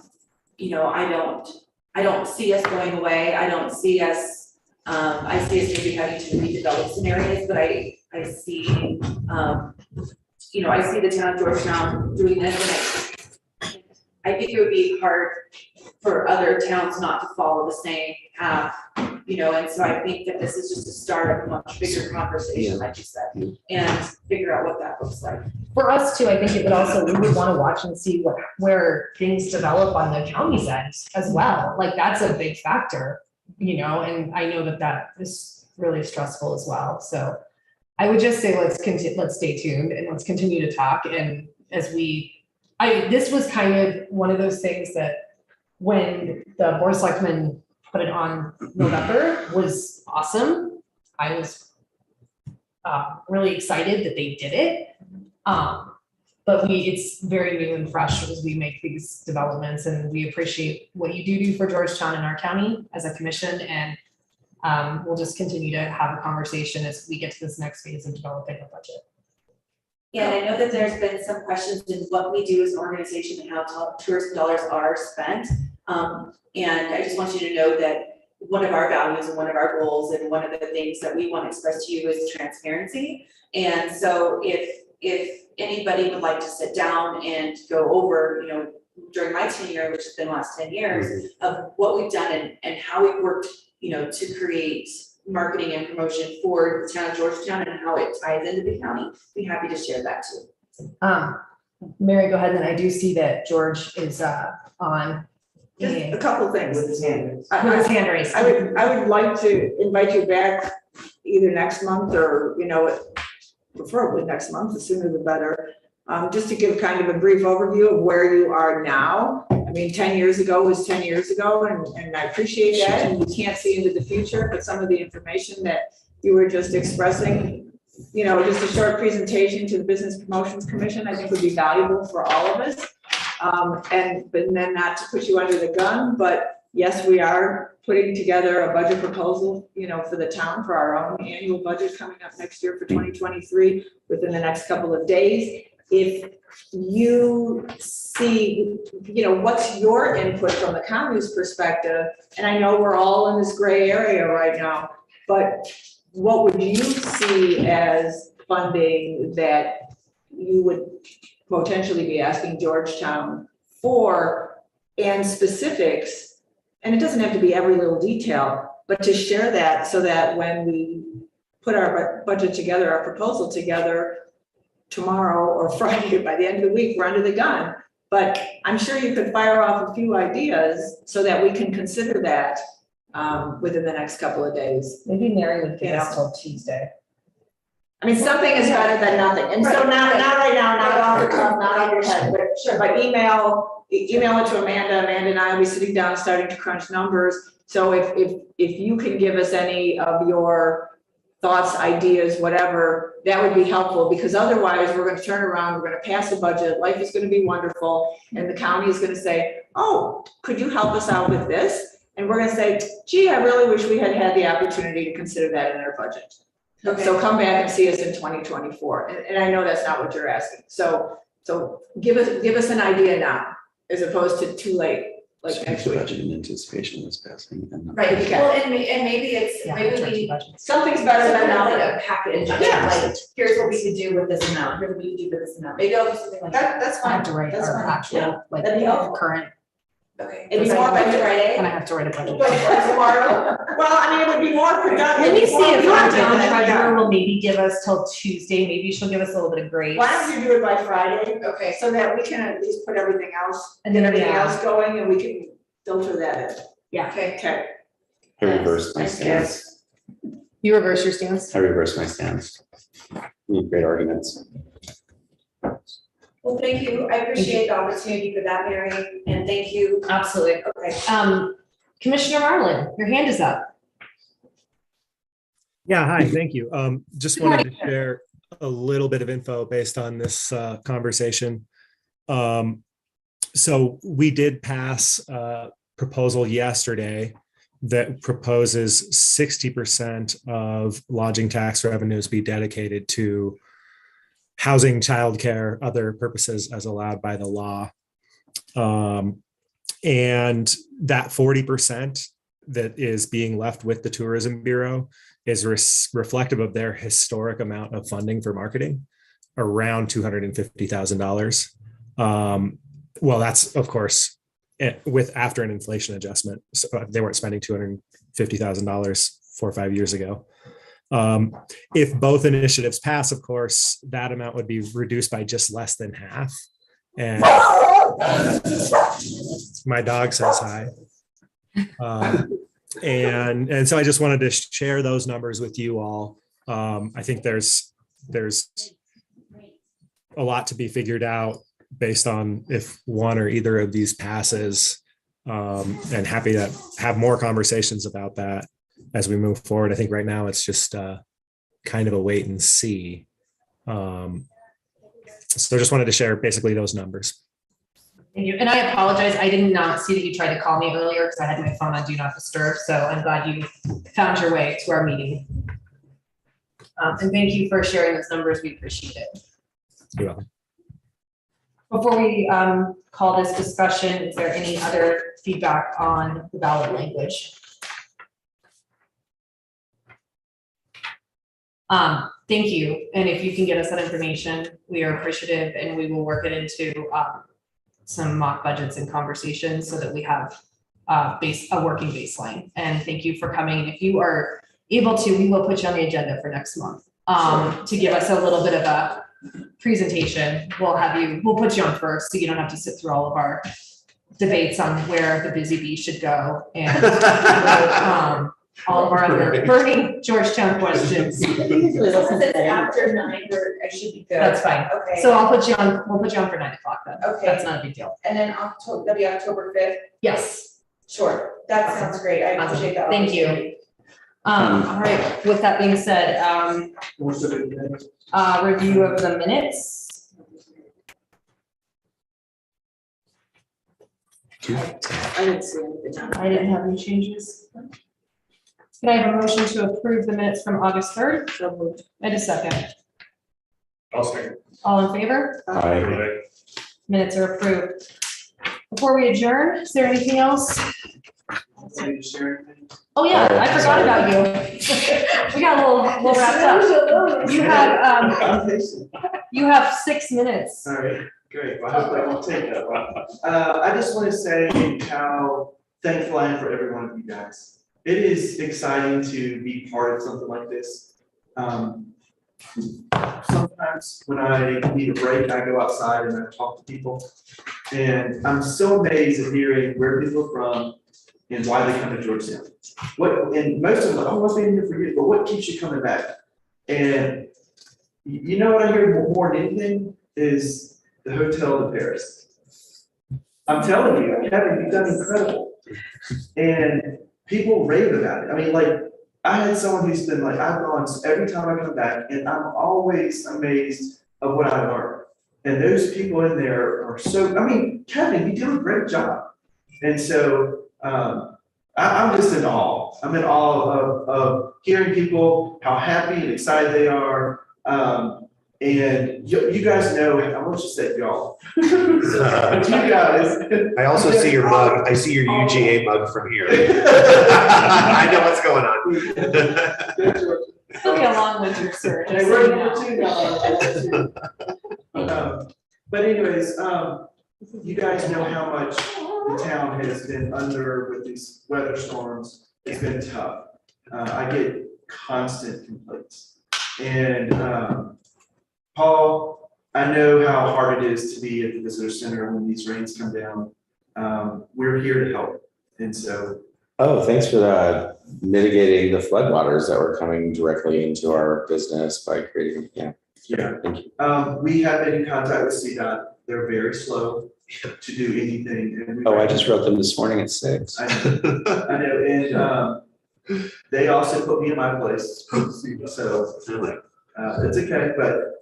don't see us going away. I don't see us, I see us maybe having to redevelop some areas, but I see, I see the town of Georgetown doing this, and I think it would be hard for other towns not to follow the same path, and so I think that this is just a start of a much bigger conversation, like you said, and figure out what that looks like. For us too, I think it would also, we would want to watch and see where things develop on the county's end as well. Like that's a big factor, and I know that is really stressful as well. So I would just say, let's stay tuned and let's continue to talk. And this was kind of one of those things that when the Board of Selectmen put it on November was awesome. I was really excited that they did it. But it's very new and fresh as we make these developments, and we appreciate what you do for Georgetown and our county as a commission. And we'll just continue to have a conversation as we get to this next phase of developing a budget. Yeah, and I know that there's been some questions in what we do as an organization and how tourism dollars are spent. And I just want you to know that one of our values and one of our goals and one of the things that we want to express to you is transparency. And so if anybody would like to sit down and go over, during my tenure, which has been the last 10 years, of what we've done and how we've worked, to create marketing and promotion for the town of Georgetown and how it ties into the county, be happy to share that too. Mary, go ahead. And I do see that George is on. Just a couple of things. With his hand raised. With his hand raised. I would like to invite you back either next month or, preferably next month, the sooner the better. Just to give kind of a brief overview of where you are now. I mean, 10 years ago was 10 years ago, and I appreciate that, and you can't see into the future, but some of the information that you were just expressing, just a short presentation to the Business Promotions Commission, I think would be valuable for all of us. But then not to put you under the gun, but yes, we are putting together a budget proposal, for the town for our own annual budget coming up next year for 2023 within the next couple of days. If you see, what's your input from the county's perspective? And I know we're all in this gray area right now, but what would you see as funding that you would potentially be asking Georgetown for, and specifics? And it doesn't have to be every little detail, but to share that so that when we put our budget together, our proposal together tomorrow or Friday, by the end of the week, we're under the gun. But I'm sure you could fire off a few ideas so that we can consider that within the next couple of days. Maybe Mary would give us till Tuesday. I mean, something is better than nothing. And so not right now, not off the cuff, not on your head, but email it to Amanda. Amanda and I will be sitting down, starting to crunch numbers. So if you can give us any of your thoughts, ideas, whatever, that would be helpful, because otherwise we're going to turn around, we're going to pass a budget, life is going to be wonderful, and the county is going to say, oh, could you help us out with this? And we're going to say, gee, I really wish we had had the opportunity to consider that in our budget. Okay. So come back and see us in 2024. And I know that's not what you're asking. So give us an idea now, as opposed to too late, like next week. Budget in anticipation was passing. Right, Okay. well, and maybe it's, Something's better than like nothing. a package, Yeah. like, here's what we could do with this amount, here's what we could do with this amount, maybe I'll do something like that. That's I fine. have to write That's our fine. actual, Yeah. like, That'd be helpful. current. Okay, it'd be more by And Friday. I have to write a budget. Tomorrow. Well, I mean, it would be more productive. Let me see if More our town content. treasurer will maybe give us till Tuesday. Maybe she'll give us a little bit of grace. Why don't you do it by Friday? Okay. So that we can at least put everything else, And then, everything yeah. else going, and we can filter that in. Yeah. Okay. Okay. I reversed my stance. You reverse your stance? I reversed my stance. You have great arguments. Well, thank you. I appreciate the opportunity for that, Mary, and thank you. Absolutely. Okay. Commissioner Marlin, your hand is up. Yeah, hi, thank you. Just wanted to share a little bit of info based on this conversation. So we did pass a proposal yesterday that proposes 60% of lodging tax revenues be dedicated to housing, childcare, other purposes as allowed by the law. And that 40% that is being left with the Tourism Bureau is reflective of their historic amount of funding for marketing, around $250,000. Well, that's of course with after an inflation adjustment. So they weren't spending $250,000 4 or 5 years ago. If both initiatives pass, of course, that amount would be reduced by just less than half. And my dog says hi. And so I just wanted to share those numbers with you all. I think there's a lot to be figured out based on if one or either of these passes, and happy to have more conversations about that as we move forward. I think right now it's just kind of a wait and see. So just wanted to share basically those numbers. Thank you. And I apologize. I did not see that you tried to call me earlier because I had my phone on Do Not Disturb. So I'm glad you found your way to our meeting. And thank you for sharing those numbers. We appreciate it. You're welcome. Before we call this discussion, is there any other feedback on the ballot language? Thank you. And if you can get us that information, we are appreciative, and we will work it into some mock budgets and conversations so that we have a working baseline. And thank you for coming. If you are able to, we will put you on the agenda for next month to give us a little bit of a presentation. We'll put you on first so you don't have to sit through all of our debates on where the busy bee should go and all of our other burning Georgetown questions. It's after 9, or I should be good. That's fine. Okay. So we'll put you on for 9 o'clock then. Okay. That's not a big deal. And then that'll be October 5th? Yes. Sure, that sounds great. I appreciate that. Thank you. All right, with that being said, review of the minutes. I didn't see anything. I didn't have any changes. Can I have a motion to approve the minutes from August 3rd? So moved. And a second. I'll second. All in favor? Aye. Minutes are approved. Before we adjourn, is there anything else? Oh yeah, I forgot about you. We got a little wrapped up. You have 6 minutes. All right, great. Well, I hope I won't take that long. I just want to say how thankful I am for every one of you guys. It is exciting to be part of something like this. Sometimes when I need a break, I go outside and I talk to people. And I'm so amazed at hearing where people are from and why they come to Georgetown. And most of them are like, oh, I've been here for years, but what keeps you coming back? And you know what I hear more than anything is the Hotel de Paris. I'm telling you, Kevin, you've done incredible. And people rave about it. I mean, like, I had someone who's been like, I've gone every time I come back, and I'm always amazed of what I learned. And those people in there are so, I mean, Kevin, you do a great job. And so I'm just in awe. I'm in awe of hearing people, how happy and excited they are. And you guys know, I almost just said y'all. But you guys. I also see your mug. I see your UGA mug from here. I know what's going on. It'll be a long winter, sir. And we're but anyways, you guys know how much the town has been under with these weather storms. It's been tough. I get constant complaints. And Paul, I know how hard it is to be at the visitor center when these rains come down. We're here to help. And so Oh, thanks for mitigating the floodwaters that were coming directly into our business by creating, Yeah. Thank you. We have been in contact with CDOT. They're very slow to do anything. And Oh, I just wrote them this morning at 6. I know, and they also put me in my place, so it's okay, but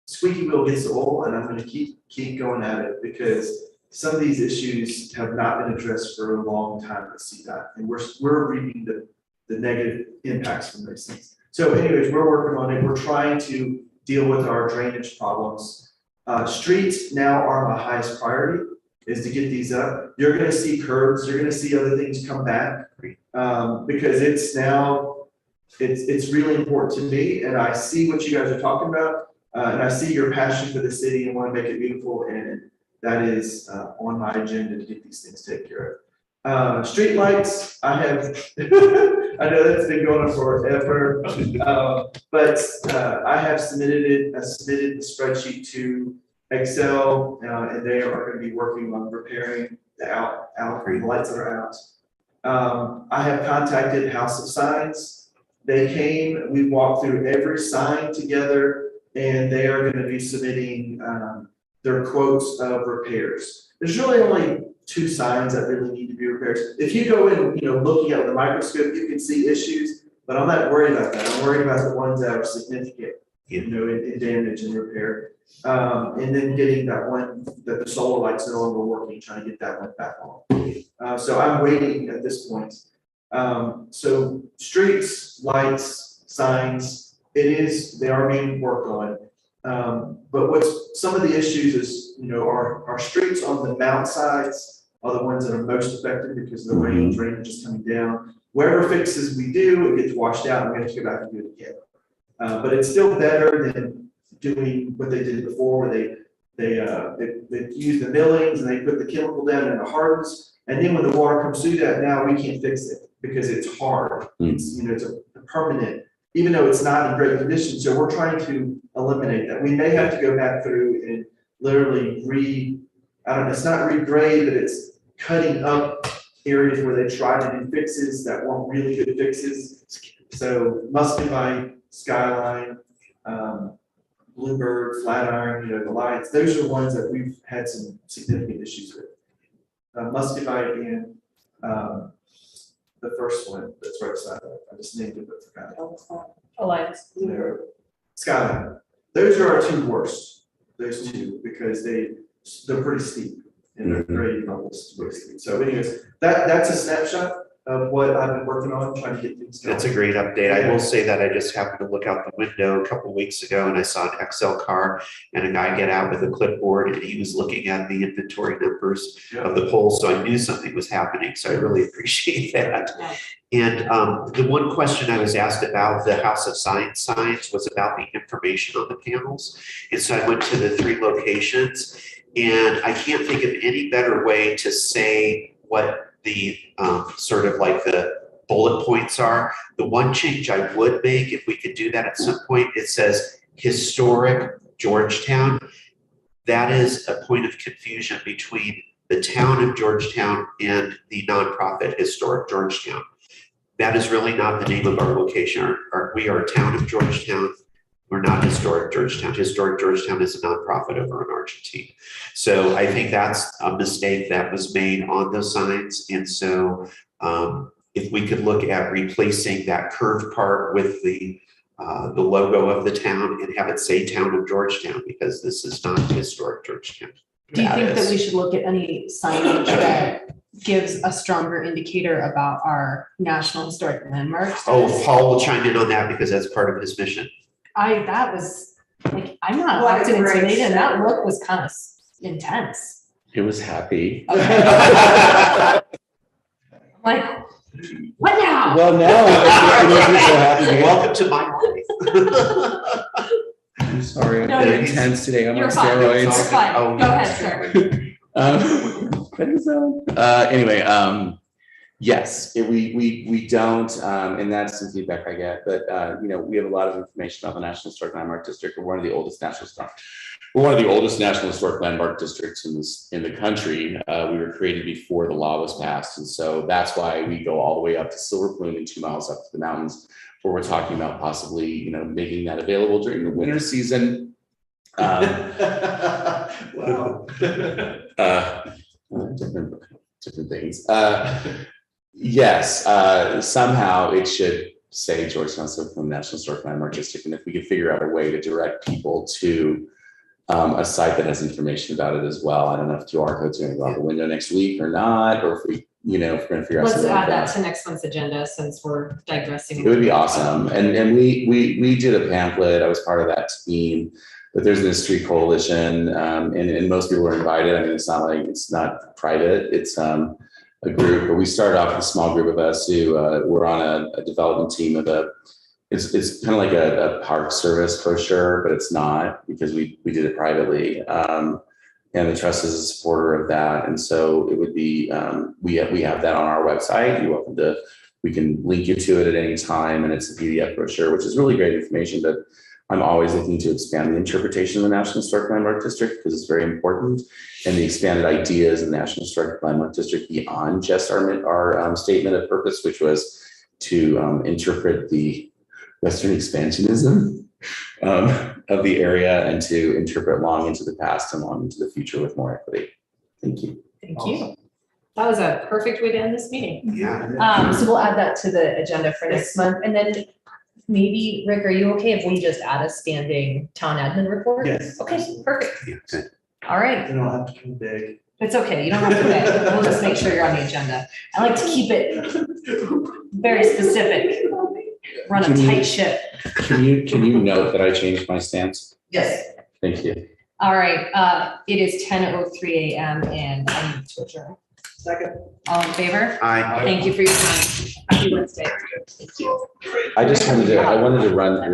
squeaky wheel gets the oil, and I'm gonna keep going at it, because some of these issues have not been addressed for a long time at CDOT, and we're reaping the negative impacts from those things. So anyways, we're working on it. We're trying to deal with our drainage problems. Streets now are my highest priority, is to get these up. You're gonna see curbs, you're gonna see other things come back, because it's really important to me, and I see what you guys are talking about, and I see your passion for the city and wanna make it beautiful, and that is on my agenda to get these things taken care of. Street lights, I have, I know that's been going on forever, but I have submitted the spreadsheet to Excel, and they are gonna be working on repairing the lights that are out. I have contacted House of Signs. They came, we walked through every sign together, and they are gonna be submitting their quotes of repairs. There's really only 2 signs that really need to be repaired. If you go in, looking at the microscope, you can see issues, but I'm not worried about that. I'm worried about the ones that are significant, in damage and repair. And then getting that one, that the solar light's no longer working, trying to get that one back on. So I'm waiting at this point. So streets, lights, signs, they are being worked on. But some of the issues is, our streets on the mount sides are the ones that are most affected because the rain drainage is coming down. Wherever fixes we do, it gets washed out, and we have to go back and do it again. But it's still better than doing what they did before, where they use the millings and they put the chemical down and it hardens. And then when the water comes through that, now we can't fix it because it's hard. It's, it's a permanent, even though it's not in great condition. So we're trying to eliminate that. We may have to go back through and literally it's not regrade, but it's cutting up areas where they try to do fixes that weren't really good fixes. So Muscovite, Skyline, Bluebird, Flatiron, the lights, those are ones that we've had some significant issues with. Muscovite and the first one that's right beside it. I just named it, but forgot it. Alliance. Skyline. Those are our 2 worst. Those 2, because they're pretty steep and they're grade levels pretty steep. So anyways, that's a snapshot of what I've been working on, trying to get things going. That's a great update. I will say that I just happened to look out the window a couple of weeks ago, and I saw an Excel car and a guy get out with a clipboard, and he was looking at the inventory numbers of the polls. So I knew something was happening. So I really appreciate that. And the one question I was asked about the House of Signs was about the information on the panels. And so I went to the 3 locations, and I can't think of any better way to say what the sort of like the bullet points are. The one change I would make, if we could do that at some point, it says historic Georgetown. That is a point of confusion between the town of Georgetown and the nonprofit Historic Georgetown. That is really not the name of our location. We are a town of Georgetown. We're not Historic Georgetown. Historic Georgetown is a nonprofit over in Argentine. So I think that's a mistake that was made on those signs. And so if we could look at replacing that curved part with the logo of the town and have it say Town of Georgetown, because this is not Historic Georgetown. Do you think that we should look at any signage that gives a stronger indicator about our national historic landmarks? Oh, Paul will chime in on that because that's part of his mission. That was like, I'm not What a often great intimidated, and that show. look was kind of intense. It was happy. I'm like, what now? Well, now it makes me so happy. Welcome to my life. I'm sorry, No, I'm you're- intense today. I'm You're on fine. steroids. It's fine. Go ahead, sir. Anyway, Yes, we don't, and that's some feedback I get, but, we have a lot of information about the National Historic Landmark District. We're one of the oldest national historic landmark districts in the country. We were created before the law was passed, and so that's why we go all the way up to Silver Plume and 2 miles up to the mountains, where we're talking about possibly, making that available during the winter season. Wow. Different things. Yes, somehow it should say Georgetown Silver Plume National Historic Landmark District, and if we could figure out a way to direct people to a site that has information about it as well. I don't know if QR code's going to go out the window next week or not, or if if we're going to figure out Let's something like add that to next month's agenda since we're digressing. It would be awesome. And we did a pamphlet. I was part of that team, but there's this street coalition, and most people were invited. I mean, it's not private. It's a group, but we started off with a small group of us who were on a development team of it's kind of like a park service brochure, but it's not, because we did it privately. And the trust is a supporter of that. And so it would be, we have that on our website. You're welcome to, we can link you to it at any time. And it's a PDF brochure, which is really great information, but I'm always looking to expand the interpretation of the National Historic Landmark District because it's very important, and the expanded ideas of the National Historic Landmark District beyond just our statement of purpose, which was to interpret the Western expansionism of the area and to interpret long into the past and long into the future with more equity. Thank you. Thank you. That was a perfect way to end this meeting. Yeah. So we'll add that to the agenda for next month, and then maybe, Rick, are you okay if we just add a standing town admin report? Yes. Okay, perfect. Yeah. All right. You don't have to come big. It's okay. You don't have to pay. We'll just make sure you're on the agenda. I like to keep it very specific. Run a tight ship. Can you note that I changed my stance? Yes. Thank you. All right, it is 10:03 a.m. and I need to adjourn. Second. All in favor? Aye. Thank you for your time. Happy Wednesday. Thank you. I wanted to run through